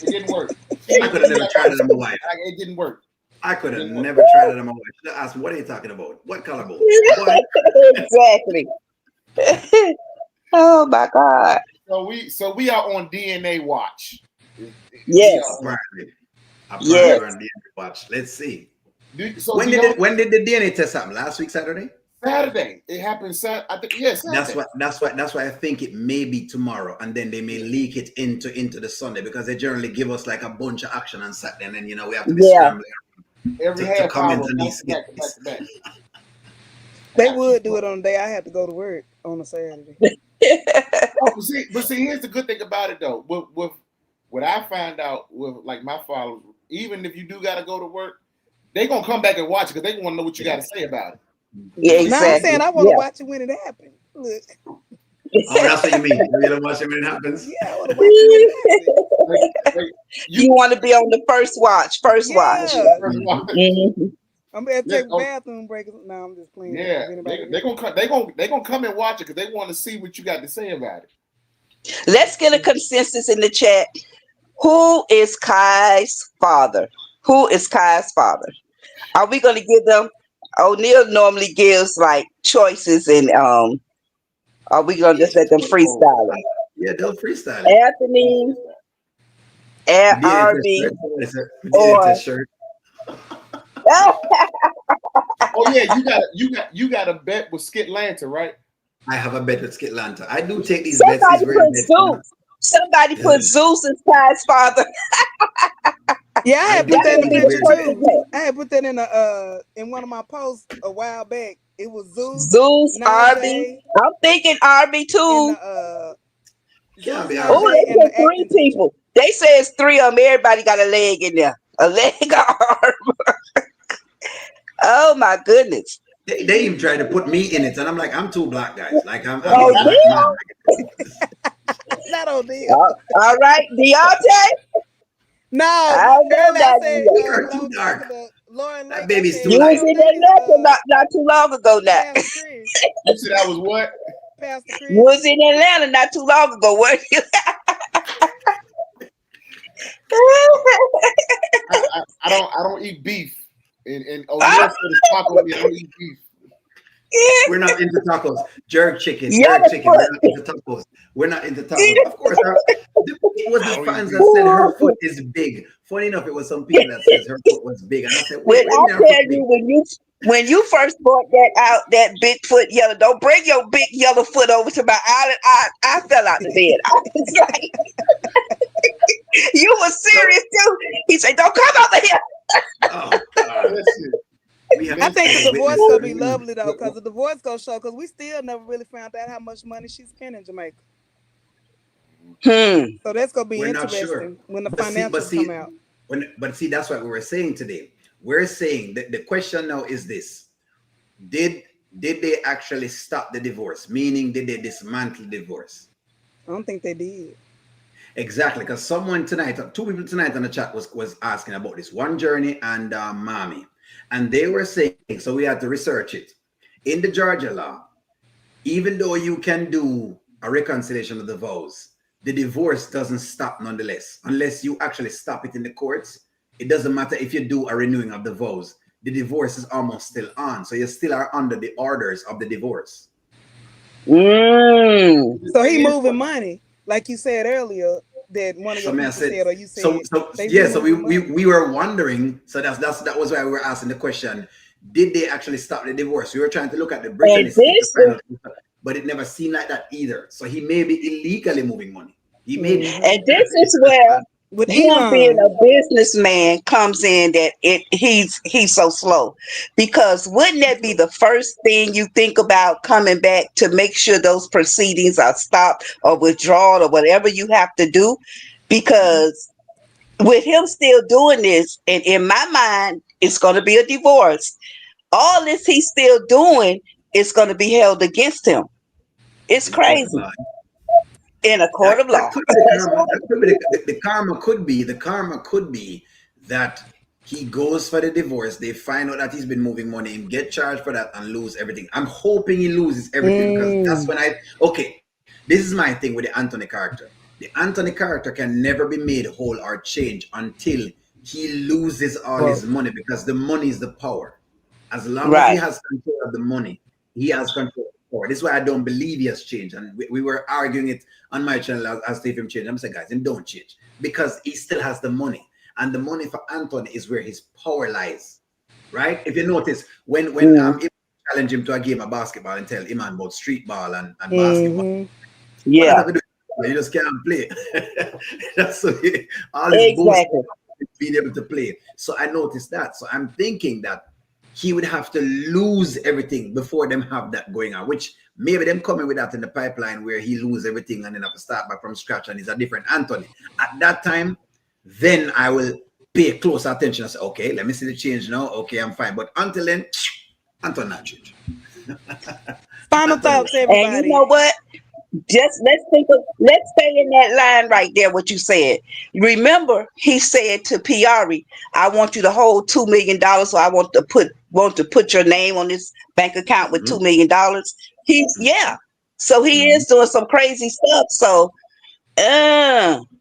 Speaker 1: It didn't work. She
Speaker 4: I
Speaker 1: didn't
Speaker 4: could have
Speaker 1: believe
Speaker 4: never
Speaker 1: I
Speaker 4: tried
Speaker 1: got
Speaker 4: it on my wife.
Speaker 1: it didn't work.
Speaker 4: I could
Speaker 1: It
Speaker 4: have
Speaker 1: didn't work.
Speaker 4: never tried it on my wife. Should have asked, what are you talking about? What collarbone? Boy,
Speaker 3: Exactly. Oh my God.
Speaker 1: So we are on DNA watch. We are
Speaker 3: Yes.
Speaker 1: on
Speaker 4: apparently
Speaker 3: Yes.
Speaker 4: we're on the watch. Let's see.
Speaker 1: so
Speaker 4: When
Speaker 1: do
Speaker 4: did
Speaker 1: y'all
Speaker 4: when did the DNA test happen? Last week, Saturday?
Speaker 1: Saturday. It happened I think Saturday.
Speaker 4: That's why I think it may be tomorrow, and then they may leak it into the Sunday because they generally give us like a bunch of action on Saturday, and then we have to be
Speaker 3: Yeah.
Speaker 4: scrambling
Speaker 1: Every
Speaker 4: to
Speaker 1: half
Speaker 4: comment
Speaker 1: hour,
Speaker 4: on
Speaker 1: back
Speaker 4: these
Speaker 1: to back to
Speaker 4: skits.
Speaker 1: back to back. I
Speaker 2: They
Speaker 1: got two
Speaker 2: would do it on the day I had to go to work on a Saturday.
Speaker 1: Oh, but see, here's the good thing about it though. With what I find out with like my followers, even if you do got to go to work, they gonna come back and watch it because they want to know what you got to say about it.
Speaker 3: Yeah,
Speaker 2: Now I'm
Speaker 3: exactly.
Speaker 2: saying I want to
Speaker 3: Yeah.
Speaker 2: watch it when it happened. Look,
Speaker 4: Oh, that's what you mean. You don't watch it when it happens.
Speaker 2: yeah, I want to watch it when it happened.
Speaker 1: Like,
Speaker 3: You want to be on the first watch. First watch.
Speaker 2: Yeah,
Speaker 1: first of all,
Speaker 3: Mhm.
Speaker 2: I'm gonna take a
Speaker 1: oh,
Speaker 2: bathroom break. No, I'm just playing.
Speaker 1: yeah,
Speaker 2: If anybody
Speaker 1: they gonna come. They gonna come and watch it because they want to see what you got to say about it.
Speaker 3: Let's get a consensus in the chat. Who is Kai's father? Who is Kai's father? Are we going to give them? O'Neal normally gives like choices, and are we going to just let them
Speaker 1: Oh,
Speaker 3: freestyle it?
Speaker 4: Yeah, they'll freestyle it.
Speaker 3: Anthony,
Speaker 4: The DNA test
Speaker 3: RB,
Speaker 4: shirt. Somebody said, the DNA
Speaker 3: or
Speaker 4: test shirt.
Speaker 1: oh yeah, you got a bet with Skit Lanta, right?
Speaker 4: I have a bet with Skitlanta. I do take these bets,
Speaker 3: somebody
Speaker 4: these rare
Speaker 3: put
Speaker 4: bets.
Speaker 3: Zeus. Somebody put Zeus as Kai's father.
Speaker 2: Yeah, I had put
Speaker 3: That
Speaker 2: that in
Speaker 3: would
Speaker 2: the
Speaker 3: be
Speaker 2: picture
Speaker 3: the perfect
Speaker 2: too.
Speaker 3: match.
Speaker 2: I had put that in in one of my posts a while back. It was Zeus,
Speaker 3: Zeus, Arby.
Speaker 2: Najee,
Speaker 3: I'm thinking Arby
Speaker 2: and
Speaker 3: too.
Speaker 2: the
Speaker 4: Can't
Speaker 2: Zeus,
Speaker 4: be
Speaker 3: Oh,
Speaker 4: RB.
Speaker 2: Najee,
Speaker 3: they
Speaker 2: and
Speaker 3: said
Speaker 2: the
Speaker 3: three
Speaker 2: acting teacher.
Speaker 3: people. They say it's three of them. Everybody got a leg in there. A leg, an arm. Oh my goodness.
Speaker 4: They even tried to put me in it, and I'm like, I'm two black guys. Like I'm
Speaker 3: Oh,
Speaker 4: a
Speaker 1: Right.
Speaker 4: black man.
Speaker 2: Not on deal.
Speaker 3: all right, Deontay.
Speaker 2: No,
Speaker 3: I don't know
Speaker 2: earlier I
Speaker 3: that
Speaker 2: said
Speaker 3: Deontay.
Speaker 4: You're
Speaker 2: when I
Speaker 4: too
Speaker 2: was talking
Speaker 4: dark.
Speaker 2: to Lauren
Speaker 4: That
Speaker 2: Lake, I
Speaker 4: baby's too
Speaker 2: said
Speaker 3: You
Speaker 2: I
Speaker 3: was
Speaker 4: light.
Speaker 2: don't
Speaker 3: in
Speaker 2: think
Speaker 3: that
Speaker 2: it's
Speaker 3: nothing not too long ago now.
Speaker 2: Pastor Chris.
Speaker 1: You said I was what?
Speaker 2: Pastor
Speaker 3: You
Speaker 2: Chris.
Speaker 3: was in Atlanta not too long ago, weren't you?
Speaker 1: I don't eat beef. And
Speaker 3: Ah,
Speaker 1: O'Neal said it's taco meat. I don't eat beef.
Speaker 4: We're not into tacos. Jerk chicken, jerk
Speaker 3: Yellow
Speaker 4: chicken. We're
Speaker 3: foot.
Speaker 4: not into tacos. We're not into tacos. Of course, it was
Speaker 1: I
Speaker 4: the
Speaker 1: don't eat
Speaker 4: fans
Speaker 1: beef.
Speaker 4: that said her
Speaker 3: Ooh.
Speaker 4: foot is big. Funny enough, it was some people that says her foot was big, and I said,
Speaker 3: When
Speaker 4: wait a
Speaker 3: I
Speaker 4: minute, her foot
Speaker 3: tell
Speaker 4: big.
Speaker 3: you when you first brought that out, that Bigfoot yellow, don't bring your big yellow foot over to my island. I fell out the bed. I was like, you were
Speaker 4: So,
Speaker 3: serious too. He said, don't come over here.
Speaker 4: oh God,
Speaker 1: Listen,
Speaker 4: we have
Speaker 2: I
Speaker 1: listen.
Speaker 2: think the
Speaker 4: to
Speaker 2: divorce
Speaker 4: witness
Speaker 2: gonna
Speaker 4: her.
Speaker 2: be lovely though,
Speaker 1: What-
Speaker 2: because the divorce gonna show. Because we still never really found out how much money she spent in Jamaica.
Speaker 3: Hmm.
Speaker 2: So that's gonna be
Speaker 4: We're not sure,
Speaker 2: interesting when the
Speaker 4: but
Speaker 2: financials come
Speaker 4: see,
Speaker 2: out.
Speaker 4: that's what we were saying today. We're saying that the question now is this: Did did they actually stop the divorce? Meaning, did they dismantle the divorce?
Speaker 2: I don't think they did.
Speaker 4: Exactly, because someone tonight, two people tonight on the chat was asking about this. One Journey and Mommy, and they were saying, so we had to research it. In the Georgia law, even though you can do a reconciliation of the vows, the divorce doesn't stop nonetheless, unless you actually stop it in the courts. It doesn't matter if you do a renewing of the vows. The divorce is almost still on, so you still are under the orders of the divorce.
Speaker 3: Mm.
Speaker 1: The
Speaker 2: So
Speaker 1: thing
Speaker 2: he
Speaker 1: is,
Speaker 2: moving money, like you said earlier, that one of your
Speaker 4: So I
Speaker 2: people
Speaker 4: said,
Speaker 2: said, or you
Speaker 4: so
Speaker 2: said,
Speaker 4: so
Speaker 2: he
Speaker 4: yeah, so we
Speaker 2: moving
Speaker 4: we,
Speaker 2: money.
Speaker 4: we were wondering. So that was why we were asking the question: Did they actually stop the divorce? We were trying to look at the
Speaker 3: And
Speaker 4: Brittany stick to
Speaker 3: this
Speaker 4: find
Speaker 3: is
Speaker 4: out, but it never seemed like that either. So he may be illegally moving money. He may be.
Speaker 2: Hmm.
Speaker 3: and this is where
Speaker 2: With
Speaker 3: him being
Speaker 2: Elon,
Speaker 3: a businessman comes in, that he's so slow, because wouldn't that be the first thing you think about coming back to make sure those proceedings are stopped or withdrawn or whatever you have to do?
Speaker 4: Mhm.
Speaker 3: Because with him still doing this, and in my mind it's going to be a divorce, all this he's still doing is going to be held against him. It's
Speaker 4: In court of
Speaker 3: crazy.
Speaker 4: law.
Speaker 3: In a court of
Speaker 4: That
Speaker 3: law.
Speaker 4: could be the karma. That could be the karma. Could be that he goes for the divorce. They find out that he's been moving money and get charged for that and lose everything. I'm hoping he loses everything, because that's when I okay. This is my thing with the Anthony character. The Anthony character can never be made whole or change until he loses all his
Speaker 2: broke.
Speaker 4: money, because the money is the power. As long as he
Speaker 3: Right.
Speaker 4: has control of the money, he has control of the power. This is why I don't believe he has changed. And we were arguing it on my channel as Steve him change. I'm saying, guys, him don't change, because he still has the money. And the money for Anthony is where his power lies. Right? If you notice, when
Speaker 3: Mm,
Speaker 4: Iman challenge him to a game of basketball and tell Iman about street ball and basketball,
Speaker 2: Hmm.
Speaker 4: what does
Speaker 3: yeah,
Speaker 4: that have to do? You just can't play. That's so all this bullshit
Speaker 3: exactly.
Speaker 4: being able to play. So I noticed that. So I'm thinking that he would have to lose everything before them have that going on, which maybe them coming with that in the pipeline where he lose everything and then have to start back from scratch and he's a different Anthony. At that time, then I will pay close attention and say, okay, let me see the change now. Okay, I'm fine. But until then, Anthony not change.
Speaker 2: Final
Speaker 4: Anthony will.
Speaker 2: thoughts,
Speaker 3: And you
Speaker 2: everybody.
Speaker 3: know what? Just let's stay in that line right there, what you said. Remember, he said to Piari, I want you to hold $2 million, so I want to put your name on this bank account with $2 million. He's yeah. So he
Speaker 4: Mhm.
Speaker 3: is doing some crazy stuff. So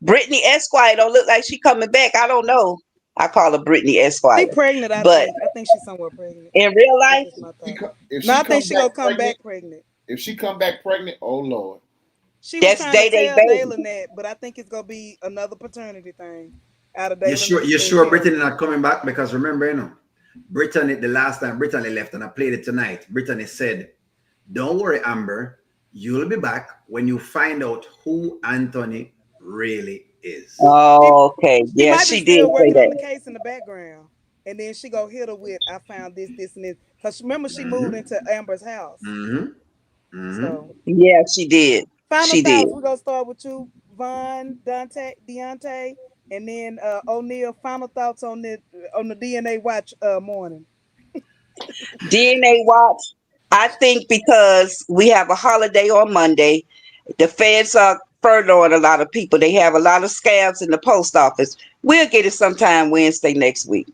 Speaker 3: Brittany Esquire don't look like she coming back. I don't know. I call her Brittany
Speaker 2: She
Speaker 3: Esquire.
Speaker 2: pregnant, I
Speaker 3: But
Speaker 2: think. I think she's somewhere pregnant.
Speaker 3: in real
Speaker 2: That's
Speaker 3: life,
Speaker 2: just my thought.
Speaker 1: if
Speaker 2: No,
Speaker 1: she
Speaker 2: I think
Speaker 1: come
Speaker 2: she
Speaker 1: back
Speaker 2: gonna come
Speaker 1: pregnant,
Speaker 2: back pregnant.
Speaker 1: if she come back pregnant, oh Lord.
Speaker 2: She was
Speaker 3: that's
Speaker 2: trying to
Speaker 3: Day Day
Speaker 2: tell
Speaker 3: baby.
Speaker 2: Dalen that, but I think it's gonna be another paternity thing out of
Speaker 4: You
Speaker 2: Dalen
Speaker 4: sure?
Speaker 2: and,
Speaker 4: You
Speaker 2: and
Speaker 4: sure
Speaker 2: Carol.
Speaker 4: Brittany not coming back? Because remember, Brittany, the last time Brittany left, and I played it tonight. Brittany said, "Don't worry, Amber. You'll be back when you find out who Anthony really is.
Speaker 2: She,
Speaker 3: Okay.
Speaker 2: she
Speaker 3: Yeah,
Speaker 2: might be
Speaker 3: she did
Speaker 2: still
Speaker 3: say
Speaker 2: working on the
Speaker 3: that.
Speaker 2: case in the background, and then she go hit her with, "I found this, this, and this." Cause remember she moved
Speaker 4: Mm-hmm.
Speaker 2: into Amber's house.
Speaker 4: Mm-hmm. Mm-hmm.
Speaker 2: So
Speaker 3: Yeah, she did.
Speaker 2: final
Speaker 3: She did.
Speaker 2: thoughts. We're gonna start with you, Von, Dante, Deontay, and then O'Neal. Final thoughts on the DNA watch morning.
Speaker 3: DNA watch. I think because we have a holiday on Monday, the feds are furloughing a lot of people. They have a lot of scabs in the post office. We'll get it sometime Wednesday next week.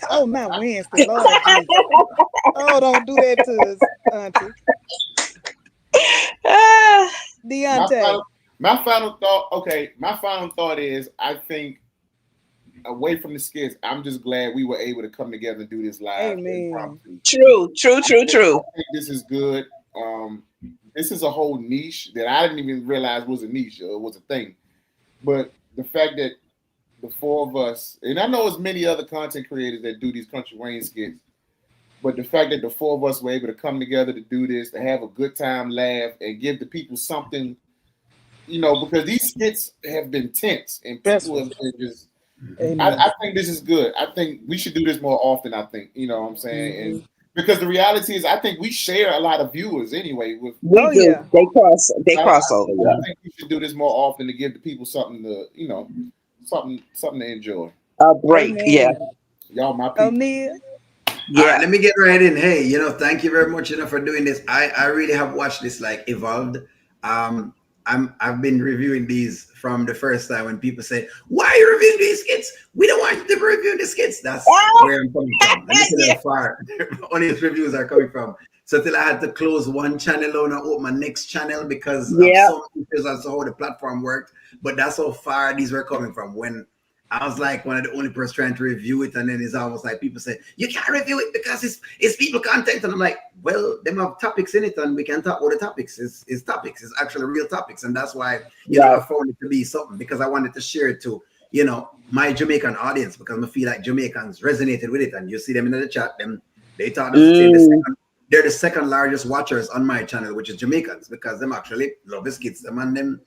Speaker 2: Oh, not Wednesday, Lord Jesus. Oh, don't do that to us, Auntie.
Speaker 3: Ah,
Speaker 1: My
Speaker 2: Deontay.
Speaker 1: final, my final thought. Okay, my final thought is I think away from the skits, I'm just glad we were able to come together and do this live
Speaker 2: Amen.
Speaker 1: impromptu.
Speaker 3: true, true, true,
Speaker 1: I
Speaker 3: true.
Speaker 1: think this is good. This is a whole niche that I didn't even realize was a niche or was a thing. But the fact that the four of us, and I know there's many other content creators that do these Country Wayne skits, but the fact that the four of us were able to come together to do this, to have a good time, laugh, and give the people something, because these skits have been tense and people
Speaker 2: Stressful.
Speaker 1: have been just.
Speaker 2: Amen.
Speaker 1: I think this is good. I think we should do this more often. I think what I'm saying,
Speaker 2: Hmm.
Speaker 1: and because the reality is, I think we share a lot of viewers anyway.
Speaker 3: We
Speaker 2: Oh
Speaker 3: do.
Speaker 2: yeah.
Speaker 3: They
Speaker 1: I,
Speaker 3: cross over,
Speaker 1: I
Speaker 3: yeah.
Speaker 1: think we should do this more often to give the people something to, something to enjoy.
Speaker 3: A break, yeah.
Speaker 2: Amen.
Speaker 1: Y'all, my people.
Speaker 2: O'Neal.
Speaker 4: All right,
Speaker 3: Yeah.
Speaker 4: let me get right in. Hey, thank you very much, for doing this. I really have watched this like evolved. Um, I've been reviewing these from the first time when people say, "Why are you reviewing these skits? We don't want you to be reviewing the skits." That's
Speaker 3: Oh,
Speaker 4: where I'm coming from. Let me tell you
Speaker 3: yeah.
Speaker 4: how far honest reviews are coming from. So till I had to close one channel and open my next channel because of
Speaker 3: Yeah.
Speaker 4: some issues as to how the platform worked. But that's how far these were coming from. When I was like one of the only person trying to review it, and then it's almost like people say you can't review it because it's people content, and I'm like, well, them have topics in it, and we can talk about the topics. It's topics. It's actually real topics, and that's why I
Speaker 3: Right.
Speaker 4: found it to be something because I wanted to share it to my Jamaican audience because I feel like Jamaicans resonated with it, and you see them in the chat. They thought
Speaker 3: Mm,
Speaker 4: they're the second largest watchers on my channel, which is Jamaicans because them actually love the skits. Them and them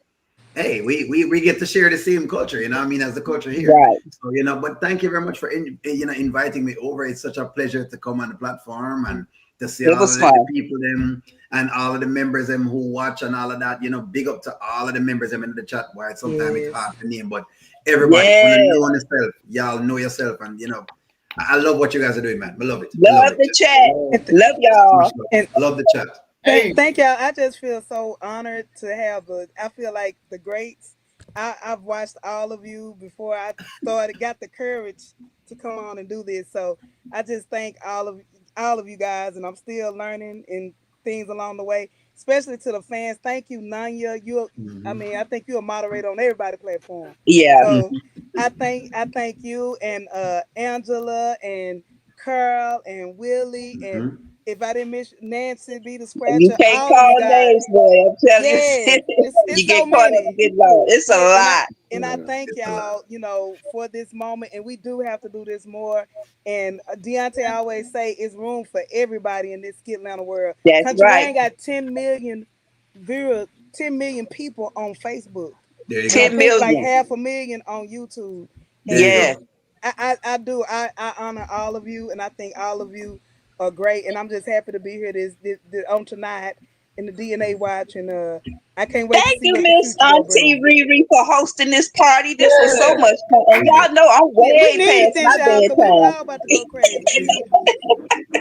Speaker 4: hey, we get to share the same culture, I mean, as the culture here.
Speaker 3: right.
Speaker 4: So, but thank you very much for inviting me over. It's such a pleasure to come on the platform and to see
Speaker 3: It
Speaker 4: all of
Speaker 3: was
Speaker 4: the
Speaker 3: fun.
Speaker 4: people them and all of the members them who watch and all of that. Big up to all of the members them in the chat. Why sometimes it's
Speaker 2: Yes.
Speaker 4: hard to name, but everybody, when you
Speaker 3: Yeah.
Speaker 4: know yourself, y'all know yourself, and I love what you guys are doing, man. I love it. I love
Speaker 3: Love
Speaker 4: it.
Speaker 3: the chat.
Speaker 2: And,
Speaker 3: Love
Speaker 4: Much
Speaker 3: y'all.
Speaker 4: love.
Speaker 2: and
Speaker 4: Love the chat.
Speaker 1: Hey,
Speaker 2: thank y'all. I just feel so honored to have I feel like the greats. I've watched all of you before I got the courage to come on and do this. So I just thank all of you guys, and I'm still learning and things along the way. Especially to the fans. Thank you, Nonya. I
Speaker 4: Mhm.
Speaker 2: mean, I think you're a moderator on everybody's platform.
Speaker 3: Yeah.
Speaker 2: So
Speaker 4: Mhm.
Speaker 2: I thank you and Angela and Carl and Willie, and
Speaker 4: Mhm.
Speaker 2: if I didn't miss Nancy B the
Speaker 3: You
Speaker 2: Scratcher,
Speaker 3: can't
Speaker 2: all of you
Speaker 3: call
Speaker 2: guys.
Speaker 3: names, boy. I'm telling you.
Speaker 2: Yes, it's
Speaker 3: You
Speaker 2: so
Speaker 3: get caught up, you
Speaker 2: many.
Speaker 3: get lost. It's a
Speaker 2: Yeah,
Speaker 3: lot.
Speaker 2: and I thank
Speaker 4: It's a lot.
Speaker 2: y'all, for this moment, and we do have to do this more. And Deontay always say it's room for everybody in this Skit Atlanta world.
Speaker 3: That's
Speaker 2: Country
Speaker 3: right.
Speaker 2: Wayne got 10 million viewers, 10 million people on Facebook,
Speaker 4: There you
Speaker 2: and I
Speaker 4: go.
Speaker 3: 10
Speaker 2: think like
Speaker 3: million.
Speaker 2: 500,000 on YouTube.
Speaker 4: There you
Speaker 2: And
Speaker 3: Yeah.
Speaker 4: go.
Speaker 2: I do I honor all of you, and I think all of you are great. And I'm just happy to be here this on tonight in the DNA watch, and I can't wait to
Speaker 3: Thank
Speaker 2: see
Speaker 3: you,
Speaker 2: what the
Speaker 3: Miss
Speaker 2: future gonna
Speaker 3: Auntie
Speaker 2: bring.
Speaker 3: ReRe, for hosting this party. This was so
Speaker 1: yeah.
Speaker 3: much fun. And
Speaker 4: There you
Speaker 3: y'all know I'm
Speaker 2: Yeah, we
Speaker 3: way
Speaker 2: needed
Speaker 3: past
Speaker 2: this,
Speaker 3: my
Speaker 2: y'all, because we was
Speaker 3: bedtime.
Speaker 2: all about to go crazy.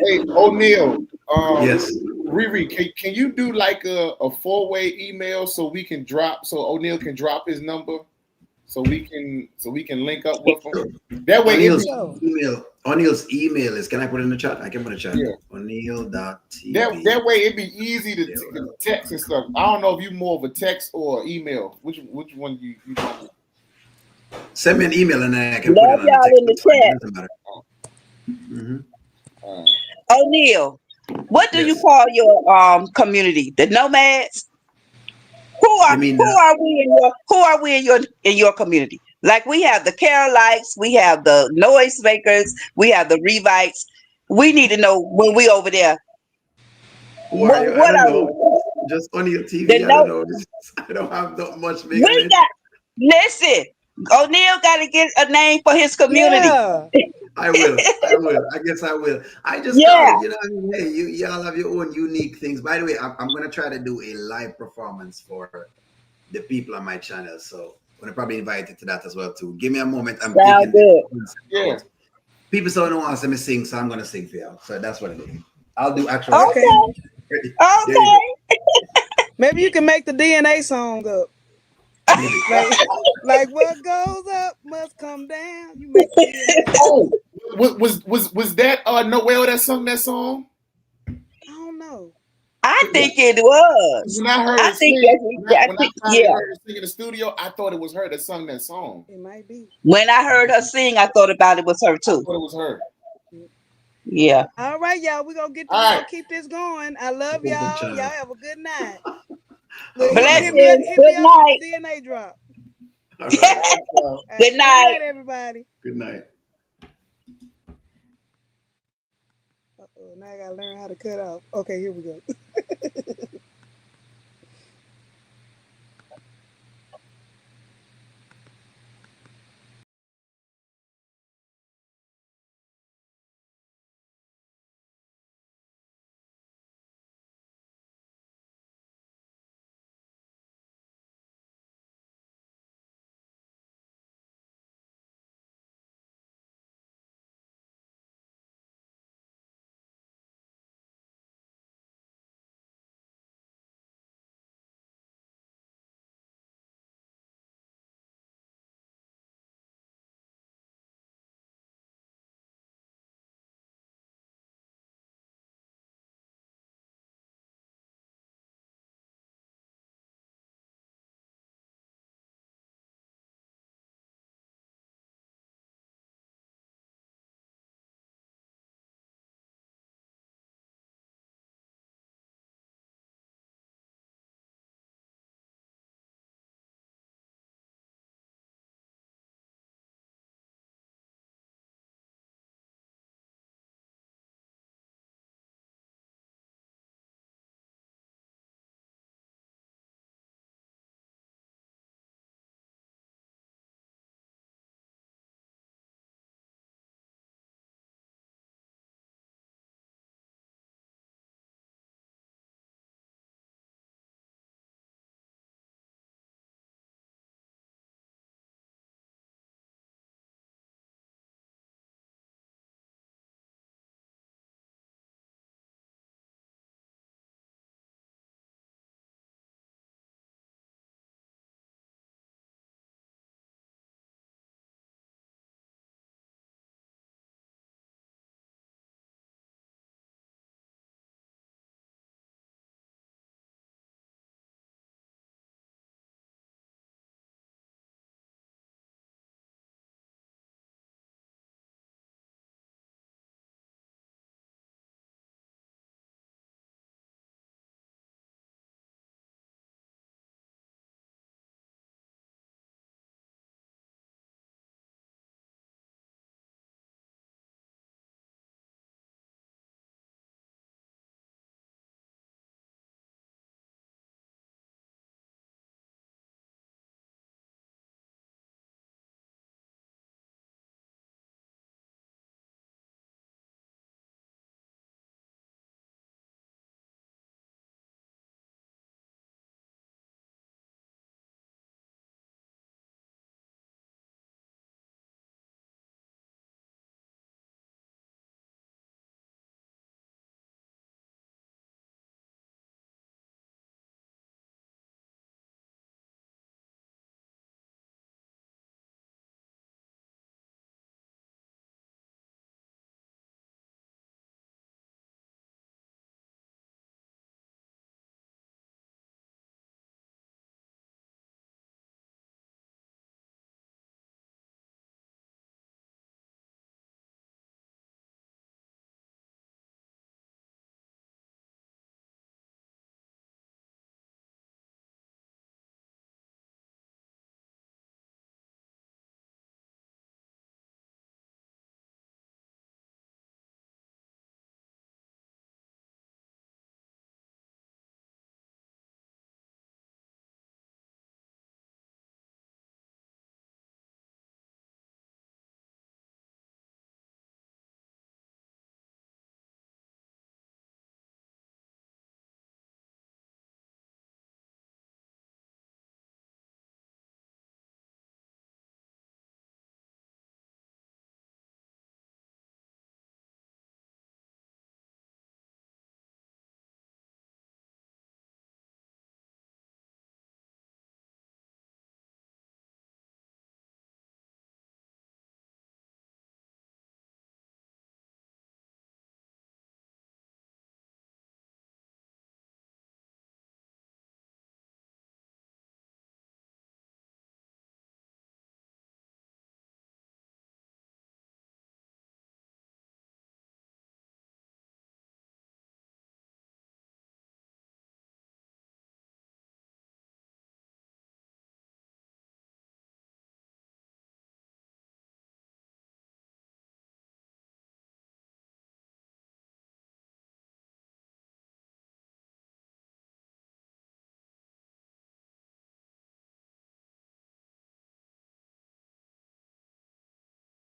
Speaker 1: Hey, O'Neal.
Speaker 4: Yes.
Speaker 1: Riri, can you do like a four-way email so we can so O'Neal can drop his number so we can link up with him.
Speaker 4: So
Speaker 1: That way it
Speaker 2: For
Speaker 4: O'Neill's
Speaker 1: be
Speaker 2: sure.
Speaker 4: email is, can I put it in the chat? I can put it in the chat.
Speaker 1: yeah.
Speaker 4: O'Neil.tv.
Speaker 1: That way it be easy to
Speaker 4: There we go.
Speaker 1: text and stuff. I don't know if you more of a text or email. Which one you want?
Speaker 4: Send me an email and I can put it
Speaker 3: Love
Speaker 4: on the
Speaker 3: y'all
Speaker 4: text.
Speaker 3: in the
Speaker 4: That's fine. It
Speaker 3: chat.
Speaker 4: doesn't matter. Hmm.
Speaker 1: Uh,
Speaker 3: O'Neal, what do you
Speaker 4: Yes.
Speaker 3: call your community? The nomads? Who
Speaker 4: You
Speaker 3: are
Speaker 4: mean
Speaker 3: who are we in your community? Like we have the Carrolites, we have the noisemakers, we have the Revites. We need to know when we over there.
Speaker 4: who are you? I
Speaker 3: What
Speaker 4: don't
Speaker 3: are
Speaker 4: know.
Speaker 3: we?
Speaker 4: Just O'Neil
Speaker 3: The
Speaker 4: TV. I don't
Speaker 3: no
Speaker 4: know. I don't have that much
Speaker 3: we
Speaker 4: make on it.
Speaker 3: got listen. O'Neal got to get a name for his community.
Speaker 2: Yeah.
Speaker 4: I will. I will. I guess I will. I just call
Speaker 3: Yeah.
Speaker 4: it, you know, I mean, hey, y'all have your own unique things. By the way, I'm going to try to do a live performance for the people on my channel. So I'm going to probably invite you to that as well, too. Give me a moment. I'm
Speaker 3: Sound
Speaker 4: thinking
Speaker 3: good.
Speaker 1: Yeah.
Speaker 4: people so don't want to see me sing, so I'm going to sing for y'all. So that's what it is. I'll do actual
Speaker 2: Okay.
Speaker 4: singing.
Speaker 3: Okay.
Speaker 4: There you go.
Speaker 3: Okay.
Speaker 2: Maybe you can make the DNA song up.
Speaker 4: Maybe.
Speaker 2: Like what goes up must come down. You make the DNA song.
Speaker 1: Oh, was that Noel that sung that song?
Speaker 2: I don't know.
Speaker 3: I think it was.
Speaker 1: When I heard
Speaker 3: I
Speaker 1: her
Speaker 3: think
Speaker 1: sing,
Speaker 3: that's. I
Speaker 1: when I
Speaker 3: think
Speaker 1: finally
Speaker 3: yeah.
Speaker 1: heard her sing in the studio, I thought it was her that sung that song.
Speaker 2: It might be.
Speaker 3: When I heard her sing, I thought about it was her
Speaker 1: I
Speaker 3: too.
Speaker 1: thought it was her.
Speaker 3: Yeah.
Speaker 2: All right, y'all. We're gonna
Speaker 1: All right.
Speaker 2: keep this going. I love y'all. Y'all have a good night.
Speaker 4: All
Speaker 2: Look,
Speaker 4: right.
Speaker 3: Blessings.
Speaker 2: hit me
Speaker 3: Good
Speaker 2: up with
Speaker 3: night.
Speaker 2: the DNA drop.
Speaker 4: All right.
Speaker 2: All right.
Speaker 3: Good
Speaker 2: Good
Speaker 3: night.
Speaker 2: night, everybody.
Speaker 4: Good night.
Speaker 2: Uh-oh, now I gotta learn how to cut off. Okay, here we go.